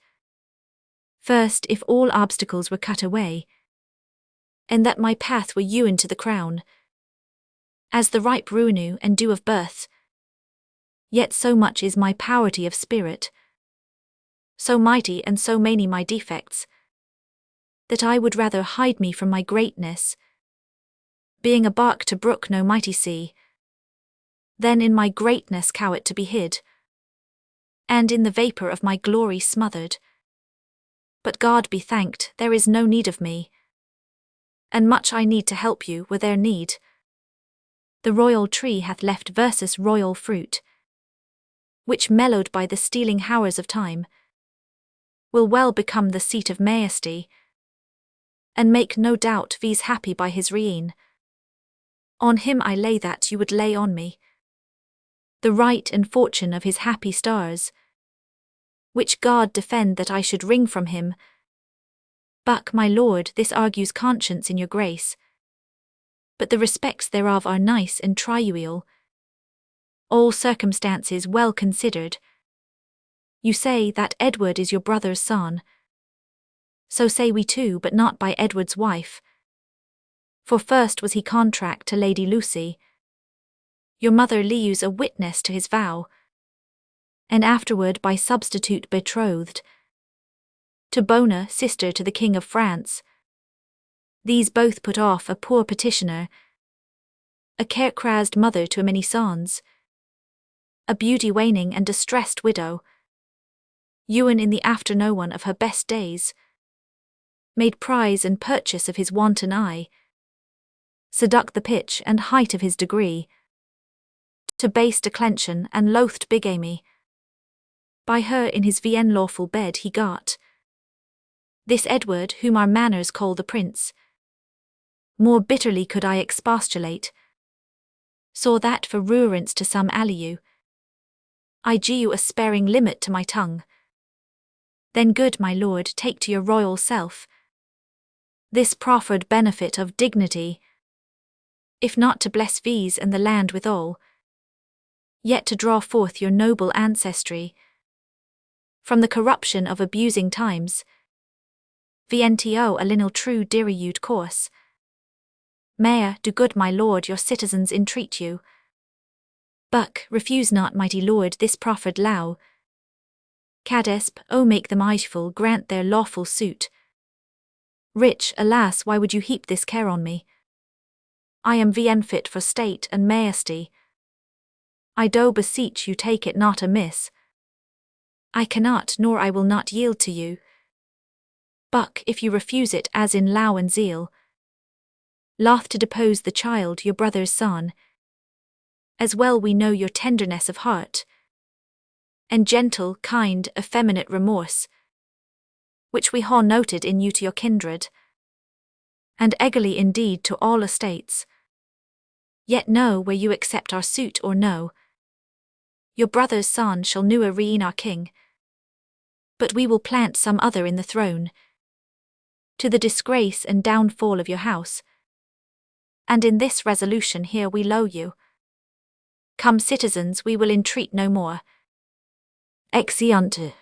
First, if all obstacles were cut away, and that my path were hewn to the crown, as the ripe renew and dew of birth, yet so much is my poverty of spirit, so mighty and so many my defects, that I would rather hide me from my greatness, being a bark to brook no mighty sea, than in my greatness cow it to be hid, and in the vapour of my glory smothered. But God be thanked, there is no need of me, and much I need to help you were there need. The royal tree hath left versus royal fruit, which mellowed by the stealing hours of time, will well become the seat of majesty, and make no doubt vi's happy by his reign. On him I lay that you would lay on me the right and fortune of his happy stars, which God defend that I should wring from him. But, my lord, this argues conscience in your grace, but the respects thereof are nice and trivial, all circumstances well considered. You say that Edward is your brother's son. So say we too, but not by Edward's wife. For first was he contract to Lady Lucy, your mother leaves a witness to his vow, and afterward by substitute betrothed to Bona, sister to the King of France. These both put off a poor petitioner, a care-crazed mother to a many sons, a beauty waning and distressed widow, ewen in the after no one of her best days, made prize and purchase of his wanton eye, seduct the pitch and height of his degree, to base declension and loathed bigamy. By her in his vn lawful bed he got this Edward whom our manners call the prince. More bitterly could I expostulate, saw that for ruerance to some aliu, I gie a sparing limit to my tongue. Then good my lord, take to your royal self this proffered benefit of dignity, if not to bless these and the land withal, yet to draw forth your noble ancestry from the corruption of abusing times. Vnto a linal true diriud course. Mayor, do good my lord, your citizens entreat you. Buck, refuse not mighty lord this proffered law. Cadesp, O make them eyeful, grant their lawful suit. Rich, alas, why would you heap this care on me? I am vn fit for state and majesty. I do beseech you take it not amiss. I cannot nor I will not yield to you. Buck, if you refuse it as in law and zeal, loth to depose the child your brother's son, as well we know your tenderness of heart, and gentle, kind, effeminate remorse, which we ha noted in you to your kindred, and eagerly indeed to all estates. Yet know where you accept our suit or no. Your brother's son shall ne'er reign our king, but we will plant some other in the throne, to the disgrace and downfall of your house. And in this resolution here we low you. Come, citizens, we will entreat no more. Exeunt.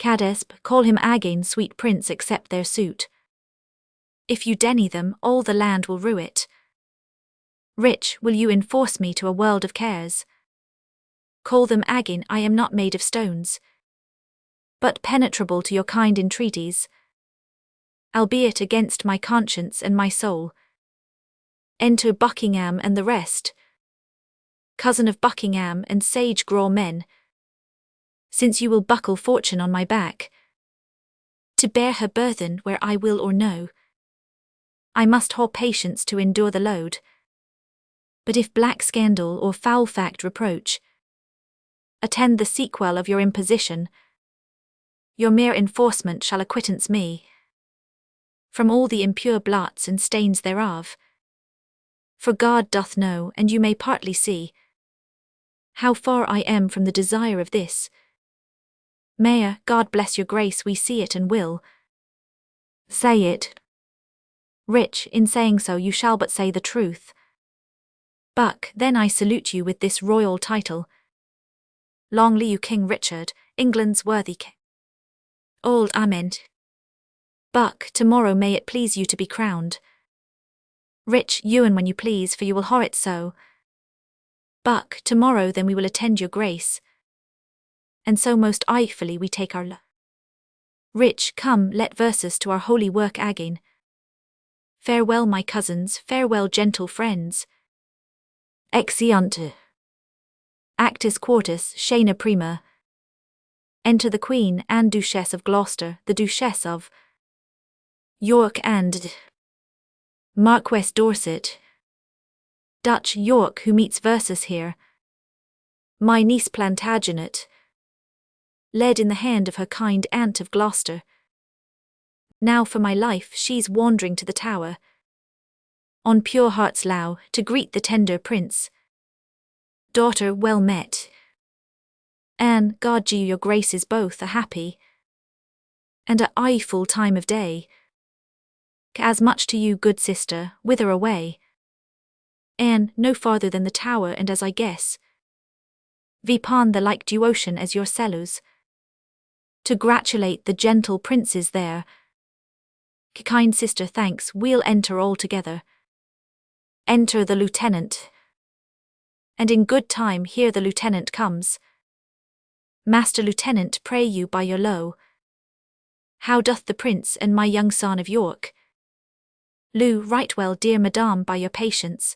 Cadesp, call him again, sweet prince, accept their suit. If you deny them, all the land will rue it. Rich, will you enforce me to a world of cares? Call them again, I am not made of stones, but penetrable to your kind entreaties, albeit against my conscience and my soul. Enter Buckingham and the rest, cousin of Buckingham and sage Graw men, since you will buckle fortune on my back, to bear her burthen where I will or no. I must haul patience to endure the load. But if black scandal or foul fact reproach attend the sequel of your imposition, your mere enforcement shall acquittance me from all the impure blots and stains thereof. For God doth know, and you may partly see, how far I am from the desire of this. May God bless your grace, we see it and will say it. Rich, in saying so you shall but say the truth. Buck, then I salute you with this royal title. Long live you King Richard, England's worthy king. Old Ament. Buck, tomorrow may it please you to be crowned. Rich, Ewan, when you please, for you will have it so. Buck, tomorrow then we will attend your grace, and so most eyefully we take our Rich, come, let versus to our holy work again. Farewell, my cousins, farewell, gentle friends. Exeunt. Actus quartus, scena prima. Enter the Queen and Duchess of Gloucester, the Duchess of York and Marquess Dorset. Dutch York, who meets versus here. My niece Plantagenet, led in the hand of her kind aunt of Gloucester. Now for my life she's wandering to the Tower, on pure heart's low, to greet the tender prince. Daughter, well met. Anne, God you your graces both a happy and a eyeful time of day. As much to you, good sister, whither away? Anne, no farther than the Tower, and as I guess, vipon the like devotion as your sellers, to gratulate the gentle princes there. Kind sister, thanks, we'll enter all together. Enter the lieutenant. And in good time here the lieutenant comes. Master Lieutenant, pray you by your low, how doth the prince and my young son of York? Lou, right well, dear madame, by your patience.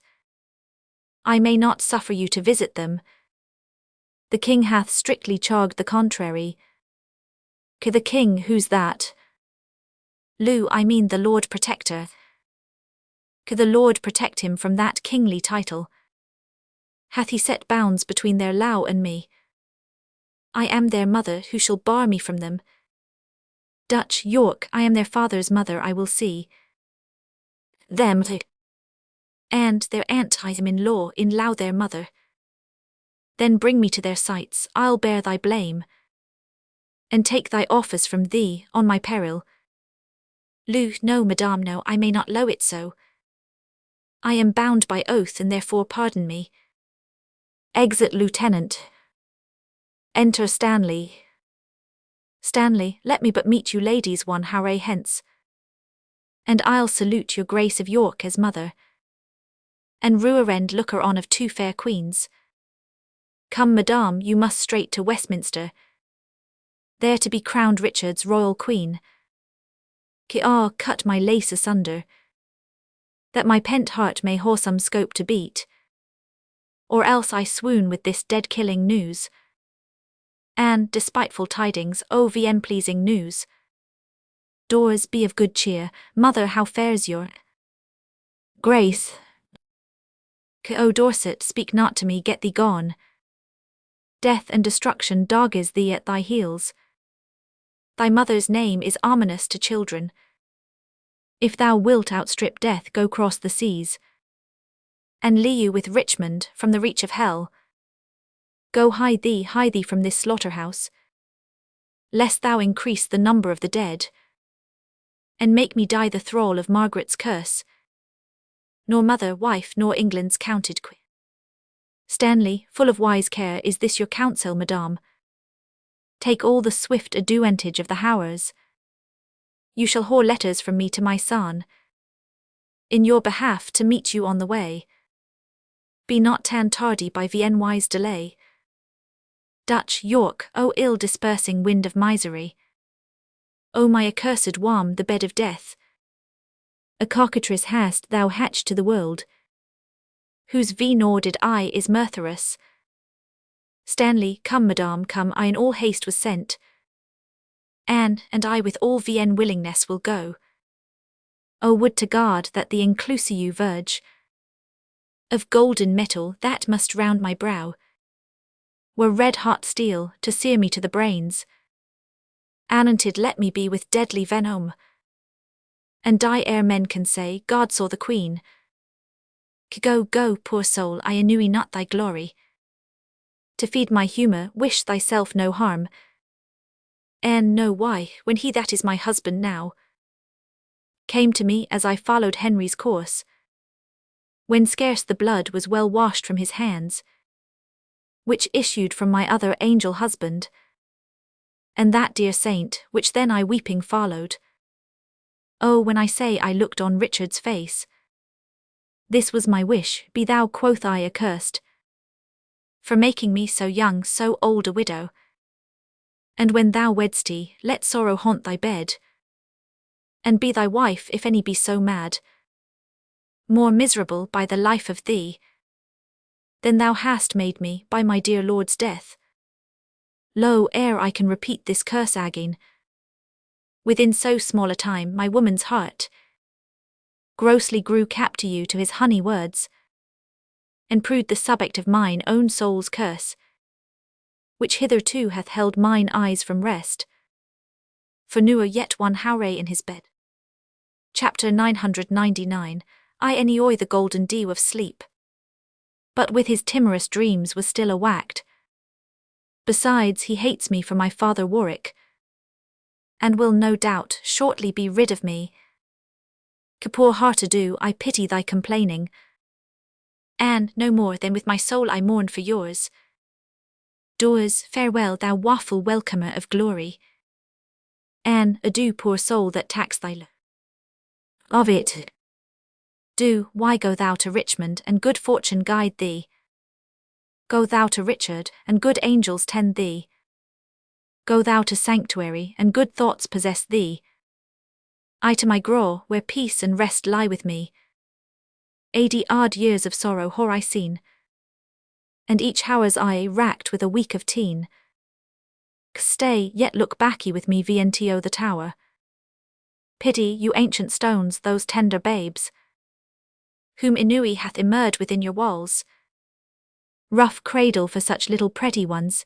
I may not suffer you to visit them. The king hath strictly charged the contrary. The king, who's that? Lou, I mean the Lord Protector. The Lord protect him from that kingly title. Hath he set bounds between their low and me? I am their mother, who shall bar me from them? Dutch York, I am their father's mother, I will see them, and their aunt I am in law, in law their mother. Then bring me to their sights, I'll bear thy blame, and take thy office from thee, on my peril. Lou, no, madame, no, I may not low it so. I am bound by oath, and therefore pardon me. Exit Lieutenant. Enter Stanley. Stanley, let me but meet you ladies one hour hence, and I'll salute your Grace of York as mother, and ruerend looker on of two fair queens. Come, madame, you must straight to Westminster, there to be crowned Richard's royal queen. Cut my lace asunder, that my pent heart may haw some scope to beat, or else I swoon with this dead-killing news. And, despiteful tidings, O VM pleasing news. Doors, be of good cheer, mother, how fares your Grace? O Dorset, speak not to me, get thee gone. Death and destruction dogs thee at thy heels. Thy mother's name is ominous to children. If thou wilt outstrip death, go cross the seas, and lee you with Richmond from the reach of hell. Go hide thee from this slaughterhouse, lest thou increase the number of the dead, and make me die the thrall of Margaret's curse, nor mother, wife, nor England's counted queen. Stanley, full of wise care, is this your counsel, madame? Take all the swift advantage of the hours. You shall whore letters from me to my son, in your behalf to meet you on the way. Be not tan tardy by Viennoise delay. Dutch, York, O ill dispersing wind of misery! O my accursed worm, the bed of death! A cockatrice hast thou hatched to the world, whose V-norded eye is murtherous. Stanley, come madame, come, I in all haste was sent. Anne and I with all Vienne willingness will go. O would to God that the inclusive verge of golden metal that must round my brow were red-hot steel to sear me to the brains. Ananted let me be with deadly venom, and die ere men can say, God saw the Queen. Go, poor soul, I ennuy not thy glory. To feed my humour, wish thyself no harm. And know why, when he that is my husband now came to me as I followed Henry's course, when scarce the blood was well washed from his hands, which issued from my other angel husband, and that dear saint, which then I weeping followed. Oh, when I say I looked on Richard's face, this was my wish, be thou, quoth I, accursed, for making me so young, so old a widow. And when thou wedst, let sorrow haunt thy bed, and be thy wife, if any be so mad, more miserable by the life of thee, than thou hast made me by my dear lord's death. Lo, ere I can repeat this curse again, within so small a time my woman's heart grossly grew captive to you to his honey words, and proved the subject of mine own soul's curse, which hitherto hath held mine eyes from rest, for newer yet one howray in his bed. Chapter 999. I enjoy the golden dew of sleep, but with his timorous dreams was still awacked. Besides, he hates me for my father Warwick, and will no doubt shortly be rid of me. Poor heart ado, I pity thy complaining, and no more than with my soul I mourn for yours. Doors, farewell, thou waffle welcomer of glory. Anne, adieu, poor soul that tax thy of it. Do, why go thou to Richmond, and good fortune guide thee? Go thou to Richard, and good angels tend thee. Go thou to sanctuary, and good thoughts possess thee. I to my grave, where peace and rest lie with me. 80 odd years of sorrow have I seen, and each hour's I racked with a week of teen. Stay, yet look back ye with me VNTO the tower. Pity, you ancient stones, those tender babes, whom Inui hath immured within your walls. Rough cradle for such little pretty ones,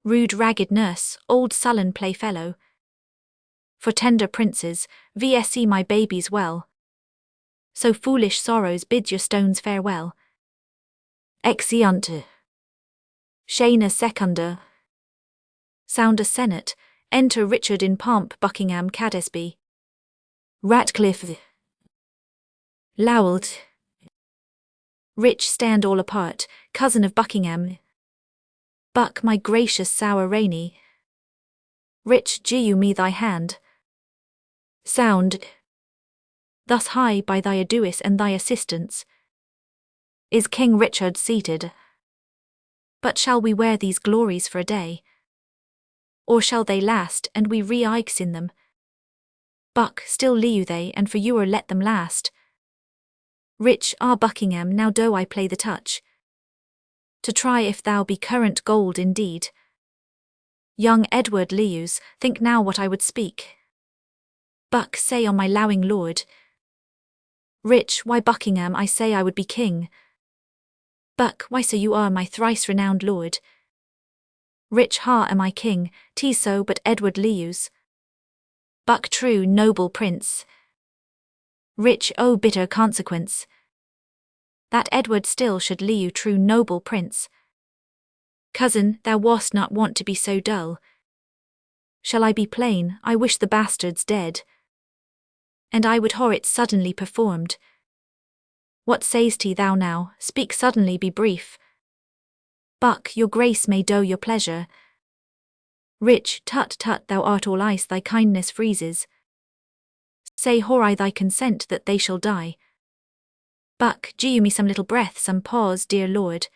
rude ragged nurse, old sullen playfellow. For tender princes, VSE my babies well. So foolish sorrows bid your stones farewell. Exeunt. Shana secunda. Sound a senate, enter Richard in pomp, Buckingham Cadesby. Ratcliffe. Lowell. Rich stand all apart, cousin of Buckingham. Buck, my gracious sour rainy. Rich, giu me thy hand. Sound. Thus high by thy aduis and thy assistance is King Richard seated. But shall we wear these glories for a day? Or shall they last, and we re-ikes in them? Buck, still liu they, and for youer let them last. Rich, Buckingham, now do I play the touch, to try if thou be current gold indeed. Young Edward lius, think now what I would speak. Buck, say on my lowing lord. Rich, why Buckingham, I say I would be king. Buck, why so you are my thrice-renowned lord. Rich, am I king, 'tis so, but Edward lius. Buck, true, noble prince. Rich, oh bitter consequence, that Edward still should liu true noble prince. Cousin, thou wast not wont to be so dull. Shall I be plain? I wish the bastards dead. And I would haw it suddenly performed. What say'st thou now? Speak suddenly, be brief. Buck, your grace may do your pleasure. Rich, tut tut, thou art all ice, thy kindness freezes. Say, whore I thy consent that they shall die. Buck, gie me some little breath, some pause, dear lord.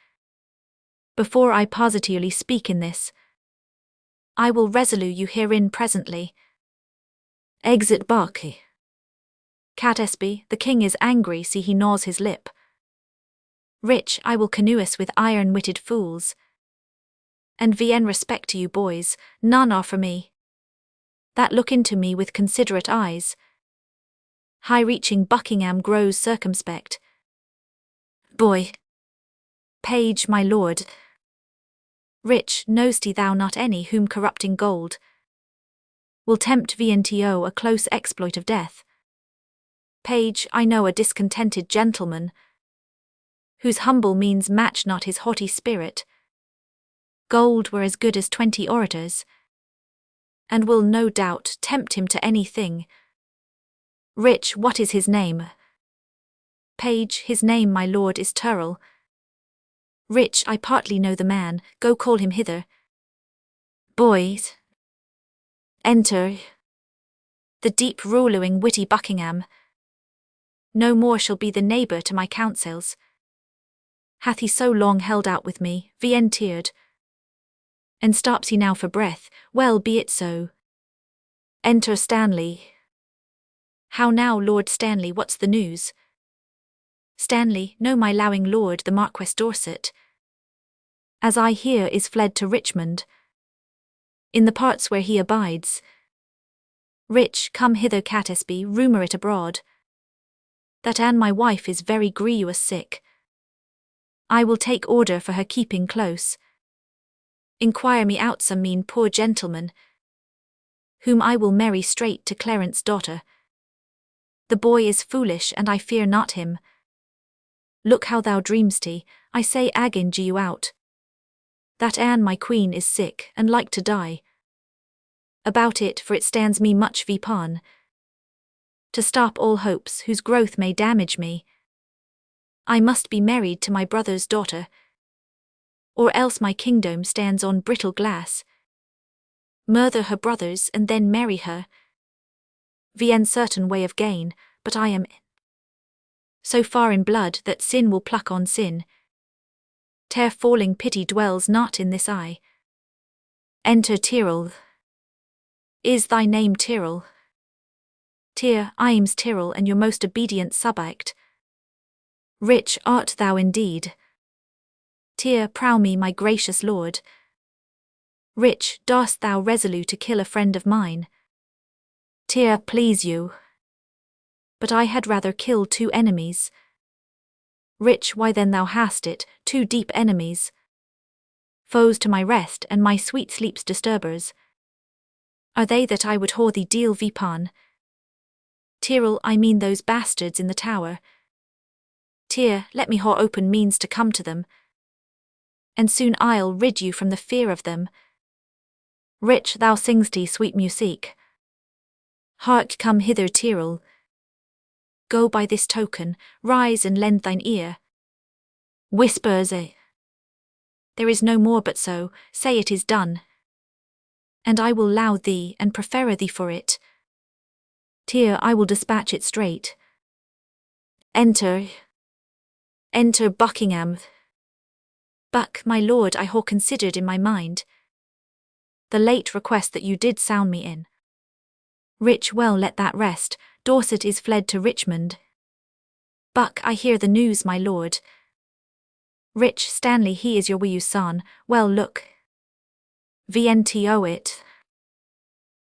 Before I positively speak in this, I will resolve you herein presently. Exit Buck. Catesby, the king is angry, see he gnaws his lip. Rich, I will canoeus with iron-witted fools. And vien respect to you boys, none are for me. That look into me with considerate eyes. High-reaching Buckingham grows circumspect. Boy. Page, my lord. Rich, know'st thou not any whom corrupting gold will tempt vnto a close exploit of death? Page, I know a discontented gentleman, whose humble means match not his haughty spirit. Gold were as good as 20 orators, and will no doubt tempt him to anything. Rich, what is his name? Page, his name, my lord, is Turrell. Rich, I partly know the man, go call him hither. Boys. Enter. The deep ruling witty Buckingham. No more shall be the neighbour to my counsels. Hath he so long held out with me, tiered? And stops he now for breath, well be it so. Enter Stanley. How now, Lord Stanley, what's the news? Stanley, no my lowing lord the Marquess Dorset, as I hear is fled to Richmond, in the parts where he abides. Rich, come hither Catesby, rumour it abroad, that Anne my wife is very grievous sick. I will take order for her keeping close. Inquire me out some mean poor gentleman, whom I will marry straight to Clarence' daughter. The boy is foolish, and I fear not him. Look how thou dream'st, I say again you out. That Anne my queen is sick, and like to die. About it, for it stands me much vipon, to stop all hopes whose growth may damage me. I must be married to my brother's daughter, or else my kingdom stands on brittle glass. Murder her brothers and then marry her. Vien certain way of gain, but I am so far in blood that sin will pluck on sin. Tear falling pity dwells not in this eye. Enter Tyrrell. Is thy name Tyrrell? Tyr, Imes Tyrrell, and your most obedient subject. Rich art thou indeed. Tyr, prow me, my gracious lord. Rich, darst thou resolute to kill a friend of mine? Tyr, please you. But I had rather kill 2 enemies. Rich, why then thou hast it, 2 deep enemies. Foes to my rest and my sweet sleep's disturbers. Are they that I would haw thee deal vipon? Tyrrell, I mean those bastards in the tower. Tyr, let me haw open means to come to them, and soon I'll rid you from the fear of them. Rich, thou sing'st sweet music. Hark, come hither Tyrrell. Go by this token, rise and lend thine ear. Whispers, there is no more but so, say it is done. And I will loud thee and prefer thee for it. Tyr, I will dispatch it straight. Enter. Enter Buckingham. Buck, my lord, I haw considered in my mind the late request that you did sound me in. Rich, well let that rest, Dorset is fled to Richmond. Buck, I hear the news, my lord. Rich, Stanley, he is your wiu son, well look. Vnto it.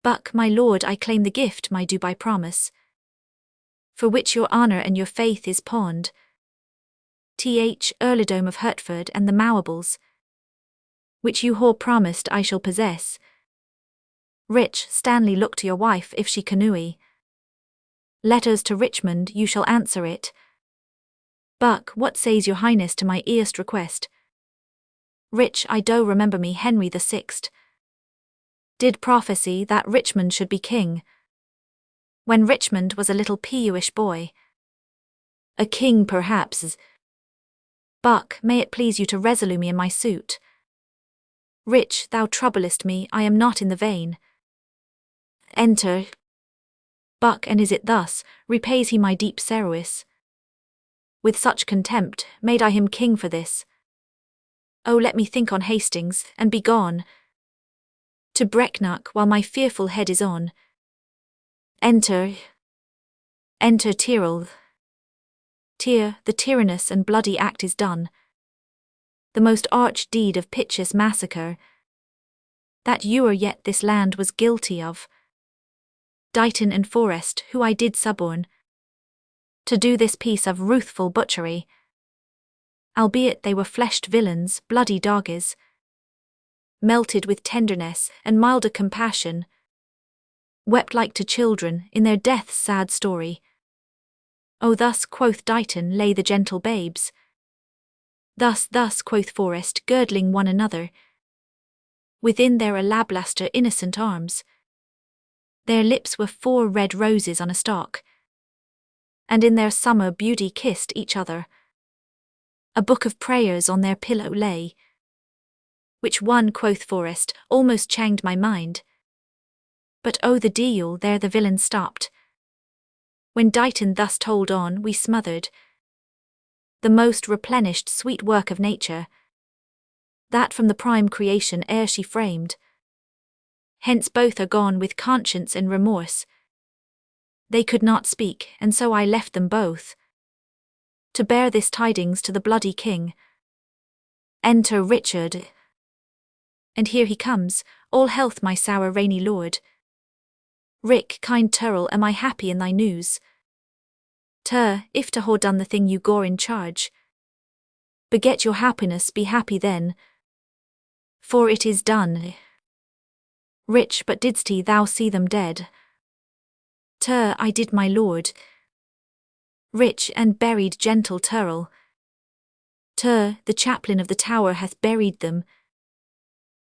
Buck, my lord, I claim the gift my due by promise, for which your honour and your faith is pawned. Earldom of Hertford and the Mowables, which you haw promised I shall possess. Rich, Stanley, look to your wife if she canoe. Letters to Richmond, you shall answer it. Buck, what says your highness to my earst request? Rich, I do remember me Henry the Sixth did prophesy that Richmond should be king, when Richmond was a little peewish boy. A king perhaps. Buck, may it please you to resolve me in my suit. Rich, thou troublest me, I am not in the vein. Enter. Buck, and is it thus, repays he my deep service? With such contempt, made I him king for this? Oh, let me think on Hastings, and be gone to Brecknock while my fearful head is on. Enter. Enter Tyrrell. Tyr, the tyrannous and bloody act is done. The most arch deed of piteous massacre that ewer yet this land was guilty of. Dighton and Forrest, who I did suborn to do this piece of ruthful butchery, albeit they were fleshed villains, bloody doggers, melted with tenderness and milder compassion, wept like to children in their death's sad story. Oh, thus, quoth Dighton, lay the gentle babes. Thus, quoth Forrest, girdling one another within their alablaster innocent arms. Their lips were 4 red roses on a stalk, and in their summer beauty kissed each other. A book of prayers on their pillow lay, which one, quoth Forrest, almost changed my mind. But oh, the deal, there the villain stopped. When Dighton thus told on, we smothered the most replenished sweet work of nature, that from the prime creation ere she framed. Hence both are gone with conscience and remorse. They could not speak, and so I left them both to bear this tidings to the bloody king. Enter Richard. And here he comes, all health my sour rainy lord. Rick, kind Tyrrell, am I happy in thy news? If to haw done the thing you gore in charge, beget your happiness, be happy then, for it is done. Rich, but didst thou see them dead? I did, my lord. Rich, and buried gentle Tyrrell. The chaplain of the tower hath buried them,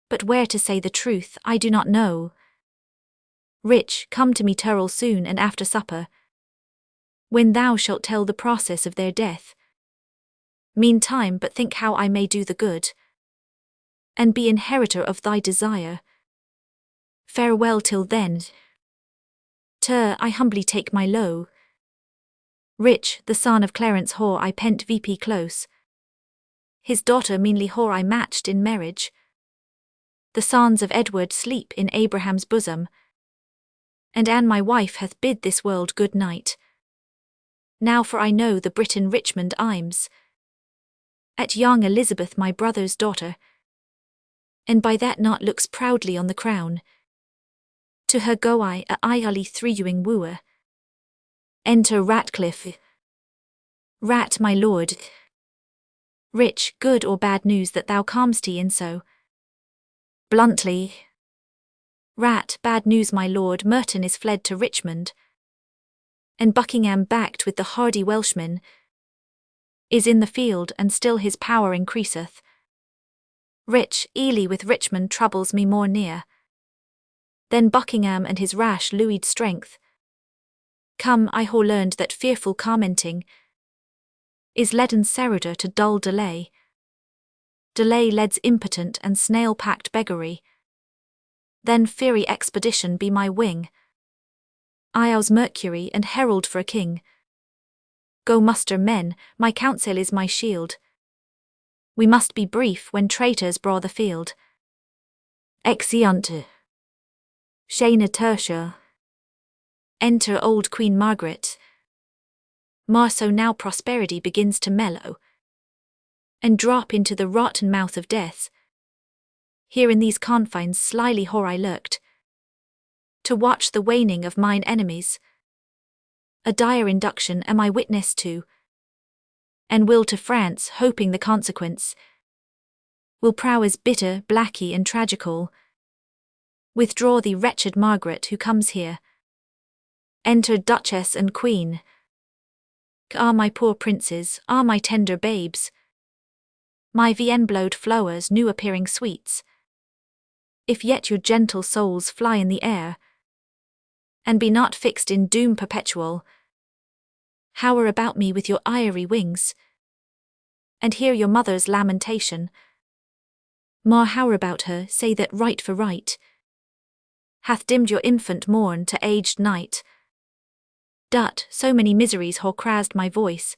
but where, to say the truth, I do not know. Rich, come to me Tyrrell soon and after supper, when thou shalt tell the process of their death. Meantime but think how I may do the good, and be inheritor of thy desire. Farewell till then. I humbly take my low. Rich, the son of Clarence Hoare I pent VP close. His daughter meanly Hoare I matched in marriage. The sons of Edward sleep in Abraham's bosom, and Anne my wife hath bid this world good night. Now for I know the Briton Richmond Imes, at young Elizabeth my brother's daughter, and by that not looks proudly on the crown. To her go I, a early 3-ewing wooer. Enter Ratcliffe. Rat, my lord. Rich, good or bad news that thou calm'st in so bluntly? Rat, bad news, my lord. Merton is fled to Richmond, and Buckingham, backed with the hardy Welshmen, is in the field, and still his power increaseth. Rich, Ely with Richmond troubles me more near than Buckingham and his rash Louis'd strength. Come, I haw learned that fearful commenting is leaden serrator to dull delay. Delay leads impotent and snail-packed beggary. Then fiery expedition be my wing. Io's Mercury and herald for a king. Go muster men, my counsel is my shield. We must be brief when traitors braw the field. Exeunt. Shana Tertia. Enter old Queen Margaret. So now prosperity begins to mellow and drop into the rotten mouth of death. Here in these confines slyly Hoare I lurked, to watch the waning of mine enemies. A dire induction am I witness to, and will to France, hoping the consequence will prowess bitter, blacky, and tragical. Withdraw thee, wretched Margaret, who comes here. Enter Duchess and Queen. Ah, my poor princes, ah, my tender babes. my vien blowed flowers new appearing sweets. If yet your gentle souls fly in the air, and be not fixed in doom perpetual, hover about me with your eerie wings, and hear your mother's lamentation. Mar hower about her, say that right for right hath dimmed your infant morn to aged night. So many miseries crazed my voice,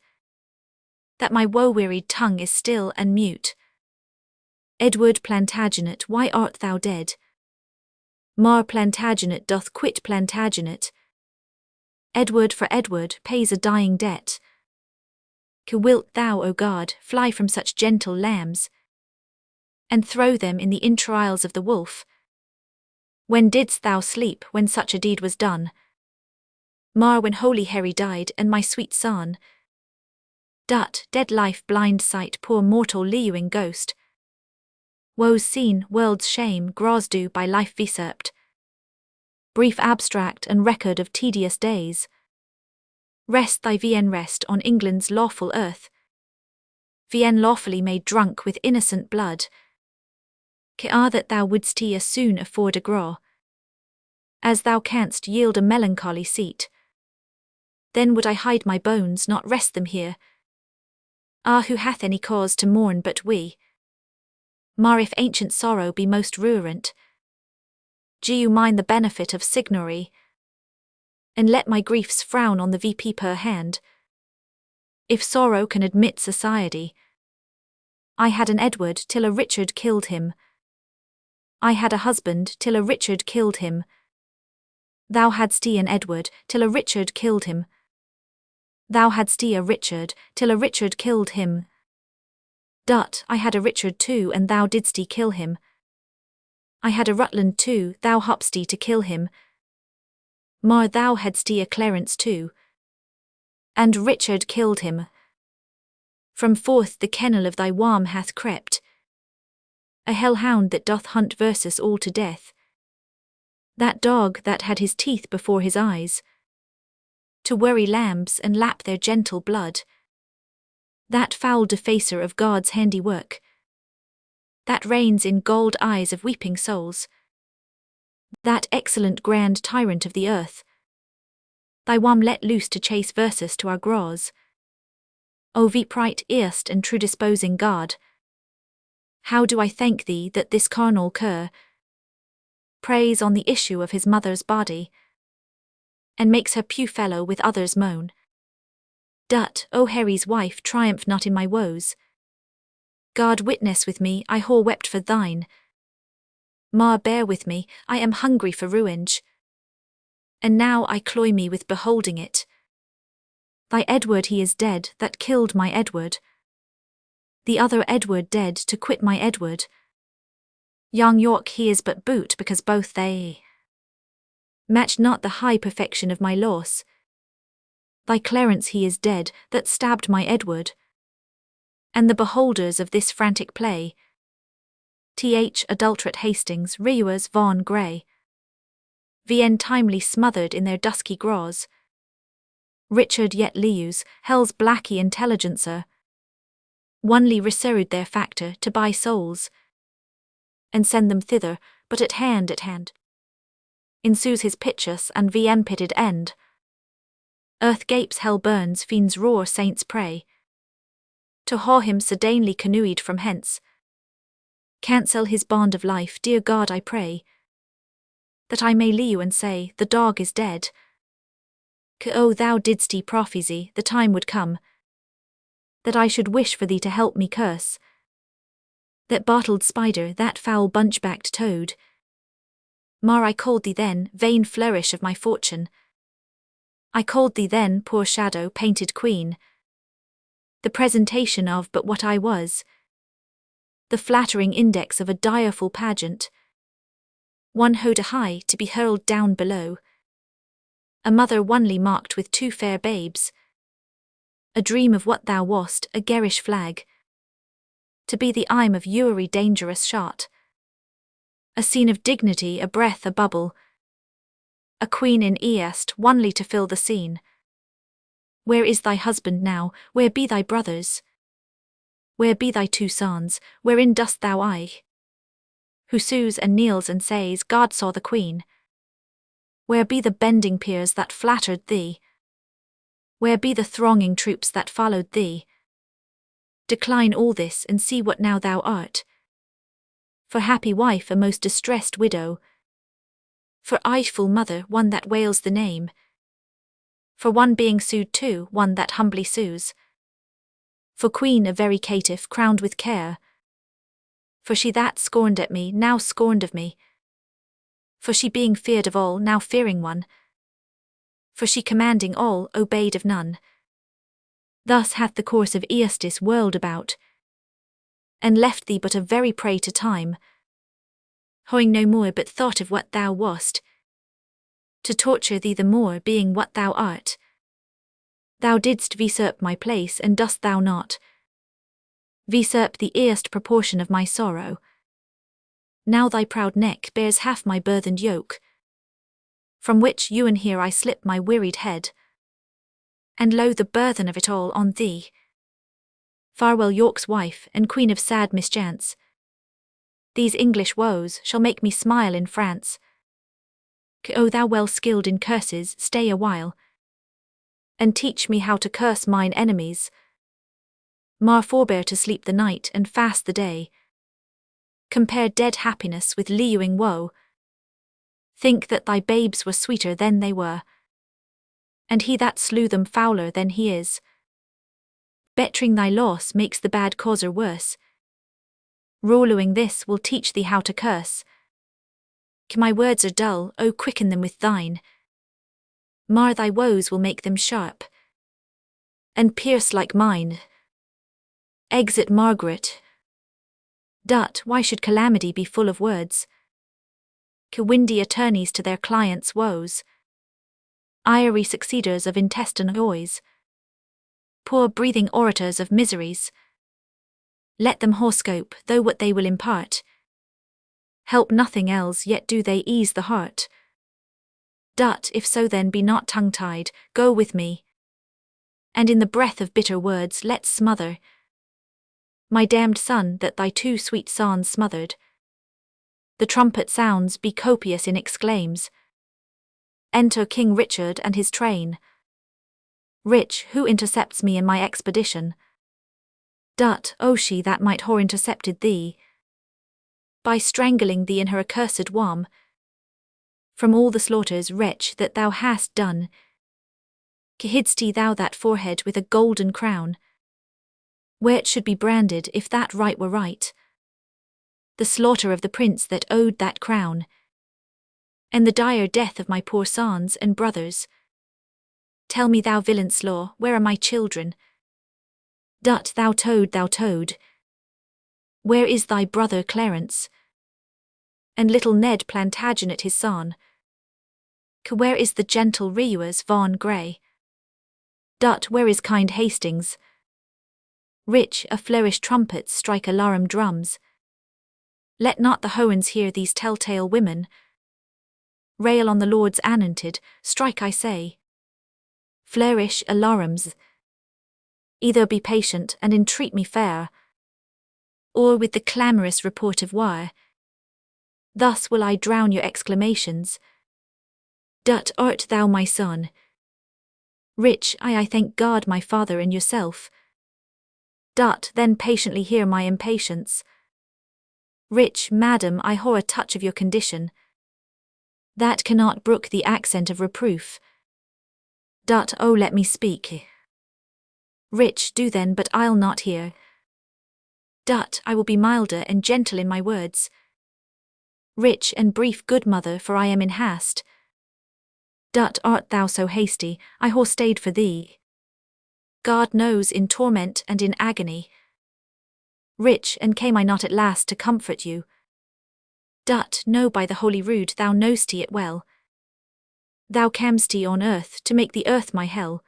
that my woe-wearied tongue is still and mute. Edward Plantagenet, why art thou dead? Mar Plantagenet doth quit Plantagenet. Edward for Edward pays a dying debt. Wilt thou, O God, fly from such gentle lambs, and throw them in the entrails of the wolf? When didst thou sleep when such a deed was done? Mar, when holy Harry died and my sweet son. Dead life blind sight poor mortal lewing ghost. Woes seen, world's shame, grosdu by life usurped. Brief abstract and record of tedious days. Rest thy vien rest on England's lawful earth. Vien lawfully made drunk with innocent blood. That thou wouldst tea soon afford a graw, as thou canst yield a melancholy seat. Then would I hide my bones, not rest them here. Who hath any cause to mourn but we? Mar, if ancient sorrow be most ruerent, do you mind the benefit of signory, and let my griefs frown on the VP per hand. If sorrow can admit society, I had an Edward till a Richard killed him. I had a husband till a Richard killed him. Thou hadst an Edward till a Richard killed him. Thou hadst a Richard till a Richard killed him. I had a Richard too, and thou didst kill him. I had a Rutland too, thou hopst to kill him. Mar, thou hadst a Clarence too, and Richard killed him. From forth the kennel of thy worm hath crept a hellhound that doth hunt versus all to death. That dog that had his teeth before his eyes, to worry lambs and lap their gentle blood. That foul defacer of God's handiwork, that reigns in gold eyes of weeping souls. That excellent grand tyrant of the earth, thy worm let loose to chase versus to our graws. O vipright, erst and true disposing God, how do I thank thee that this carnal cur preys on the issue of his mother's body, and makes her pew fellow with others moan. O Harry's wife, triumph not in my woes. God witness with me, I whore wept for thine. Mar, bear with me, I am hungry for ruinage, and now I cloy me with beholding it. Thy Edward he is dead, that killed my Edward. The other Edward dead to quit my Edward. Young York he is but boot, because both they match not the high perfection of my loss. Thy Clarence he is dead, that stabbed my Edward. And the beholders of this frantic play, adulterate Hastings, Reuers, Vaughan, Grey, Vien timely smothered in their dusky graws. Richard yet Leus, hell's blacky intelligencer, onely reserved their factor to buy souls, and send them thither, but at hand. Ensues his pitchus and Vien pitted end. Earth gapes, hell burns, fiends roar, saints pray. To haw him sedanely canoed from hence. Cancel his bond of life, dear God, I pray, that I may leave and say, the dog is dead. O thou didst prophesy, the time would come, that I should wish for thee to help me curse that bartled spider, that foul bunch-backed toad. Mar, I called thee then, vain flourish of my fortune. I called thee then, poor shadow, painted queen, the presentation of but what I was, the flattering index of a direful pageant, one hoed high to be hurled down below, a mother onely marked with two fair babes, a dream of what thou wast, a garish flag, to be the aim of Uri dangerous shot, a scene of dignity, a breath, a bubble, a queen in East, onely to fill the scene. Where is thy husband now, where be thy brothers? Where be thy two sons, wherein dost thou eye? Who sues and kneels and says, God saw the Queen? Where be the bending peers that flattered thee? Where be the thronging troops that followed thee? Decline all this and see what now thou art. For happy wife a most distressed widow. For eyeful mother one that wails the name. For one being sued too, one that humbly sues. For queen a very caitiff crowned with care. For she that scorned at me, now scorned of me. For she being feared of all, now fearing one. For she commanding all, obeyed of none. Thus hath the course of Aegisthus whirled about, and left thee but a very prey to time, hoeing no more but thought of what thou wast, to torture thee the more being what thou art. Thou didst usurp my place, and dost thou not usurp the erst proportion of my sorrow? Now thy proud neck bears half my burthened yoke, from which e'en here I slip my wearied head, and lo the burthen of it all on thee. Farewell York's wife, and queen of sad mischance. These English woes shall make me smile in France. O thou well skilled in curses, stay a while, and teach me how to curse mine enemies. Mar forbear to sleep the night and fast the day. Compare dead happiness with leewing woe. Think that thy babes were sweeter than they were, and he that slew them fouler than he is. Bettering thy loss makes the bad causer worse. Rowlowing this will teach thee how to curse. My words are dull, O quicken them with thine. Mar thy woes will make them sharp, and pierce like mine. Exit Margaret. Why should calamity be full of words? Windy attorneys to their clients' woes, eerie succeeders of intestine oys, poor breathing orators of miseries. Let them horoscope, though what they will impart help nothing else, yet do they ease the heart. If so then be not tongue-tied, go with me, and in the breath of bitter words let's smother my damned son that thy too sweet songs smothered. The trumpet sounds, be copious in exclaims. Enter King Richard and his train. Rich, who intercepts me in my expedition? O she that might whore intercepted thee, by strangling thee in her accursed womb. From all the slaughters, wretch, that thou hast done, hidst thou that forehead with a golden crown, where it should be branded if that right were right. The slaughter of the prince that owed that crown, and the dire death of my poor sons and brothers. Tell me, thou villain slaw, where are my children? Thou toad, where is thy brother Clarence? And little Ned Plantagenet his son? Where is the gentle Reuers Vaughan Grey? Where is kind Hastings? Rich, a flourish trumpets, strike alarum drums. Let not the Howans hear these telltale women rail on the Lord's anointed, strike I say. Flourish alarums. Either be patient and entreat me fair, or with the clamorous report of war. Thus will I drown your exclamations. Art thou my son? Rich, I thank God my father and yourself. Then patiently hear my impatience. Rich, madam, I whore a touch of your condition, that cannot brook the accent of reproof. Oh, let me speak. Rich, do then, but I'll not hear. I will be milder and gentle in my words. Rich and brief, good mother, for I am in hast. Art thou so hasty, I whore stayed for thee. God knows, in torment and in agony. Rich, and came I not at last to comfort you? No, by the holy rood, thou know'st it well. Thou cam'st on earth to make the earth my hell.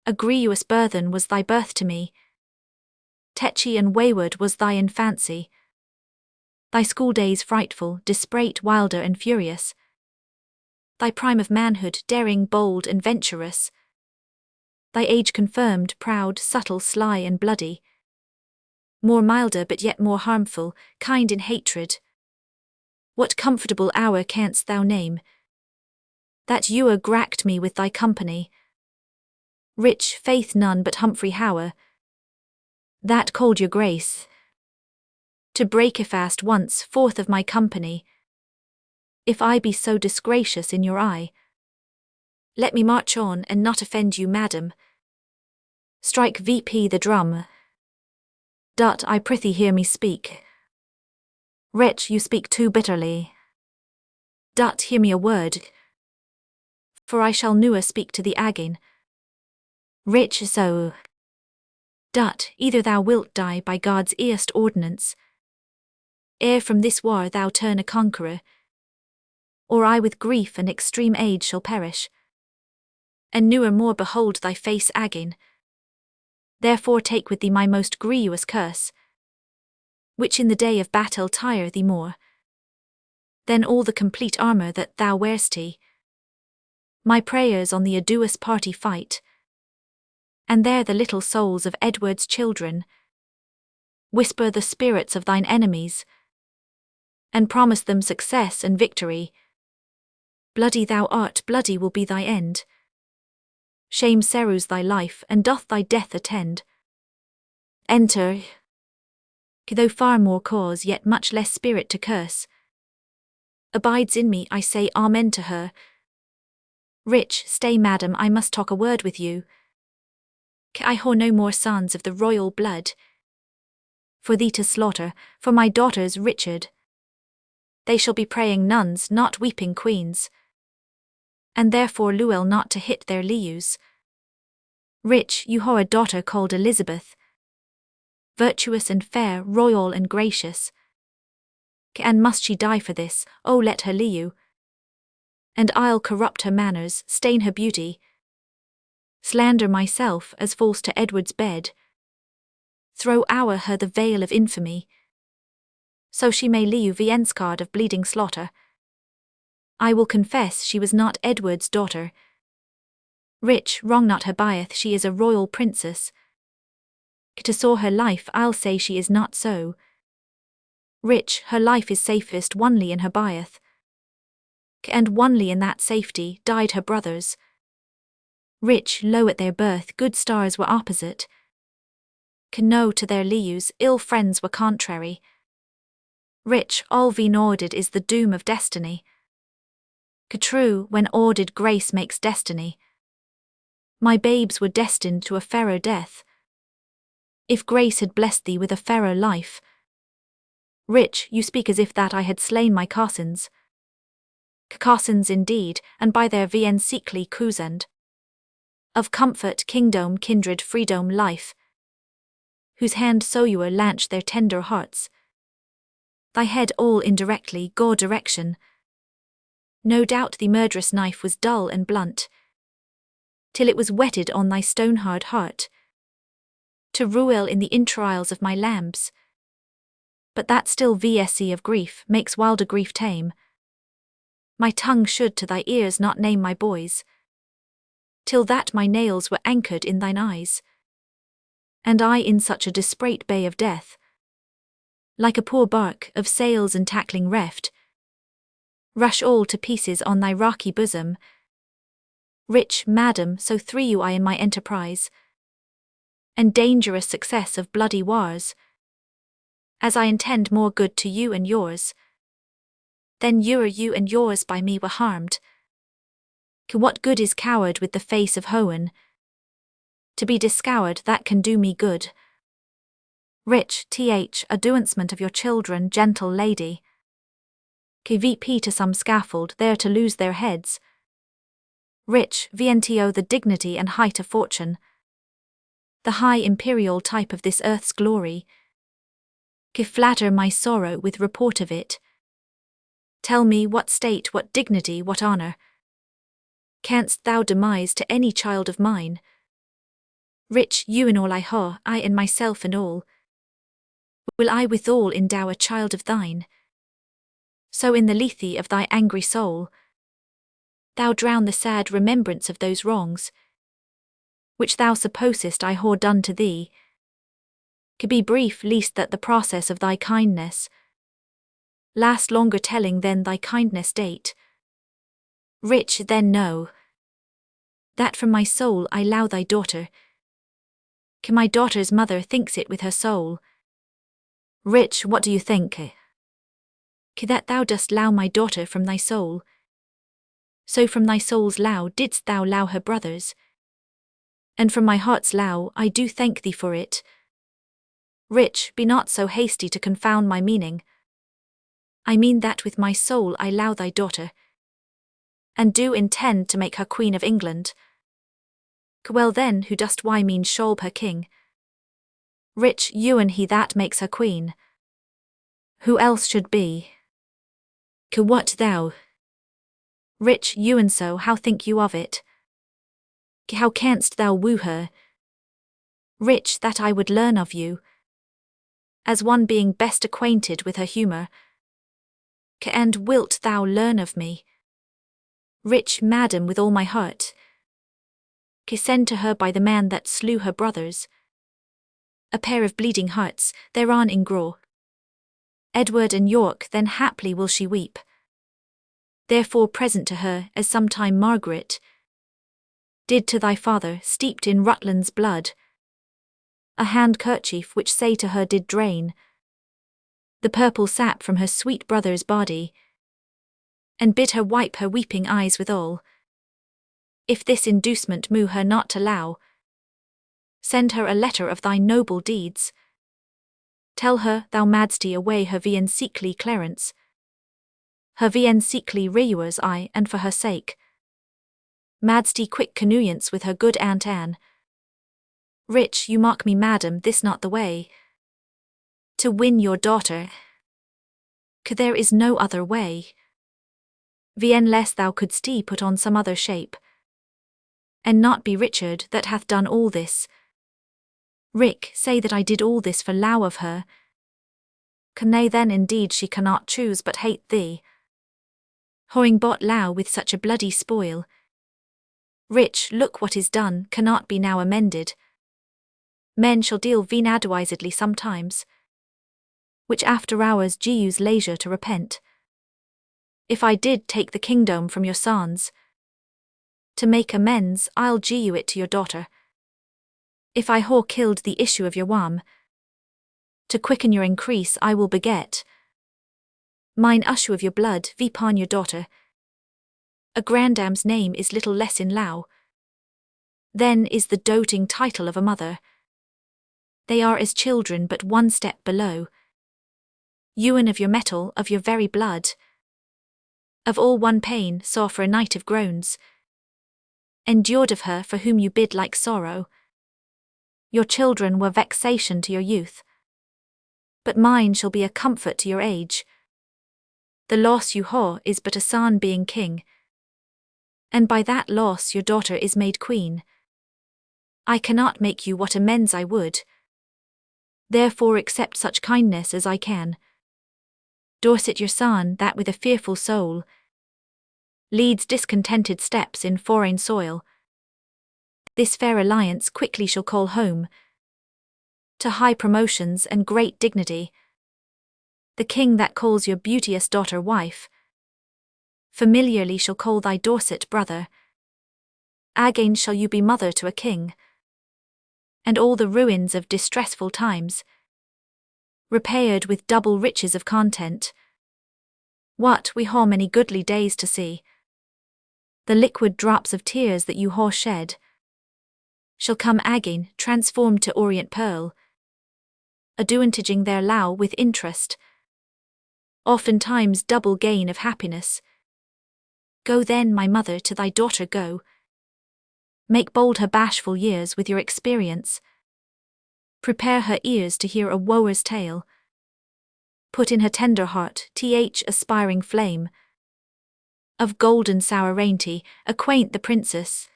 A grievous burthen was thy birth to me. Tetchy and wayward was thy infancy. Thy school days frightful, disparate, wilder and furious. Thy prime of manhood, daring, bold and venturous. Thy age confirmed, proud, subtle, sly and bloody. more milder but yet more harmful, kind in hatred. What comfortable hour canst thou name, that ewer gracked me with thy company? Rich, faith none but Humphrey Hower, that called your grace to break a fast once forth of my company. If I be so disgracious in your eye, let me march on and not offend you, madam. Strike VP the drum. Dot, I prithee hear me speak. Wretch, you speak too bitterly. Dot, hear me a word, for I shall newer speak to thee again. Rich, so. Dot, either thou wilt die by God's erst ordinance, ere from this war thou turn a conqueror, or I with grief and extreme age shall perish, and newer more behold thy face again. Therefore take with thee my most grievous curse, which in the day of battle tire thee more than all the complete armour that thou wear'st. My prayers on the arduous party fight, and there the little souls of Edward's children whisper the spirits of thine enemies, and promise them success and victory. Bloody thou art, bloody will be thy end. Shame sorrows thy life, and doth thy death attend. Enter, though far more cause, yet much less spirit to curse, abides in me. I say amen to her. Rich, stay, madam, I must talk a word with you. I whore no more sons of the royal blood for thee to slaughter, for my daughters, Richard. They shall be praying nuns, not weeping queens, and therefore Llewell not to hit their leus. Rich, you whore a daughter called Elizabeth, virtuous and fair, royal and gracious. And must she die for this? Oh, let her lew. And I'll corrupt her manners, stain her beauty, slander myself as false to Edward's bed, throw o'er her the veil of infamy, so she may lew the enscard of bleeding slaughter. I will confess she was not Edward's daughter. Rich, wrong not her biath, she is a royal princess. To saw her life, I'll say she is not so. Rich, her life is safest only in her biath, and only in that safety died her brothers. Rich, low at their birth, good stars were opposite. No, to their leus, ill friends were contrary. Rich, all veen ordered is the doom of destiny. True, when ordered grace makes destiny. My babes were destined to a fairer death, if grace had blessed thee with a fairer life. Rich, you speak as if that I had slain my cousins. Cousins indeed, and by their vien sickly cousand. Of comfort, kingdom, kindred, freedom, life, whose hand so you lanch their tender hearts. Thy head all indirectly gore direction. No doubt the murderous knife was dull and blunt, till it was whetted on thy stone-hard heart, to rule in the entrails of my lambs. But that still VSC of grief makes wilder grief tame. My tongue should to thy ears not name my boys, till that my nails were anchored in thine eyes, and I in such a disparate bay of death, like a poor bark of sails and tackling reft, rush all to pieces on thy rocky bosom. Rich, madam, so threw you I in my enterprise, and dangerous success of bloody wars, as I intend more good to you and yours, then you and yours by me were harmed. What good is coward with the face of Hohen, to be discoured that can do me good? Rich, advancement of your children, gentle lady. VP to some scaffold, there to lose their heads. Rich, VNTO the dignity and height of fortune, the high imperial type of this earth's glory. Flatter my sorrow with report of it. Tell me what state, what dignity, what honour canst thou demise to any child of mine? Rich, you and all I ho, I and myself and all, will I withal endow a child of thine. So in the lethe of thy angry soul, thou drown the sad remembrance of those wrongs, which thou supposest I whore done to thee. Be brief, least that the process of thy kindness last longer telling than thy kindness date. Rich, then know that from my soul I low thy daughter. My daughter's mother thinks it with her soul. Rich, what do you think? That thou dost low my daughter from thy soul. So from thy soul's low didst thou low her brothers. And from my heart's low I do thank thee for it. Rich, be not so hasty to confound my meaning. I mean that with my soul I low thy daughter, and do intend to make her Queen of England. Well then, who dost why mean Sholb her king? Rich, Ewan he that makes her queen. Who else should be? What thou? Rich, Ewan so how think you of it? How canst thou woo her? Rich, that I would learn of you, as one being best acquainted with her humour. And wilt thou learn of me? Rich, madam, with all my heart. Send to her by the man that slew her brothers a pair of bleeding hearts thereon engraw. Edward and York, then haply will she weep. Therefore present to her, as sometime Margaret did to thy father, steeped in Rutland's blood, a handkerchief which say to her did drain the purple sap from her sweet brother's body, and bid her wipe her weeping eyes withal. If this inducement move her not to low, send her a letter of thy noble deeds. Tell her thou mad'st away her vien seekly Clarence, her vien seekly Reuers I, and for her sake mad'st quick connuyance with her good Aunt Anne. Rich, you mock me, madam, this not the way to win your daughter. There is no other way. Vien less thou couldst put on some other shape, and not be Richard that hath done all this. Rick, say that I did all this for low of her. Nay, then indeed she cannot choose but hate thee, hoing bought low with such a bloody spoil. Rich, look what is done cannot be now amended. Men shall deal veen advisedly sometimes, which after hours use leisure to repent. If I did take the kingdom from your sons, to make amends I'll you it to your daughter. If I whore killed the issue of your wam, to quicken your increase I will beget mine issue of your blood vipon your daughter. A grandam's name is little less in low then is the doting title of a mother. They are as children but one step below. Ewan of your metal, of your very blood, of all one pain saw for a night of groans, endured of her for whom you bid like sorrow. Your children were vexation to your youth, but mine shall be a comfort to your age. The loss you haw is but a son being king, and by that loss your daughter is made queen. I cannot make you what amends I would, therefore accept such kindness as I can. Dorset your son, that with a fearful soul leads discontented steps in foreign soil, this fair alliance quickly shall call home to high promotions and great dignity. The king that calls your beauteous daughter wife, familiarly shall call thy Dorset brother. Again shall you be mother to a king, and all the ruins of distressful times repaired with double riches of content. What we haw many goodly days to see. The liquid drops of tears that you haw shed shall come again transformed to orient pearl, advantaging their low with interest, oftentimes double gain of happiness. Go then, my mother, to thy daughter go. Make bold her bashful years with your experience. Prepare her ears to hear a woer's tale. Put in her tender heart aspiring flame of golden sovereignty, acquaint the princess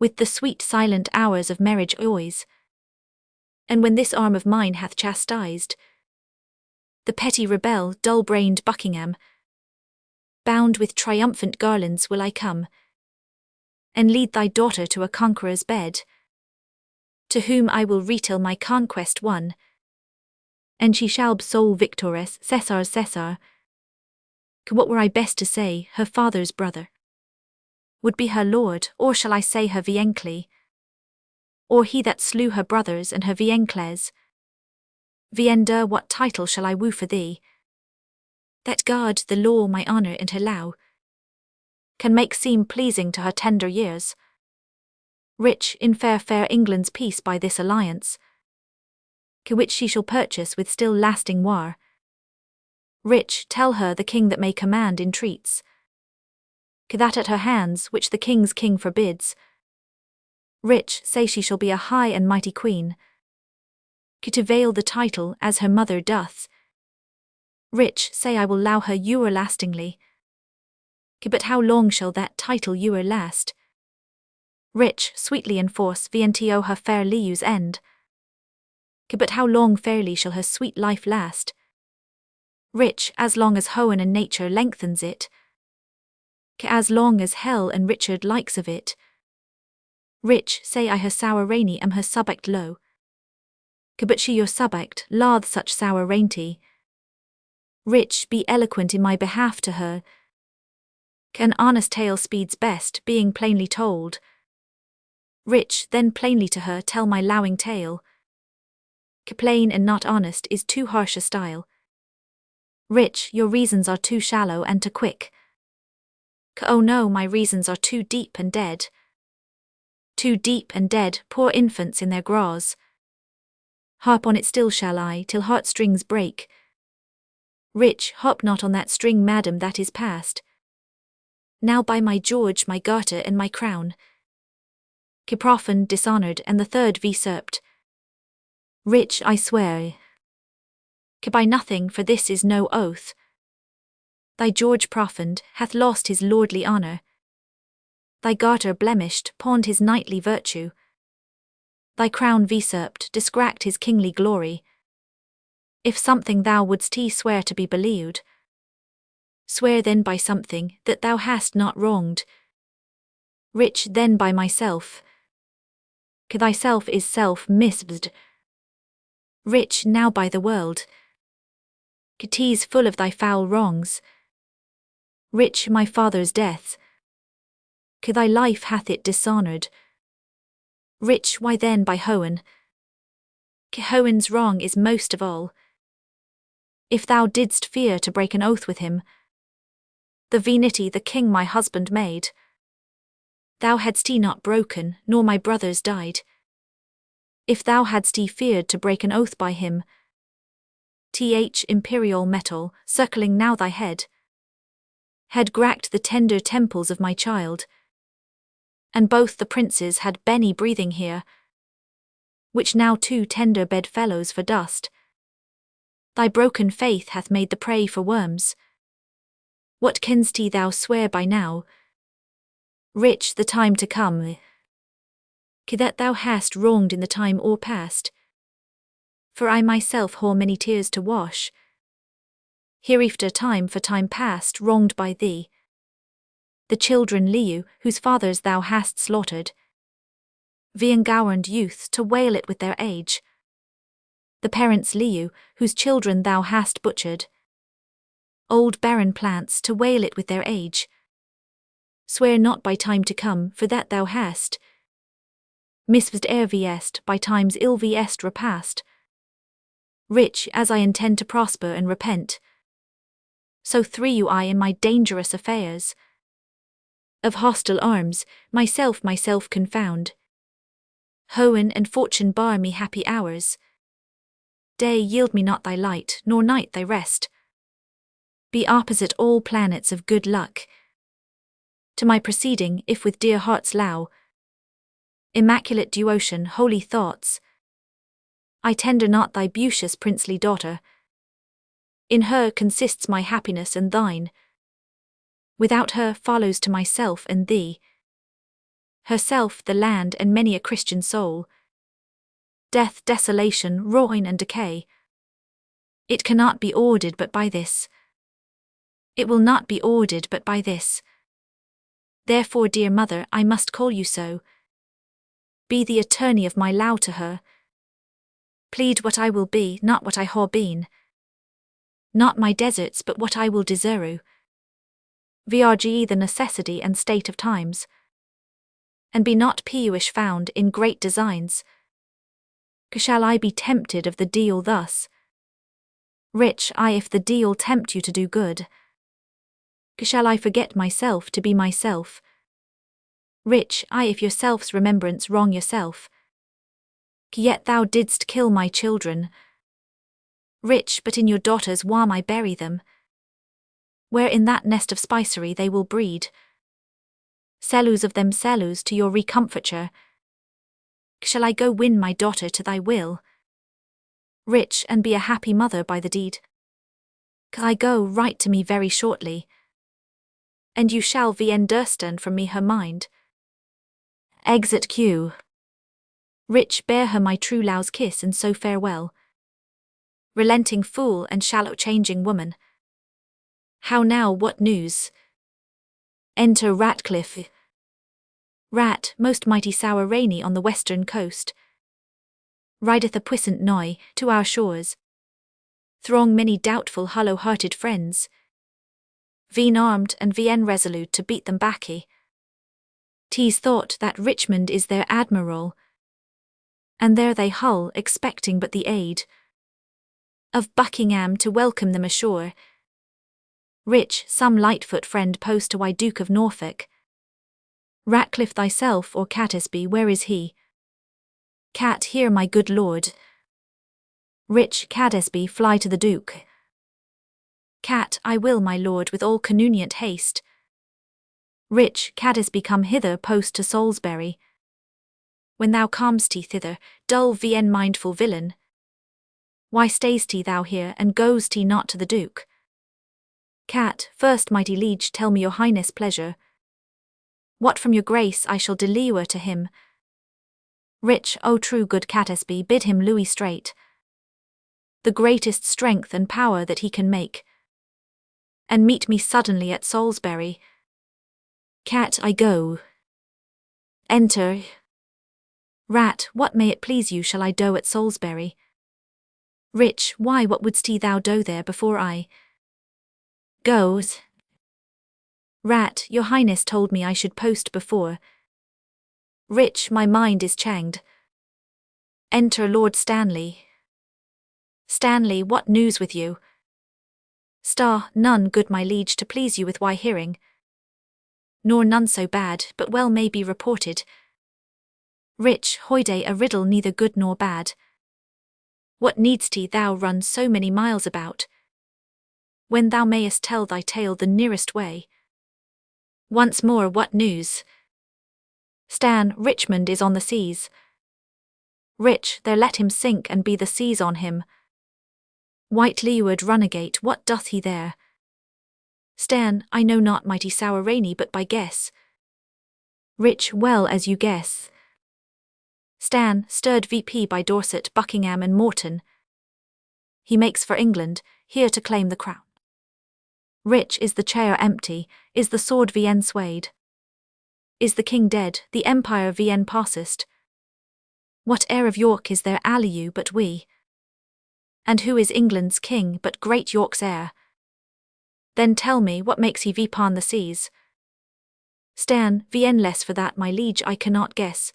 with the sweet silent hours of marriage joys. And when this arm of mine hath chastised the petty rebel, dull-brained Buckingham, bound with triumphant garlands will I come, and lead thy daughter to a conqueror's bed, to whom I will retail my conquest won. And she shall be sole victoress, Cesar's Cesar. What were I best to say, her father's brother? Would be her lord, or shall I say her viencle? Or he that slew her brothers and her viencles? Vienda, what title shall I woo for thee? That guard the law, my honour and her low, can make seem pleasing to her tender years. Rich in fair England's peace by this alliance, which she shall purchase with still lasting war. Rich, tell her the king that may command entreats, that at her hands which the king's king forbids. Rich, say she shall be a high and mighty queen, to veil the title as her mother doth. Rich, say I will allow her ewer lastingly, but how long shall that title ewer last? Rich, sweetly enforce vento her fair liu's end, but how long fairly shall her sweet life last? Rich, as long as Hohen and nature lengthens it, as long as hell and Richard likes of it. Rich, say I her sour rainy am her subject low, but she your subject lath such sour rainty. Rich, be eloquent in my behalf to her, an honest tale speeds best being plainly told. Rich, then plainly to her tell my lowing tale, plain and not honest is too harsh a style. Rich, your reasons are too shallow and too quick. Oh no, my reasons are too deep and dead. Too deep and dead, poor infants in their graws. Harp on it still shall I, till heartstrings break. Rich, harp not on that string, madam, that is past. Now by my George, my garter and my crown, profaned, dishonoured, and the third usurped. Rich, I swear, by nothing, for this is no oath. Thy George profaned hath lost his lordly honour. Thy garter blemished pawned his knightly virtue. Thy crown usurped disgracked his kingly glory. If something thou wouldst swear to be believed, swear then by something that thou hast not wronged. Rich, then by myself, thyself is self misbed. Rich, now by the world, 'tis full of thy foul wrongs. Rich, my father's death, thy life hath it dishonoured. Rich, why then by Hohen, Hohen's wrong is most of all. If thou didst fear to break an oath with him, the venity the king my husband made, thou hadst not broken, nor my brothers died. If thou hadst feared to break an oath by him, imperial metal, circling now thy head, had gracked the tender temples of my child, and both the princes had Benny breathing here, which now two tender bedfellows for dust. Thy broken faith hath made the prey for worms. What canst thou swear by now? Rich, the time to come, that thou hast wronged in the time or past. For I myself have many tears to wash, hereafter time for time past wronged by thee. The children Liu, whose fathers thou hast slaughtered, Viengauernd youths to wail it with their age. The parents Liu, whose children thou hast butchered, old barren plants to wail it with their age. Swear not by time to come, for that thou hast misved ere viest by time's ill viest repast. Rich, as I intend to prosper and repent, so threw you I in my dangerous affairs. Of hostile arms, myself confound. Hohen and fortune bar me happy hours. Day yield me not thy light, nor night thy rest. Be opposite all planets of good luck to my proceeding, if with dear hearts low, immaculate devotion, holy thoughts, I tender not thy beauteous princely daughter. In her consists my happiness and thine. Without her follows to myself and thee. Herself the land and many a Christian soul. Death, desolation, ruin and decay. It cannot be ordered but by this. It will not be ordered but by this. Therefore, dear mother, I must call you so. be the attorney of my law to her. Plead what I will be, not what I ha been. Not my deserts, but what I will deseru. Vrge the necessity and state of times. And be not puish found in great designs. Shall I be tempted of the deal thus? Rich I if the deal tempt you to do good. Shall I forget myself to be myself? Rich I if yourself's remembrance wrong yourself. Yet thou didst kill my children. Rich but in your daughters wham I bury them. Where in that nest of spicery they will breed. Cellus of them cellus to your recomforture. Shall I go win my daughter to thy will? Rich and be a happy mother by the deed? I go write to me very shortly. And you shall understand from me her mind. Exit Q. Rich bear her my true low's kiss and so farewell. Relenting fool and shallow changing woman. How now, what news? Enter Ratcliffe. Rat, most mighty sour rainy on the western coast. Rideth a puissant noy to our shores. Throng many doubtful hollow-hearted friends. Veen armed and vien resolute to beat them baccy. 'Tis thought that Richmond is their admiral. And there they hull, expecting but the aid of Buckingham to welcome them ashore. Rich, some Lightfoot friend post to Duke of Norfolk. Ratcliffe thyself or Catesby, where is he? Cat, here my good lord. Rich, Catesby, fly to the Duke. Cat, I will, my lord, with all convenient haste. Rich, Catesby, come hither post to Salisbury. When thou comest thither, dull vien mindful villain. Why stays thou here, and goes not to the Duke? Cat, first mighty liege, tell me your highness' pleasure. What from your grace I shall deliver to him. Rich, O true good Catesby, bid him Louis straight. The greatest strength and power that he can make. And meet me suddenly at Salisbury. Cat, I go. Enter. Rat, what may it please you shall I do at Salisbury? Rich, why what wouldst thou do there before I goes? Rat, your highness told me I should post before. Rich, my mind is changed. Enter Lord Stanley. Stanley, what news with you? Star, none good my liege to please you with why hearing. Nor none so bad, but well may be reported. Rich, hoyday a riddle neither good nor bad. What needst thou run so many miles about? When thou mayest tell thy tale the nearest way. Once more, what news? Stan, Richmond is on the seas. Rich, there let him sink and be the seas on him. White leeward runagate, what doth he there? Stan, I know not mighty sour rainy but by guess. Rich, well as you guess. Stan, stirred VP by Dorset, Buckingham and Morton. He makes for England, here to claim the crown. Rich, is the chair empty, is the sword vien swayed? Is the king dead, the empire vien passest? What heir of York is there aliu but we? And who is England's king but great York's heir? Then tell me, what makes he vipon the seas? Stan, vien less for that my liege I cannot guess.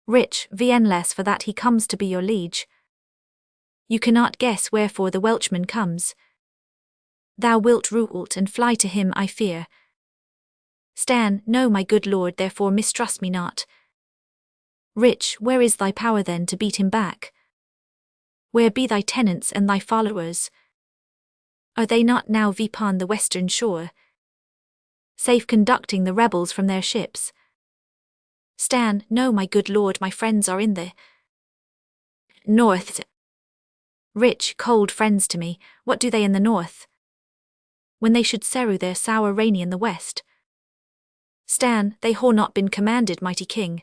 Rich, vien less for that he comes to be your liege. You cannot guess wherefore the Welchman comes. Thou wilt rule and fly to him, I fear. Stan, no my good lord, therefore mistrust me not. Rich, where is thy power then to beat him back? Where be thy tenants and thy followers? Are they not now vipon the western shore? Safe conducting the rebels from their ships? Stan, no my good lord, my friends are in the north. Rich, cold friends to me, what do they in the north? When they should seru their sour rainy in the west. Stan, they ha not been commanded, mighty king.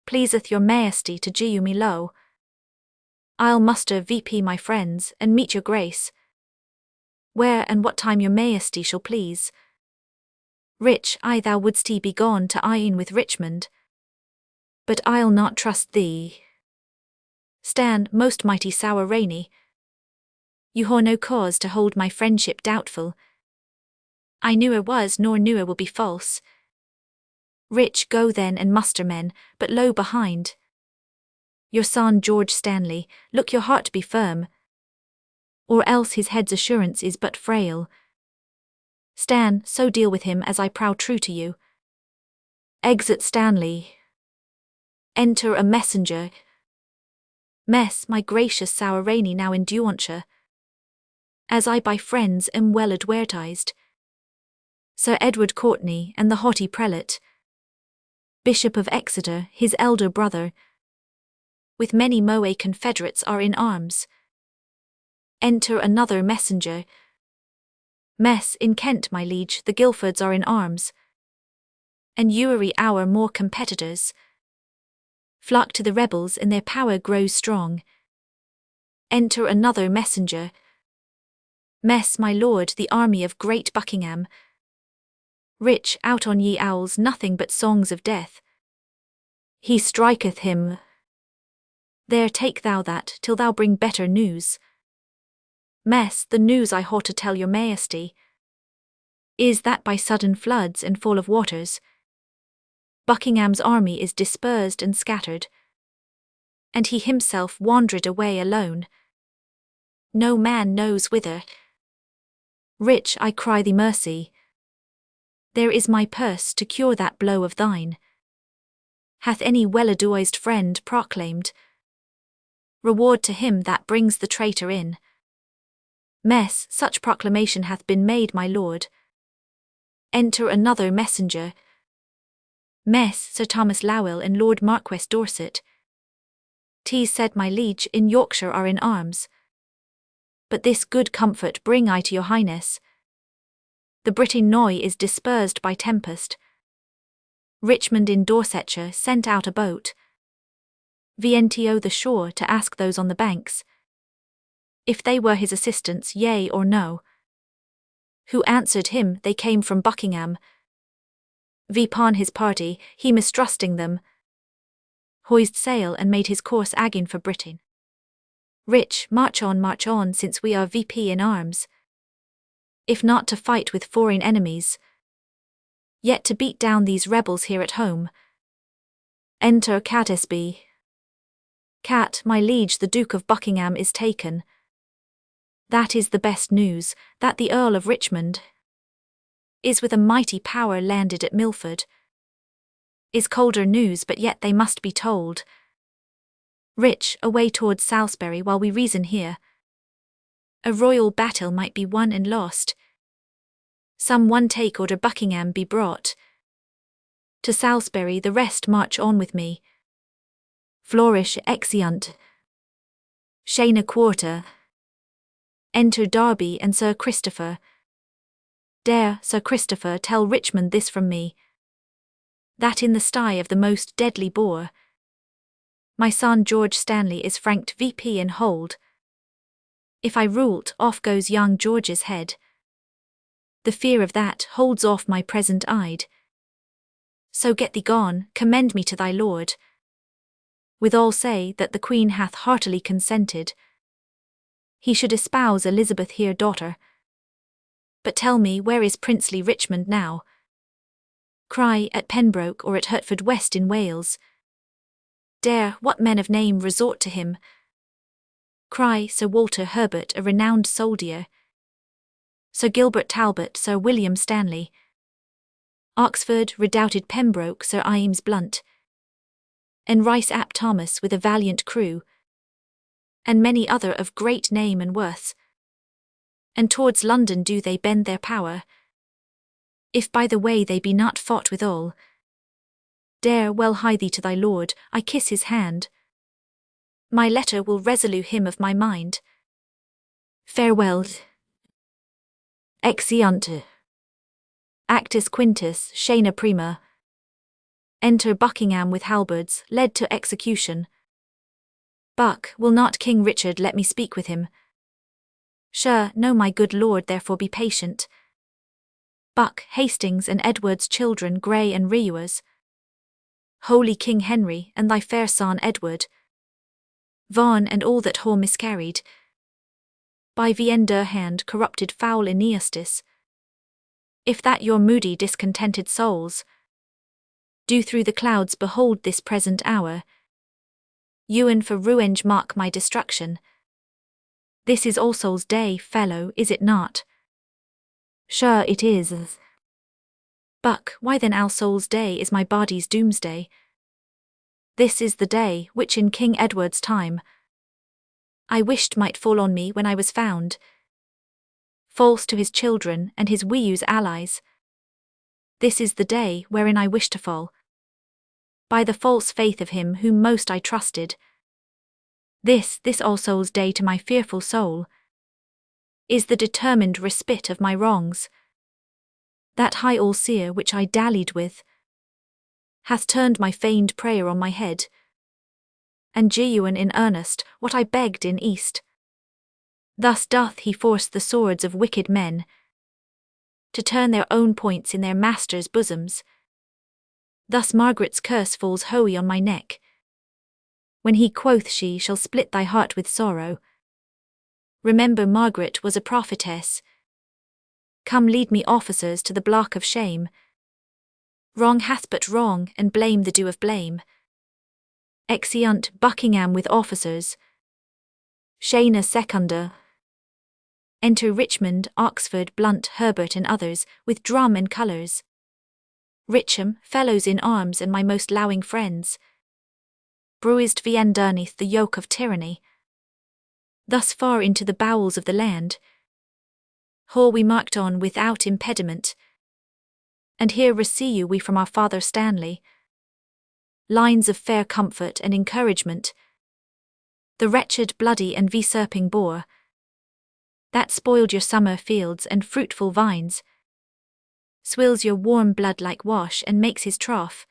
Pleaseth your majesty to giu me low. I'll muster VP my friends, and meet your grace. Where and what time your majesty shall please. Rich, I thou wouldst be gone to Ain with Richmond. But I'll not trust thee. Stand, most mighty sour rainy. You haw no cause to hold my friendship doubtful. I newer was, nor newer will be false. Rich, go then and muster men, but lo behind. Your son George Stanley, look your heart be firm, or else his head's assurance is but frail. Stan, so deal with him as I prow true to you. Exit Stanley. Enter a messenger. Mess, my gracious sour rainy now in Devonshire, as I by friends am well advertised. Sir Edward Courtenay and the haughty prelate, Bishop of Exeter, his elder brother, with many Moe confederates are in arms. Enter another messenger. Mess, in Kent, my liege, the Guilfords are in arms, and Ewry our more competitors. Flock to the rebels and their power grows strong. Enter another messenger. Mess, my lord, the army of great Buckingham. Rich, out on ye owls nothing but songs of death. He striketh him. There take thou that, till thou bring better news. Mess, the news I ought to tell your majesty is that by sudden floods and fall of waters, Buckingham's army is dispersed and scattered, and he himself wandered away alone. No man knows whither. Rich, I cry thee mercy. There is my purse to cure that blow of thine. Hath any well-advised friend proclaimed reward to him that brings the traitor in? Mess, such proclamation hath been made, my lord. Enter another messenger. Mess, Sir Thomas Lowell and Lord Marquess Dorset. 'Tis said my liege in Yorkshire are in arms. But this good comfort bring I to your highness. The Britain Noy is dispersed by tempest. Richmond in Dorsetshire sent out a boat, VNTO the shore, to ask those on the banks if they were his assistants, yea or no. Who answered him they came from Buckingham. Vpon his party, he mistrusting them, hoised sail and made his course again for Britain. Rich, march on, since we are VP in arms. If not to fight with foreign enemies, yet to beat down these rebels here at home. Enter Catesby. Cat, my liege, the Duke of Buckingham is taken. That is the best news, that the Earl of Richmond is with a mighty power landed at Milford. Is colder news, but yet they must be told. Rich, away towards Salisbury while we reason here. A royal battle might be won and lost. Some one take order Buckingham be brought to Salisbury, the rest march on with me. Flourish exeunt. Shana quarter. Enter Derby and Sir Christopher. Dare, Sir Christopher, tell Richmond this from me, that in the sty of the most deadly boar, my son George Stanley is franked VP and hold. If I rule't, off goes young George's head. The fear of that holds off my present eyed. So get thee gone, commend me to thy lord. Withal say that the Queen hath heartily consented he should espouse Elizabeth here daughter. But tell me, where is princely Richmond now? Cry, at Pembroke or at Hertford West in Wales. Dare, what men of name resort to him? Cry, Sir Walter Herbert, a renowned soldier. Sir Gilbert Talbot, Sir William Stanley. Oxford, redoubted Pembroke, Sir Eames Blunt. And Rice ap Thomas with a valiant crew. And many other of great name and worth. And towards London do they bend their power, if by the way they be not fought withal. Dare, well hie thee to thy lord, I kiss his hand. My letter will resolve him of my mind. Farewell. Exeunt. Actus Quintus, Scena Prima. Enter Buckingham with halberds, led to execution. Buck, will not King Richard let me speak with him? Sure, no, my good lord, therefore be patient. Buck, Hastings and Edward's children Grey and Rewers. holy King Henry, and thy fair son Edward, Vaughan and all that whore miscarried, by Viender hand corrupted foul Eneastis, if that your moody discontented souls do through the clouds behold this present hour, Ewan for revenge mark my destruction. This is All Souls' Day, fellow, is it not? Sure it is. Buck, why then All Souls' Day is my body's doomsday. This is the day which in King Edward's time I wished might fall on me when I was found false to his children and his weeus allies. This is the day wherein I wish to fall by the false faith of him whom most I trusted. This All Souls' Day to my fearful soul is the determined respite of my wrongs. That high all-seer which I dallied with hath turned my feigned prayer on my head, and genuine in earnest what I begged in east. Thus doth he force the swords of wicked men to turn their own points in their masters' bosoms. Thus Margaret's curse falls hoey on my neck, when he quoth she shall split thy heart with sorrow. Remember Margaret was a prophetess. Come lead me officers to the block of shame. Wrong hath but wrong, and blame the due of blame. Exeunt Buckingham with officers. Shayna secunda. Enter Richmond, Oxford, Blunt, Herbert and others, with drum and colours. Richam, fellows in arms and my most lowing friends, bruised vi underneath the yoke of tyranny. Thus far into the bowels of the land, whore we marked on without impediment, and here receive we from our father Stanley lines of fair comfort and encouragement. The wretched, bloody and usurping boar that spoiled your summer fields and fruitful vines swills your warm blood like wash and makes his trough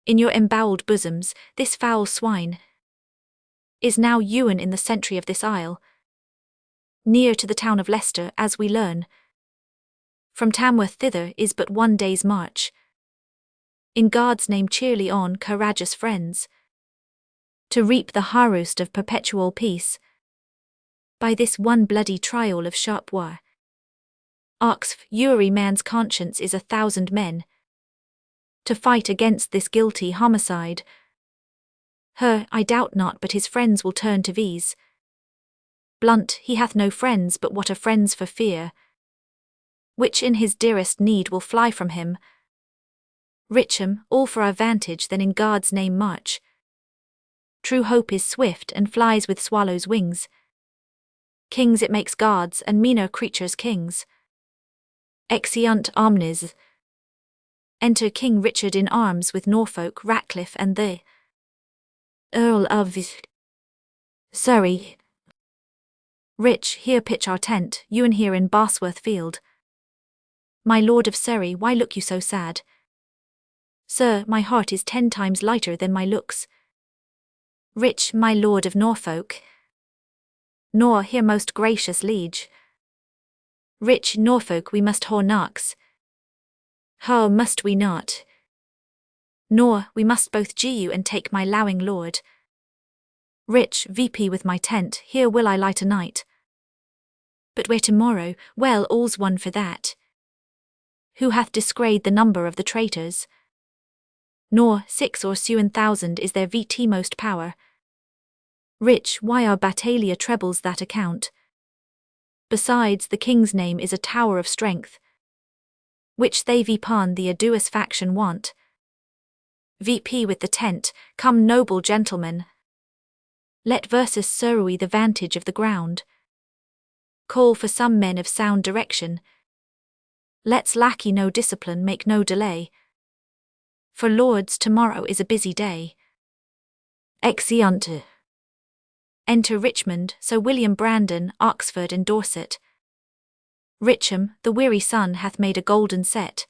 in your embowelled bosoms. This foul swine is now Ewan in the century of this isle, near to the town of Leicester, as we learn. From Tamworth thither is but 1 day's march. In God's name cheerly on, courageous friends, to reap the harvest of perpetual peace by this one bloody trial of sharp war. Oxf, Uri man's conscience is 1,000 men to fight against this guilty homicide. Her, I doubt not but his friends will turn to these. Blunt, he hath no friends but what are friends for fear, which in his dearest need will fly from him. Richam, all for our vantage, then in God's name march. True hope is swift and flies with swallows' wings. Kings it makes gods, and meaner creatures kings. Exeunt omnes. Enter King Richard in arms with Norfolk, Ratcliffe and the Earl of Surrey. Rich, here pitch our tent, Ewan here in Bosworth Field. My Lord of Surrey, why look you so sad? Sir, my heart is 10 times lighter than my looks. Rich, my Lord of Norfolk. Nor, here most gracious liege. Rich, Norfolk we must whore knocks. How must we not? Nor, we must both gee you and take my lowing lord. Rich, VP with my tent, here will I lie tonight. But where tomorrow, well, all's one for that. Who hath disgrayed the number of the traitors? Nor 6 or 7,000 is their VT most power. Rich, why our battalia trebles that account? Besides, the king's name is a tower of strength, which they vpon the aduous faction want. VP with the tent, come noble gentlemen. Let versus surrey the vantage of the ground. Call for some men of sound direction. Let's lackey no discipline, make no delay. For lords, tomorrow is a busy day. Exeunt. Enter Richmond, Sir William Brandon, Oxford and Dorset. Richam, the weary sun hath made a golden set,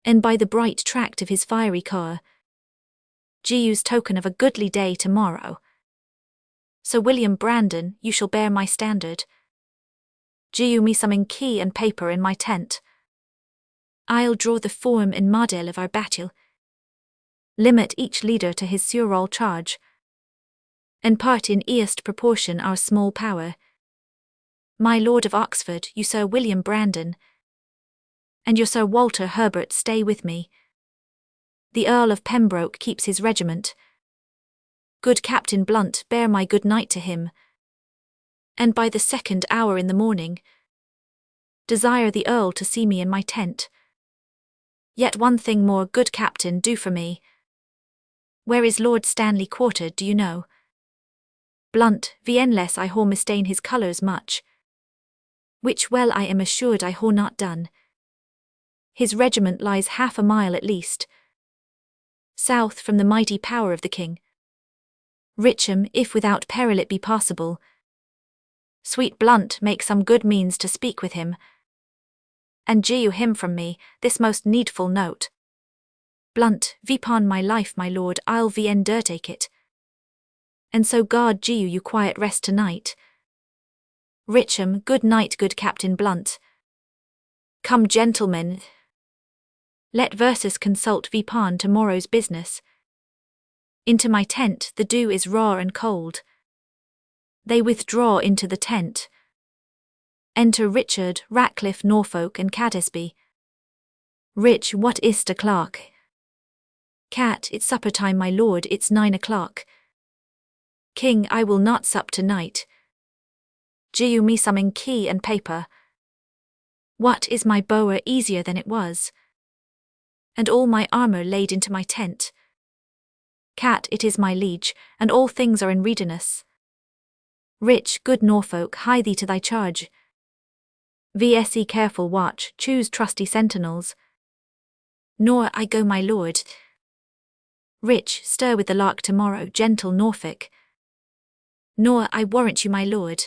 and by the bright tract of his fiery car, Geu's token of a goodly day tomorrow. Sir William Brandon, you shall bear my standard. Geu me some in key and paper in my tent. I'll draw the form and model of our battle, Limit each leader to his sural charge, and part in east proportion our small power. My Lord of Oxford, you Sir William Brandon, and your Sir Walter Herbert stay with me. The Earl of Pembroke keeps his regiment. Good Captain Blunt, bear my good night to him. And by the 2nd hour in the morning, desire the Earl to see me in my tent. Yet one thing more, good Captain, do for me. Where is Lord Stanley quartered, do you know? Blunt, unless I haw mistain his colours much, which well I am assured I haw not done. His regiment lies half a mile at least, south from the mighty power of the king. Richam, if without peril it be possible. Sweet Blunt, make some good means to speak with him, and jew him from me this most needful note. Blunt, vipon my life, my lord, I'll undertake it. And so God jew you quiet rest tonight. Richam, good night, good Captain Blunt. Come, gentlemen, let versus consult vipon tomorrow's business. Into my tent the dew is raw and cold. They withdraw into the tent. Enter Richard, Ratcliffe, Norfolk, and Catesby. Rich, what is't o'clock? Cat, it's supper time, my lord, it's 9 o'clock. King, I will not sup tonight. Jew me some ink and paper. What is my bower easier than it was? And all my armour laid into my tent. Cat, it is my liege, and all things are in readiness. Rich, good Norfolk, hie thee to thy charge. VSE careful watch, choose trusty sentinels. Nor I go, my lord. Rich, stir with the lark tomorrow, gentle Norfolk. Nor I warrant you, my lord.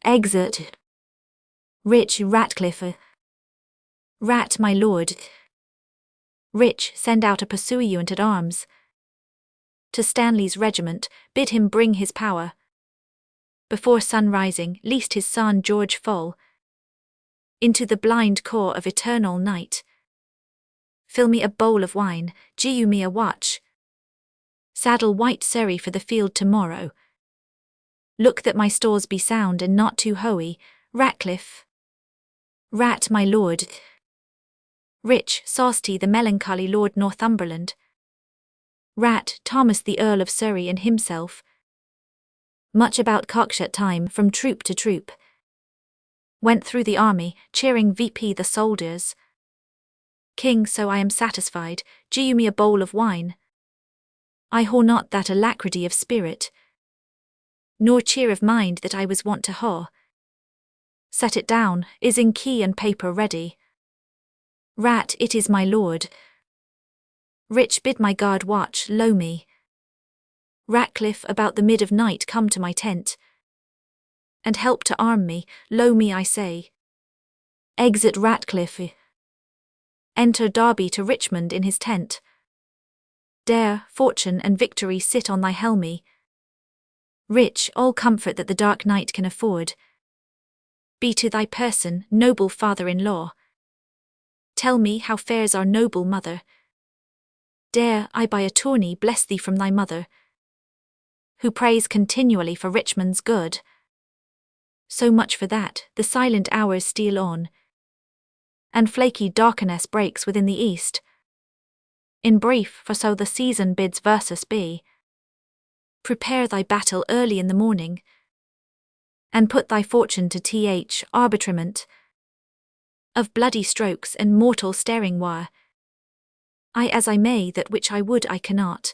Exit. Rich, Ratcliffe. Rat, my lord. Rich, send out a pursuivant at arms. To Stanley's regiment, bid him bring his power. Before sun rising, lest his son George fall into the blind core of eternal night. Fill me a bowl of wine, jew me a watch. Saddle white Surrey for the field tomorrow. Look that my stores be sound and not too hoey, Ratcliffe. Rat, my lord. Rich, Saucy the melancholy Lord Northumberland. Rat, Thomas the Earl of Surrey and himself. Much about cockshut time from troop to troop. Went through the army, cheering VP the soldiers. King, so I am satisfied, jew me a bowl of wine. I haw not that alacrity of spirit, nor cheer of mind that I was wont to haw. Set it down, is in key and paper ready. Rat, it is my lord. Rich, bid my guard watch, lo me. Ratcliffe, about the mid of night come to my tent, and help to arm me, lo me I say. Exit Ratcliffe. Enter Derby to Richmond in his tent. Dare, fortune and victory sit on thy helmy. Rich, all comfort that the dark night can afford be to thy person, noble father-in-law. Tell me how fares our noble mother. Dare I by attorney bless thee from thy mother, who prays continually for Richmond's good. So much for that, the silent hours steal on, and flaky darkness breaks within the east. In brief, for so the season bids versus be, prepare thy battle early in the morning, and put thy fortune to arbitrament of bloody strokes and mortal staring wire. I as I may, that which I would I cannot.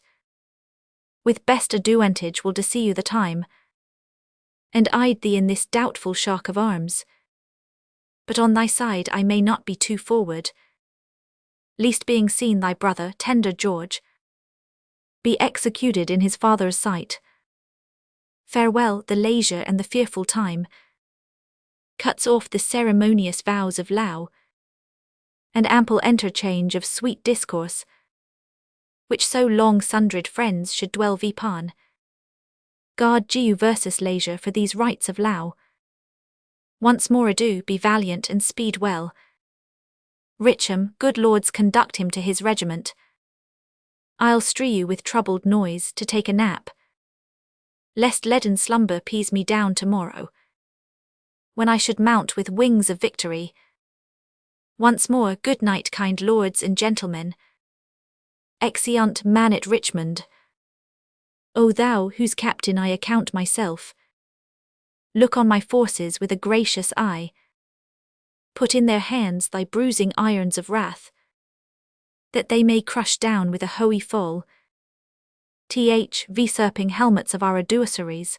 With best advantage will deceive you the time, and aid thee in this doubtful shock of arms. But on thy side I may not be too forward, lest being seen thy brother, tender George, be executed in his father's sight. Farewell, the leisure and the fearful time cuts off the ceremonious vows of vow, and ample interchange of sweet discourse, which so long sundered friends should dwell vipon. God jew versus leisure for these rites of vow. Once more adieu, be valiant and speed well. Richam, good lords, conduct him to his regiment. I'll stree you with troubled noise to take a nap, lest leaden slumber pease me down tomorrow, when I should mount with wings of victory. Once more, good night, kind lords and gentlemen. Exeunt man at Richmond. O thou, whose captain I account myself, look on my forces with a gracious eye. Put in their hands thy bruising irons of wrath, that they may crush down with a hoey fall usurping helmets of our adversaries.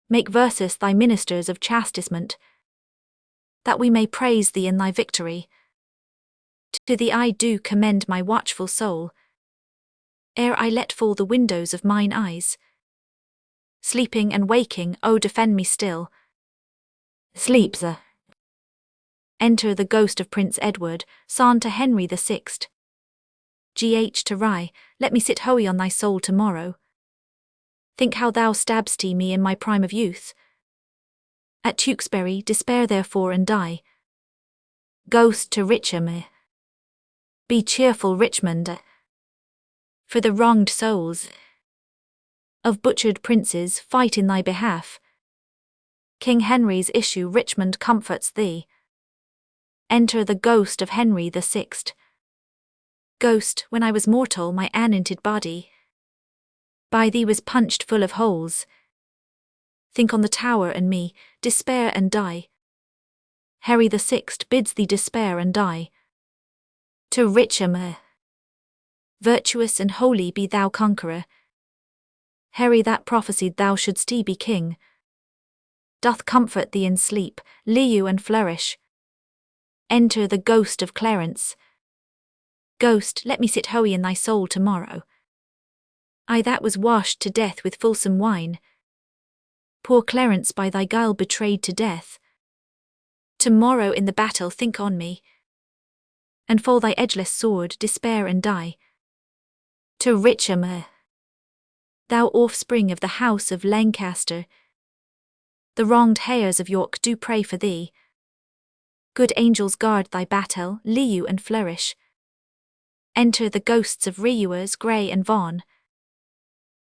Make versus thy ministers of chastisement, that we may praise thee in thy victory. To thee I do commend my watchful soul, ere I let fall the windows of mine eyes. Sleeping and waking, O defend me still. Sleep, sir. Enter the ghost of Prince Edward, son to Henry the Sixth. To Rye, let me sit hoey on thy soul tomorrow. Think how thou stab'st me in my prime of youth. At Tewkesbury, despair therefore and die. Ghost to Richmond. Be cheerful, Richmond, for the wronged souls of butchered princes fight in thy behalf. King Henry's issue Richmond comforts thee. Enter the ghost of Henry the Sixth. Ghost, when I was mortal, my anointed body by thee was punched full of holes. Think on the Tower and me, despair and die. Henry the Sixth bids thee despair and die. To Richmond. Virtuous and holy be thou conqueror. Henry that prophesied thou shouldst be king, doth comfort thee in sleep, lieu and flourish. Enter the ghost of Clarence. Ghost, let me sit hoey in thy soul tomorrow. I that was washed to death with fulsome wine. Poor Clarence by thy guile betrayed to death. Tomorrow in the battle think on me, and fall thy edgeless sword despair and die. To Richmond. Thou offspring of the house of Lancaster, the wronged heirs of York do pray for thee. Good angels guard thy battle, lieu and flourish. Enter the ghosts of Rewers, Grey and Vaughan.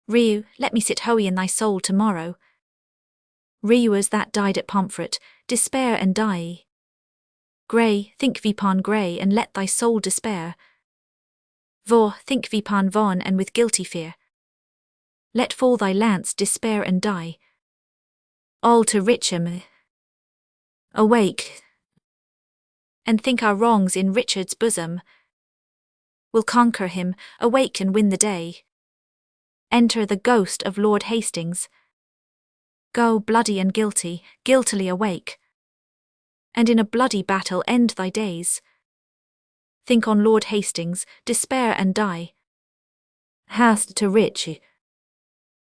Rew, let me sit hoey in thy soul tomorrow. Rewers that died at Pomfret, despair and die. Grey, think vipon Grey and let thy soul despair. Vaughan, think vipon Vaughan and with guilty fear let fall thy lance, despair and die. All to Richmond. Awake, and think our wrongs in Richard's bosom. We'll conquer him, awake and win the day. Enter the ghost of Lord Hastings. Go bloody and guilty, guiltily awake, and in a bloody battle end thy days. Think on Lord Hastings, despair and die. Hast to Rich.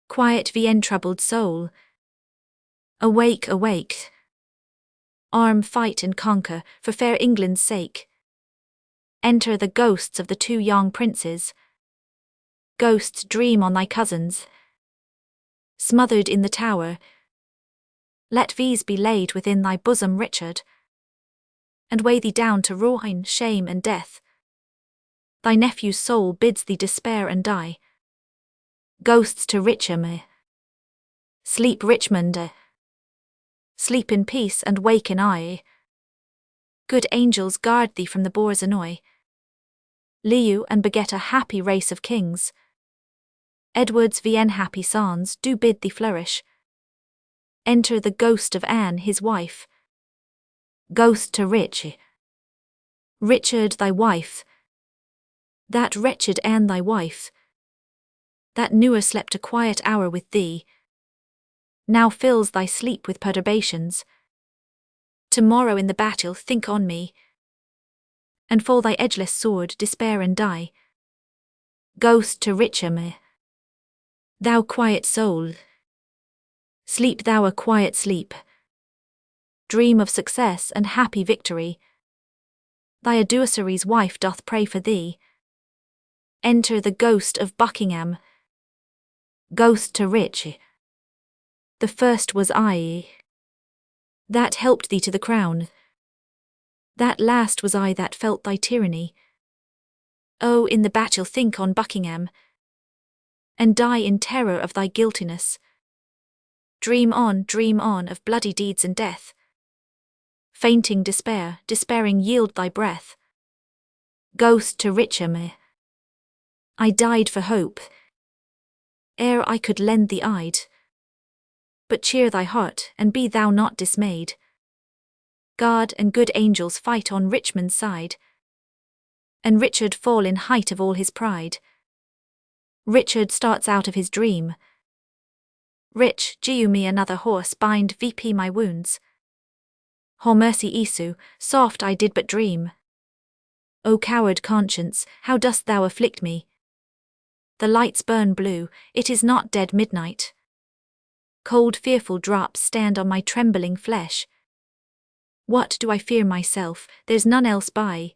Quiet the troubled soul. Awake, awake. Arm, fight and conquer, for fair England's sake. Enter the ghosts of the two young princes. Ghosts dream on thy cousins, smothered in the Tower. Let these be laid within thy bosom, Richard, and weigh thee down to ruin, shame and death. Thy nephew's soul bids thee despair and die. Ghosts to Richmond. Sleep, Richmond. Sleep in peace and wake in eye. Good angels guard thee from the boar's annoy. Lieu and beget a happy race of kings. Edward's vn happy sons do bid thee flourish. Enter the ghost of Anne his wife. Ghost to Richard thy wife. That wretched Anne thy wife, that newer slept a quiet hour with thee, now fills thy sleep with perturbations. Tomorrow in the battle think on me, and fall thy edgeless sword despair and die. Ghost to Richmond. Thou quiet soul, sleep thou a quiet sleep. Dream of success and happy victory. Thy adversary's wife doth pray for thee. Enter the ghost of Buckingham. Ghost to Rich. The first was I, that helped thee to the crown. That last was I that felt thy tyranny. Oh, in the battle think on Buckingham, and die in terror of thy guiltiness. Dream on of bloody deeds and death. Fainting despair, despairing yield thy breath. Ghost to Richard, I died for hope, ere I could lend thee aid. But cheer thy heart, and be thou not dismayed. God and good angels fight on Richmond's side, and Richard fall in height of all his pride. Richard starts out of his dream. Rich, giu me another horse, bind VP my wounds. Ho mercy Isu, soft I did but dream. O coward conscience, how dost thou afflict me? The lights burn blue, it is not dead midnight. Cold fearful drops stand on my trembling flesh. What do I fear myself, there's none else by.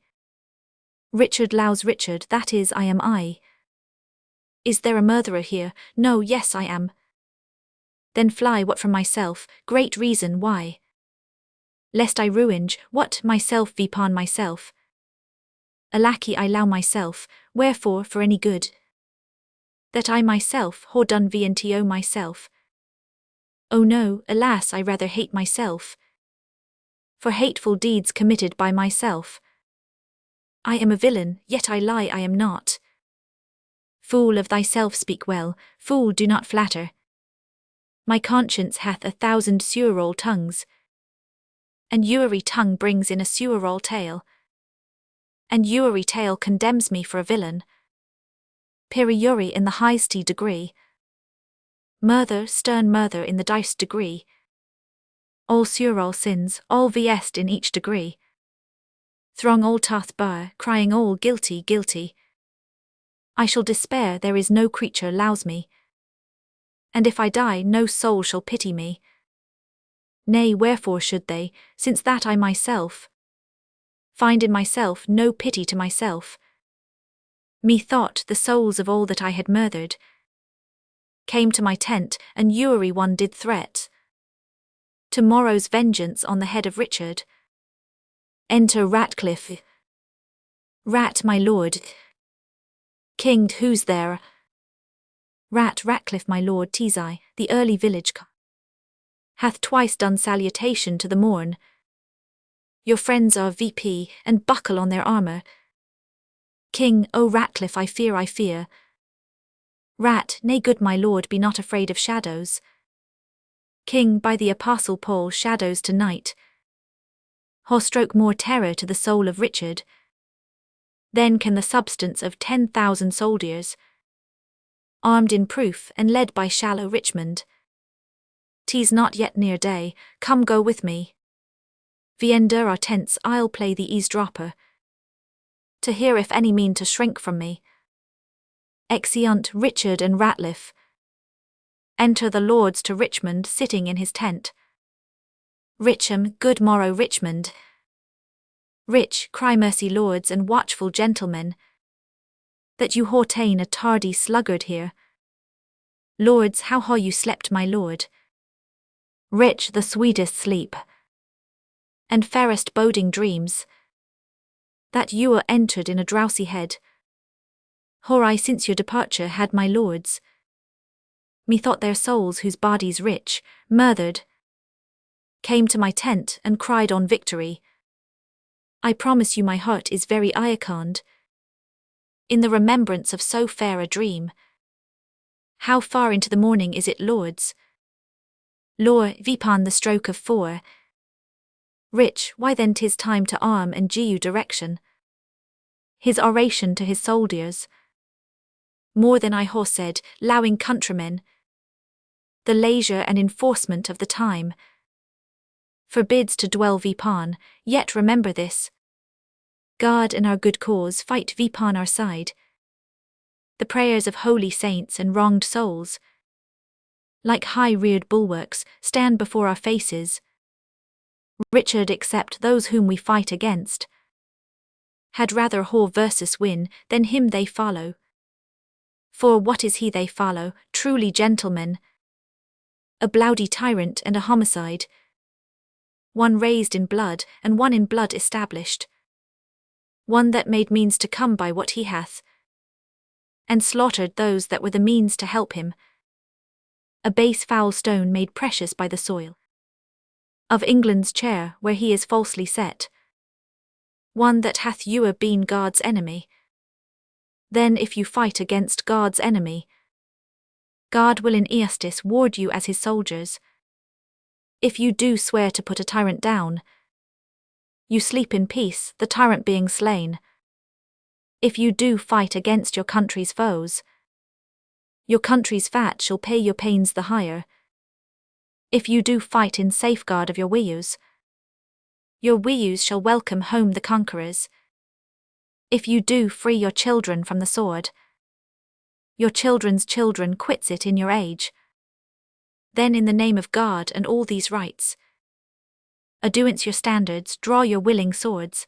Richard lows Richard, that is I am I. Is there a murderer here? No, yes I am. Then fly what from myself, great reason why. Lest I ruinge, what myself vipon myself. A lackey I allow myself, wherefore for any good. That I myself ho done vnto myself. Oh no, alas I rather hate myself. For hateful deeds committed by myself. I am a villain, yet I lie I am not. Fool of thyself speak well, fool do not flatter. My conscience hath 1,000 sewerall tongues. And Ury tongue brings in a sewerall tale. And Ury tale condemns me for a villain. Periuri in the highest degree. Murther, stern murther in the dice degree. All sewerall sins, all vest in each degree. Throng all toth bar, crying all guilty, guilty. I shall despair, there is no creature lows me. And if I die, no soul shall pity me. Nay, wherefore should they, since that I myself find in myself no pity to myself. Methought the souls of all that I had murthered came to my tent, and Ury one did threat. Tomorrow's vengeance on the head of Richard. Enter Ratcliffe. Rat, my lord. King, who's there? Ratcliffe, my lord, 'tis I, the early village hath twice done salutation to the morn. Your friends are VP, and buckle on their armour. King, O Ratcliffe, I fear. Rat, nay good my lord, be not afraid of shadows. King, by the apostle Paul, shadows to night. Ho stroke more terror to the soul of Richard. Then can the substance of 10,000 soldiers, armed in proof and led by shallow Richmond. 'Tis not yet near day, come go with me. Viender our tents, I'll play the eavesdropper, to hear if any mean to shrink from me. Exeunt Richard and Ratcliffe. Enter the lords to Richmond sitting in his tent. Richam, good morrow Richmond. Rich, cry mercy lords and watchful gentlemen, that you hortain a tardy sluggard here. Lords, how ha you slept my lord? Rich, the sweetest sleep, and fairest boding dreams, that you are entered in a drowsy head. Hor I since your departure had my lords, methought their souls whose bodies rich, murthered, came to my tent and cried on victory. I promise you my heart is very iacond in the remembrance of so fair a dream. How far into the morning is it, lords? Lor, vipon the stroke of 4. Rich, why then 'tis time to arm and giu direction. His oration to his soldiers. More than I ho said, lowing countrymen. The leisure and enforcement of the time forbids to dwell vipon, yet remember this. God and our good cause fight vipon our side. The prayers of holy saints and wronged souls, like high-reared bulwarks, stand before our faces. Richard except those whom we fight against had rather ho versus win than him they follow. For what is he they follow, truly gentlemen? A bloody tyrant and a homicide, one raised in blood and one in blood established. one that made means to come by what he hath, and slaughtered those that were the means to help him. A base foul stone made precious by the soil of England's chair where he is falsely set, one that hath ewer been God's enemy. Then if you fight against God's enemy, God will in Eastis ward you as his soldiers. If you do swear to put a tyrant down, you sleep in peace, the tyrant being slain. If you do fight against your country's foes, your country's fat shall pay your pains the higher. If you do fight in safeguard of your your weus shall welcome home the conquerors. If you do free your children from the sword, your children's children quits it in your age. Then in the name of God and all these rights, aduance your standards, draw your willing swords.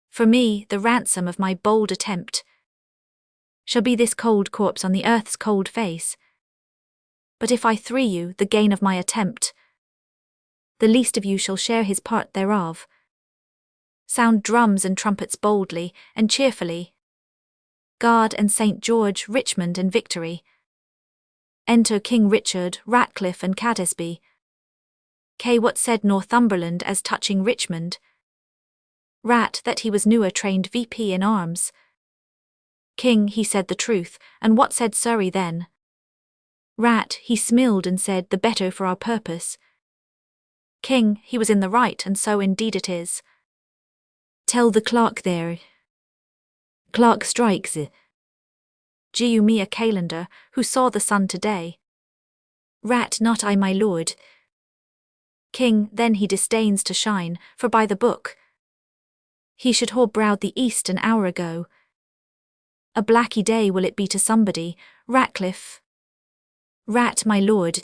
For me, the ransom of my bold attempt shall be this cold corpse on the earth's cold face. But if I free you, the gain of my attempt, the least of you shall share his part thereof. Sound drums and trumpets boldly and cheerfully. God and St. George, Richmond and Victory. Enter King Richard, Ratcliffe and Catesby. What said Northumberland as touching Richmond? Rat that he was newer trained VP in arms. King, he said the truth, and what said Surrey then? Rat, he smiled and said the better for our purpose. King, he was in the right, and so indeed it is. Tell the clerk there. Clerk strikes. Giu me a calendar, who saw the sun today. Rat, not I, my lord. King, then he disdains to shine, for by the book he should have browed the east an hour ago. A blacky day will it be to somebody, Ratcliffe. Rat, my lord.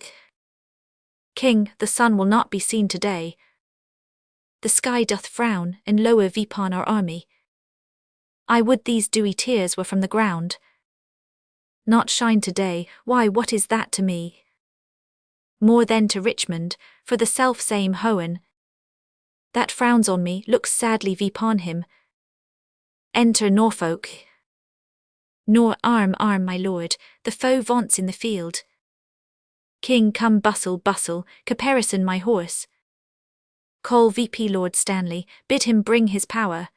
King, the sun will not be seen today. The sky doth frown, and lower vipon our army. I would these dewy tears were from the ground. Not shine today, why what is that to me? More than to Richmond, for the self-same Hohen that frowns on me looks sadly vipon him. Enter Norfolk. Nor arm, my lord, the foe vaunts in the field. King, come bustle, caparison my horse. Call VP Lord Stanley, bid him bring his power.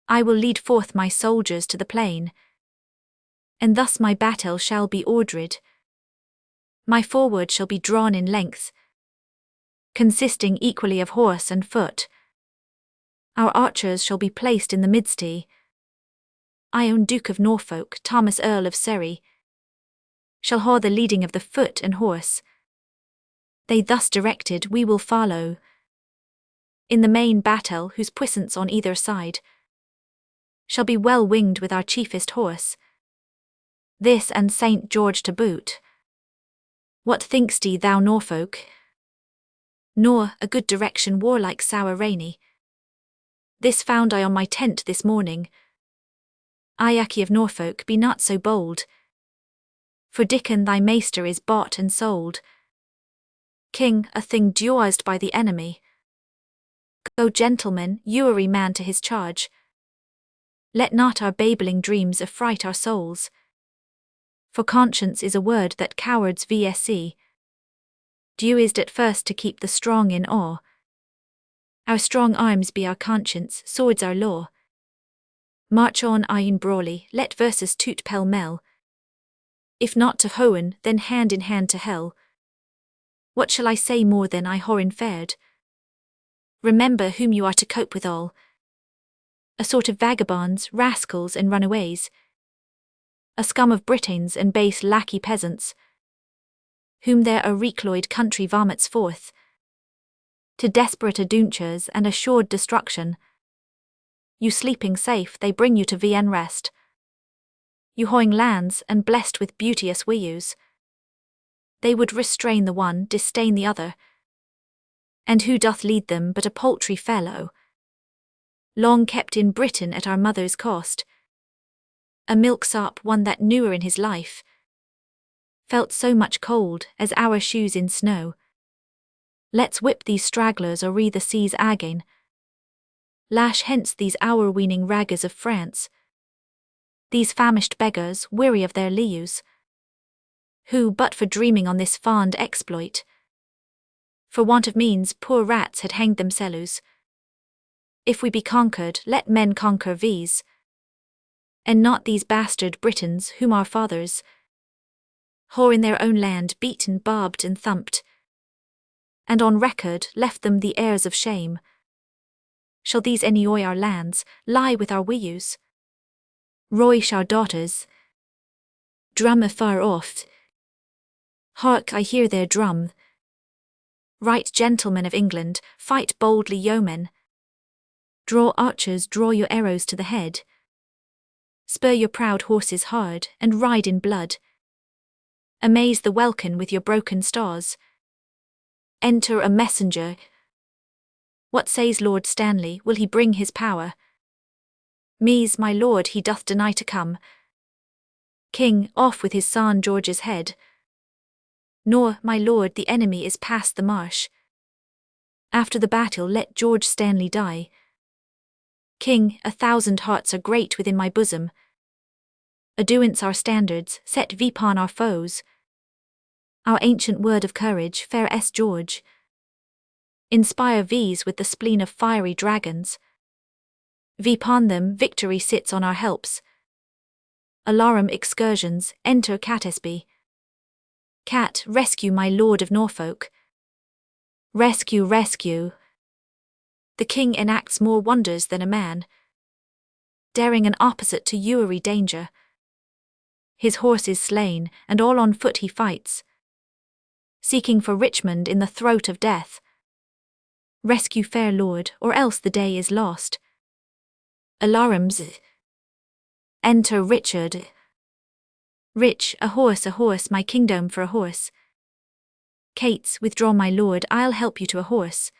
I will lead forth my soldiers to the plain, and thus my battle shall be ordered. My forward shall be drawn in length, consisting equally of horse and foot. Our archers shall be placed in the midsty. I own Duke of Norfolk, Thomas Earl of Surrey, shall haw the leading of the foot and horse. They thus directed we will follow. In the main battle, whose puissance on either side shall be well winged with our chiefest horse. This and St. George to boot. What think'st thou, Norfolk? Nor a good direction warlike sour rainy. This found I on my tent this morning. Iaki of Norfolk, be not so bold, for Dickon thy maester is bought and sold. King, a thing duised by the enemy. Go gentlemen, ewery man to his charge. Let not our babbling dreams affright our souls, for conscience is a word that cowards vsc. Due is at first to keep the strong in awe. Our strong arms be our conscience, swords our law. March on iron brawly, let verses toot pell-mell. If not to Hohen, then hand in hand to hell. What shall I say more than I horin fared? Remember whom you are to cope withal. A sort of vagabonds, rascals and runaways. A scum of Britons and base lackey peasants, whom their recloyed country vomits forth to desperate adventures and assured destruction. You sleeping safe, they bring you to Vienne rest. You hoeing lands and blessed with beauteous weus. They would restrain the one, disdain the other. And who doth lead them but a paltry fellow, long kept in Britain at our mother's cost? A milksop, one that newer in his life felt so much cold as our shoes in snow. Let's whip these stragglers or re the seas again. Lash hence these hour-weaning raggers of France, these famished beggars weary of their lius, who, but for dreaming on this fond exploit, for want of means poor rats had hanged themselves. If we be conquered, let men conquer these, and not these bastard Britons whom our fathers whore in their own land beaten, barbed and thumped, and on record left them the heirs of shame. Shall these enjoy our lands, lie with our wius, roish our daughters, drum afar off? Hark, I hear their drum. Right, gentlemen of England, fight boldly, yeomen. Draw archers, draw your arrows to the head. Spur your proud horses hard, and ride in blood. Amaze the welkin with your broken stars. Enter a messenger. What says Lord Stanley, will he bring his power? Me's my lord, he doth deny to come. King, off with his son George's head. Nor, my lord, the enemy is past the marsh. After the battle let George Stanley die. King, 1,000 hearts are great within my bosom. Aduance our standards, set vipon our foes. Our ancient word of courage, fair S. George. Inspire these with the spleen of fiery dragons. Vipon them, victory sits on our helps. Alarum excursions, enter Catesby. Cat, rescue my lord of Norfolk. Rescue, rescue. The king enacts more wonders than a man, daring an opposite to ewery danger. His horse is slain, and all on foot he fights, seeking for Richmond in the throat of death. Rescue, fair lord, or else the day is lost. Alarums. Enter Richard. Rich, a horse, my kingdom for a horse. Cates, withdraw my lord, I'll help you to a horse.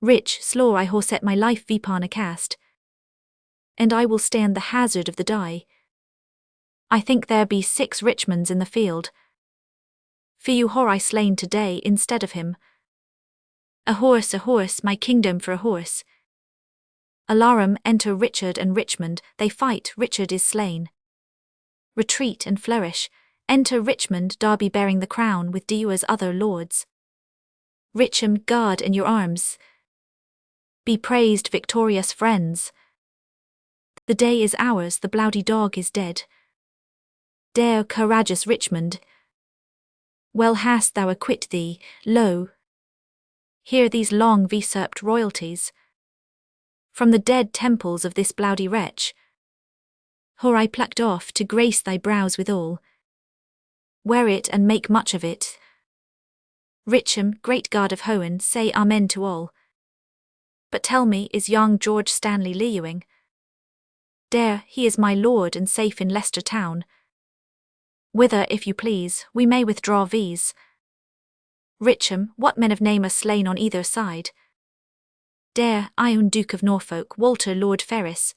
Rich, slow I horset my life vipon a cast, and I will stand the hazard of the die. I think there be 6 Richmonds in the field. Few whore I slain today instead of him. A horse, my kingdom for a horse. Alarum, enter Richard and Richmond, they fight, Richard is slain. Retreat and flourish, enter Richmond, Derby bearing the crown with Dewa's other lords. Richam, guard in your arms. Be praised, victorious friends. The day is ours, the bloody dog is dead. Dare, courageous Richmond. Well hast thou acquit thee, lo. Hear these long usurped royalties from the dead temples of this bloody wretch. Whore I plucked off to grace thy brows withal. Wear it and make much of it. Richam, great God of Hohen, say amen to all. But tell me, is young George Stanley leewing? Dare, he is my lord and safe in Leicester town. Whither, if you please, we may withdraw these. Richam, what men of name are slain on either side? Dare, Ion Duke of Norfolk, Walter Lord Ferris,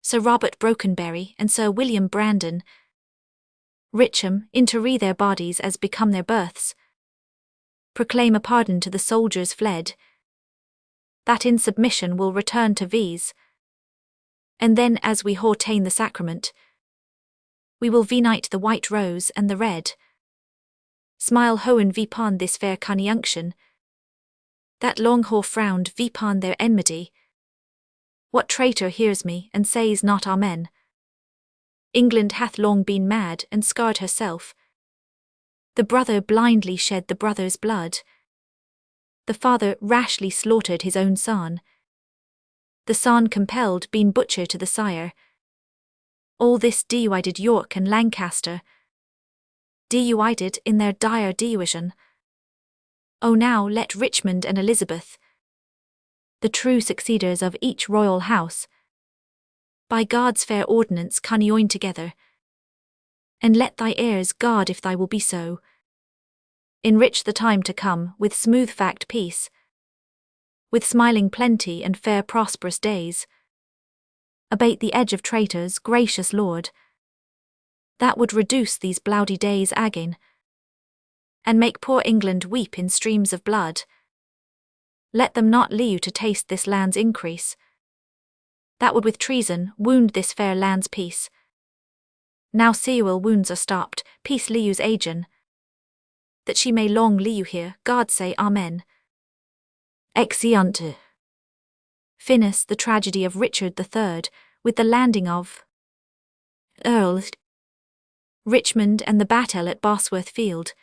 Sir Robert Brokenberry, and Sir William Brandon. Richam, interree their bodies as become their births. Proclaim a pardon to the soldiers fled, that in submission will return to these. And then as we hortain the sacrament, we will venite the white rose and the red. Smile hoen vipon this fair conjunction, that long whore frowned vipon their enmity. What traitor hears me and says not amen? England hath long been mad and scarred herself. The brother blindly shed the brother's blood. The father rashly slaughtered his own son. The son compelled been butcher to the sire. All this divided York and Lancaster, divided in their dire division. O now let Richmond and Elizabeth, the true succeeders of each royal house, by God's fair ordinance conjoin together, and let thy heirs guard if thy will be so. Enrich the time to come with smooth fact peace, with smiling plenty and fair prosperous days. Abate the edge of traitors, gracious Lord, that would reduce these bloody days again, and make poor England weep in streams of blood. let them not liu to taste this land's increase, that would with treason wound this fair land's peace. Now Sewell wounds are stopped, peace liu's agen, that she may long liu here, God say Amen. Exeunt. Finis, the tragedy of Richard III, with the landing of Earl Richmond and the battle at Bosworth Field.